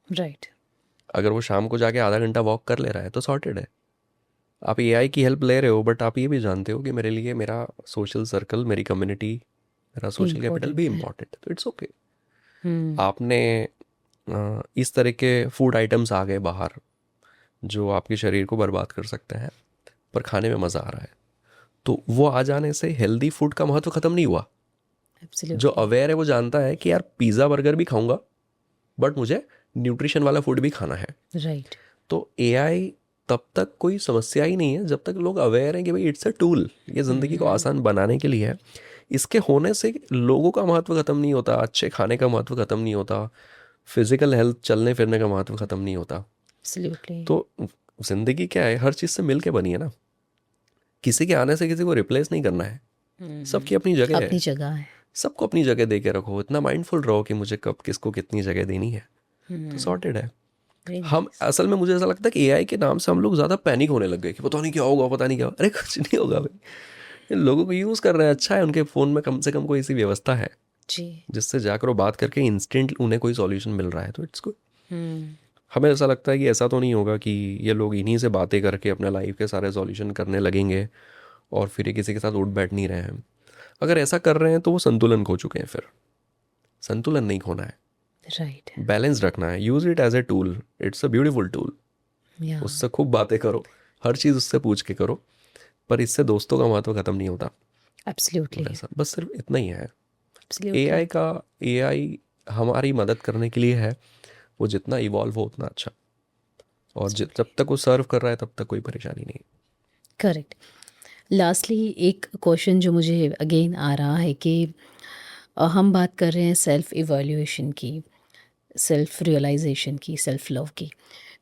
राइट। अगर वो शाम को जाके आधा घंटा वॉक कर ले रहा है तो सॉर्टेड है। आप AI की हेल्प ले रहे हो, बट आप ये भी जानते हो कि मेरे लिए मेरा सोशल सर्कल, मेरी कम्युनिटी, मेरा सोशल कैपिटल भी इम्पोर्टेंट है। इम्पॉर्टेंट है, तो इट्स ओके। हम्म। आपने इस तरह के फूड आइटम्स आ गए बाहर जो आपके शरीर को बर्बाद कर सकते हैं, पर खाने में मज़ा आ रहा है, तो वो आ जाने से हेल्दी फूड का महत्व ख़त्म नहीं हुआ। जो एब्सोल्युटली। अवेयर है वो जानता है कि यार पिज़्ज़ा बर्गर भी खाऊंगा, बट मुझे न्यूट्रिशन वाला फूड भी खाना है। राइट। तो AI तब तक कोई समस्या ही नहीं है जब तक लोग अवेयर हैं कि भाई इट्स अ टूल, ये ज़िंदगी को आसान बनाने के लिए है। इसके होने से लोगों का महत्व ख़त्म नहीं होता, अच्छे खाने का महत्व ख़त्म नहीं होता, फिजिकल हेल्थ, चलने फिरने का महत्व ख़त्म नहीं होता। एब्सोल्युटली। तो ज़िंदगी क्या है, हर चीज़ से मिल के बनी है ना। किसी के आने से किसी को रिप्लेस नहीं करना है, सबकी अपनी जगह अपनी है। जगह है। सबको अपनी जगह दे के रखो, इतना माइंडफुल रहो कि मुझे कब किसको कितनी जगह देनी है, तो सॉर्टेड है। वेरी हम नाइस। असल में, मुझे ऐसा लगता है कि AI के नाम से हम लोग ज़्यादा पैनिक होने लग गए कि पता नहीं क्या होगा, पता नहीं क्या होगा। अरे कुछ नहीं होगा भाई, ये लोगों को यूज़ कर रहे हैं, अच्छा है। उनके फ़ोन में कम से कम कोई ऐसी व्यवस्था है जी। जिससे जाकर वो बात करके इंस्टेंट उन्हें कोई सॉल्यूशन मिल रहा है, तो इट्स गुड। हम्म। हमें ऐसा लगता है कि ऐसा तो नहीं होगा कि ये लोग इन्हीं से बातें करके अपने लाइफ के सारे सॉल्यूशन करने लगेंगे और फिर ये किसी के साथ उठ बैठ नहीं रहे हैं। अगर ऐसा कर रहे हैं तो वो संतुलन खो चुके हैं। फिर संतुलन नहीं खोना है, राइट। बैलेंस रखना है। Use it as a tool, it's a beautiful tool. या उससे खूब बातें करो, हर चीज़ उससे पूछ के करो, पर इससे दोस्तों का महत्व ख़त्म नहीं होता। एब्सोल्युटली। वैसा बस सिर्फ इतना ही है। एब्सोल्युटली। AI हमारी मदद करने के लिए है, वो जितना इवॉल्व हो उतना अच्छा। और जब तक वो सर्व कर रहा है तब तक कोई परेशानी नहीं। करेक्ट। लास्टली एक क्वेश्चन जो मुझे अगेन आ रहा है कि हम बात कर रहे हैं सेल्फ इवैल्यूएशन की, सेल्फ रियलाइजेशन की, सेल्फ लव की।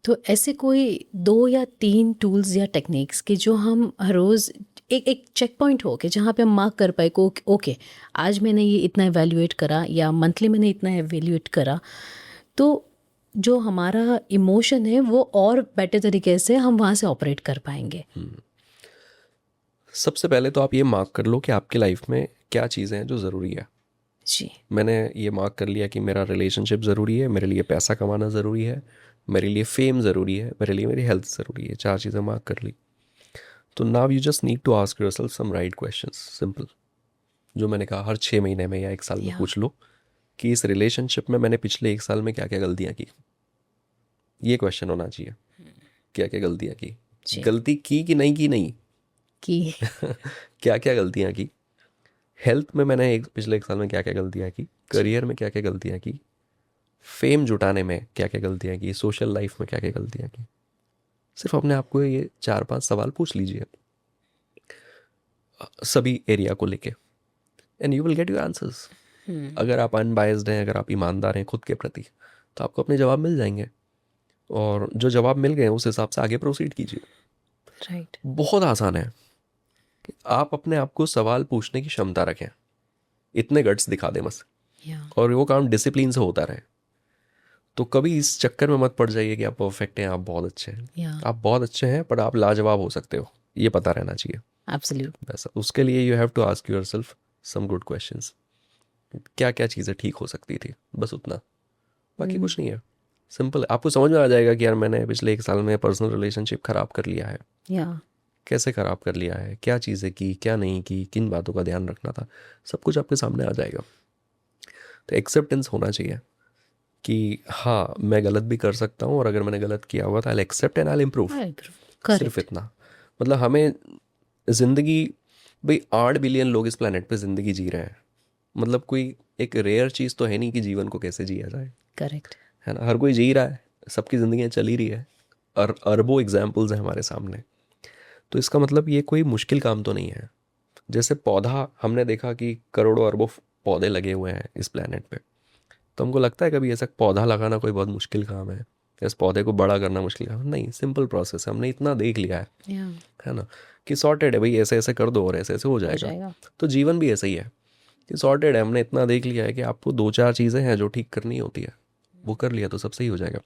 तो ऐसे कोई 2 या 3 टूल्स या टेक्निक्स के जो हम हर रोज़ एक एक चेक पॉइंट हो के जहाँ पे हम मार्क कर पाए को ओके, आज मैंने ये इतना इवैल्यूएट करा या मंथली मैंने इतना इवैल्यूएट करा, तो जो हमारा इमोशन है वो और बेटर तरीके से हम वहाँ से ऑपरेट कर पाएंगे। सबसे पहले तो आप ये मार्क कर लो कि आपकी लाइफ में क्या चीज़ें हैं जो ज़रूरी है। जी। मैंने ये मार्क कर लिया कि मेरा रिलेशनशिप ज़रूरी है, मेरे लिए पैसा कमाना ज़रूरी है, मेरे लिए फेम ज़रूरी है, मेरे लिए मेरी हेल्थ ज़रूरी है। 4 चीज़ें मार्क कर ली। तो now you just need to ask yourself some right questions, simple. जो मैंने कहा, हर 6 महीने में या 1 साल में या पूछ लो कि इस रिलेशनशिप में मैंने पिछले 1 साल में क्या क्या गलतियाँ की। ये क्वेश्चन होना चाहिए, क्या क्या गलतियाँ की, जी। गलती की कि नहीं की नहीं, कि क्या क्या गलतियाँ की। हेल्थ में मैंने पिछले 1 साल में क्या क्या गलतियाँ की, करियर में क्या क्या गलतियाँ की, फेम जुटाने में क्या क्या गलतियाँ की, सोशल लाइफ में क्या क्या गलतियाँ की। सिर्फ अपने आप को ये 4-5 सवाल पूछ लीजिए सभी एरिया को लेके, and you will get your answers. अगर आप अनबायस्ड हैं, अगर आप ईमानदार हैं खुद के प्रति, तो आपको अपने जवाब मिल जाएंगे। और जो जवाब मिल गए उस हिसाब से आगे प्रोसीड कीजिए। राइट। बहुत आसान है कि आप अपने आप को सवाल पूछने की क्षमता रखें, इतने गट्स दिखा दें बस। या और वो काम डिसिप्लिन से होता रहे। तो कभी इस चक्कर में मत पड़ जाइए कि आप परफेक्ट हैं, आप बहुत अच्छे हैं। या आप बहुत अच्छे हैं पर आप लाजवाब हो सकते हो, ये पता रहना चाहिए। एब्सोल्यूट। वैसा उसके लिए you have to ask yourself some good questions, क्या क्या चीज़ें ठीक हो सकती थी, बस उतना, बाकी कुछ नहीं है। सिंपल, आपको समझ में आ जाएगा कि यार मैंने पिछले 1 साल में पर्सनल रिलेशनशिप ख़राब कर लिया है, या कैसे ख़राब कर लिया है, क्या चीज़ें की, क्या नहीं की, किन बातों का ध्यान रखना था, सब कुछ आपके सामने आ जाएगा। तो एक्सेप्टेंस होना चाहिए कि हाँ मैं गलत भी कर सकता हूँ, और अगर मैंने गलत किया हुआ तो I accept and I improve. सिर्फ करेक्ट। इतना, मतलब हमें ज़िंदगी, भाई 8 बिलियन लोग इस प्लेनेट पे ज़िंदगी जी रहे हैं, मतलब कोई एक रेयर चीज़ तो है नहीं कि जीवन को कैसे जिया जाए, करेक्ट। है ना। हर कोई जी रहा है, सबकी ज़िंदगियाँ चल ही रही है, और अरबों एग्जाम्पल्स हैं हमारे सामने। तो इसका मतलब ये कोई मुश्किल काम तो नहीं है। जैसे पौधा, हमने देखा कि करोड़ों अरबों पौधे लगे हुए हैं इस प्लेनेट पे, तो हमको लगता है कभी ऐसा पौधा लगाना कोई बहुत मुश्किल काम है, इस पौधे को बड़ा करना मुश्किल काम है? नहीं, सिंपल प्रोसेस है, हमने इतना देख लिया या है ना, कि सॉर्टेड है भाई, ऐसे ऐसे कर दो और ऐसे ऐसे हो हो जाएगा। जाएगा। तो जीवन भी ऐसा ही है कि सॉर्टेड है, हमने इतना देख लिया है कि आपको 2-4 चीज़ें हैं जो ठीक करनी होती है, वो कर लिया तो सब सही हो जाएगा।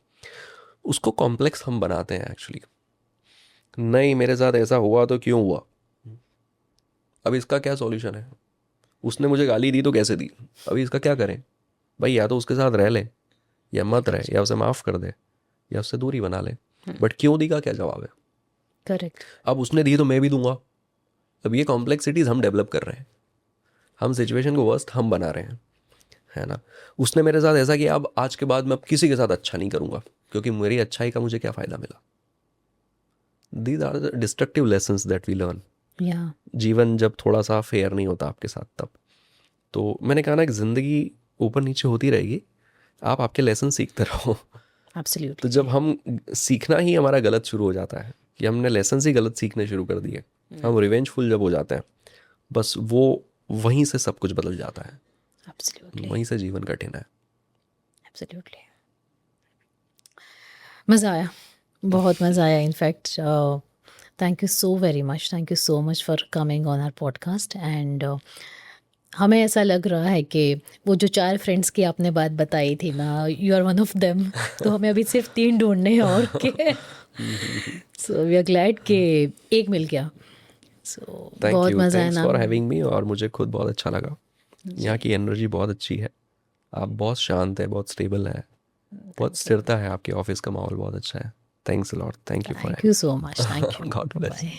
उसको कॉम्प्लेक्स हम बनाते हैं एक्चुअली। नहीं मेरे साथ ऐसा हुआ तो क्यों हुआ, अब इसका क्या सॉल्यूशन है, उसने मुझे गाली दी तो कैसे दी, अभी इसका क्या करें भाई, या तो उसके साथ रह ले, या मत रहे, या उसे माफ़ कर दे, या उससे दूरी बना ले। बट क्यों दी का क्या जवाब है। करेक्ट। अब उसने दी तो मैं भी दूंगा। अब ये कॉम्प्लेक्सिटीज़ हम डेवलप कर रहे हैं, हम सिचुएशन को वर्स्ट हम बना रहे हैं, है ना। उसने मेरे साथ ऐसा किया, अब आज के बाद मैं अब किसी के साथ अच्छा नहीं करूँगा, क्योंकि मेरी अच्छाई का मुझे क्या फ़ायदा मिला। These are the destructive lessons that we learn. या जीवन जब थोड़ा सा फेयर नहीं होता आपके साथ तब। तो मैंने कहा ना कि ज़िंदगी ऊपर नीचे होती रहेगी, आप आपके लेसन सीखते रहो। तो एब्सोल्युटली। जब हम सीखना ही हमारा गलत शुरू हो जाता है, कि हमने लेसन ही गलत सीखने शुरू कर दिए, हम रिवेंजफुल जब हो जाते हैं, बस वो वहीं से सब कुछ बदल जाता है, एब्सोल्युटली। वहीं से जीवन कठिन है। एब्सोल्युटली। मज़ा आया, बहुत मज़ा आया। In fact thank you so very much, thank you so much for coming on our podcast. And हमें ऐसा लग रहा है कि वो जो 4 फ्रेंड्स की आपने बात बताई थी ना, you are one of them. तो हमें अभी सिर्फ 3 ढूंढने हैं और के। सो वी आर ग्लैड कि एक मिल गया। सो थैंक बहुत यू, मज़ा आया थैंक्स ना। फॉर हैविंग मी, और मुझे खुद बहुत अच्छा लगा। यहाँ की एनर्जी बहुत अच्छी है, आप बहुत शांत है, बहुत स्टेबल है, बहुत स्थिरता है, आपके ऑफिस का माहौल बहुत अच्छा है। Thanks a lot, thank you for thank you so much, thank you. Having, God bless. Bye.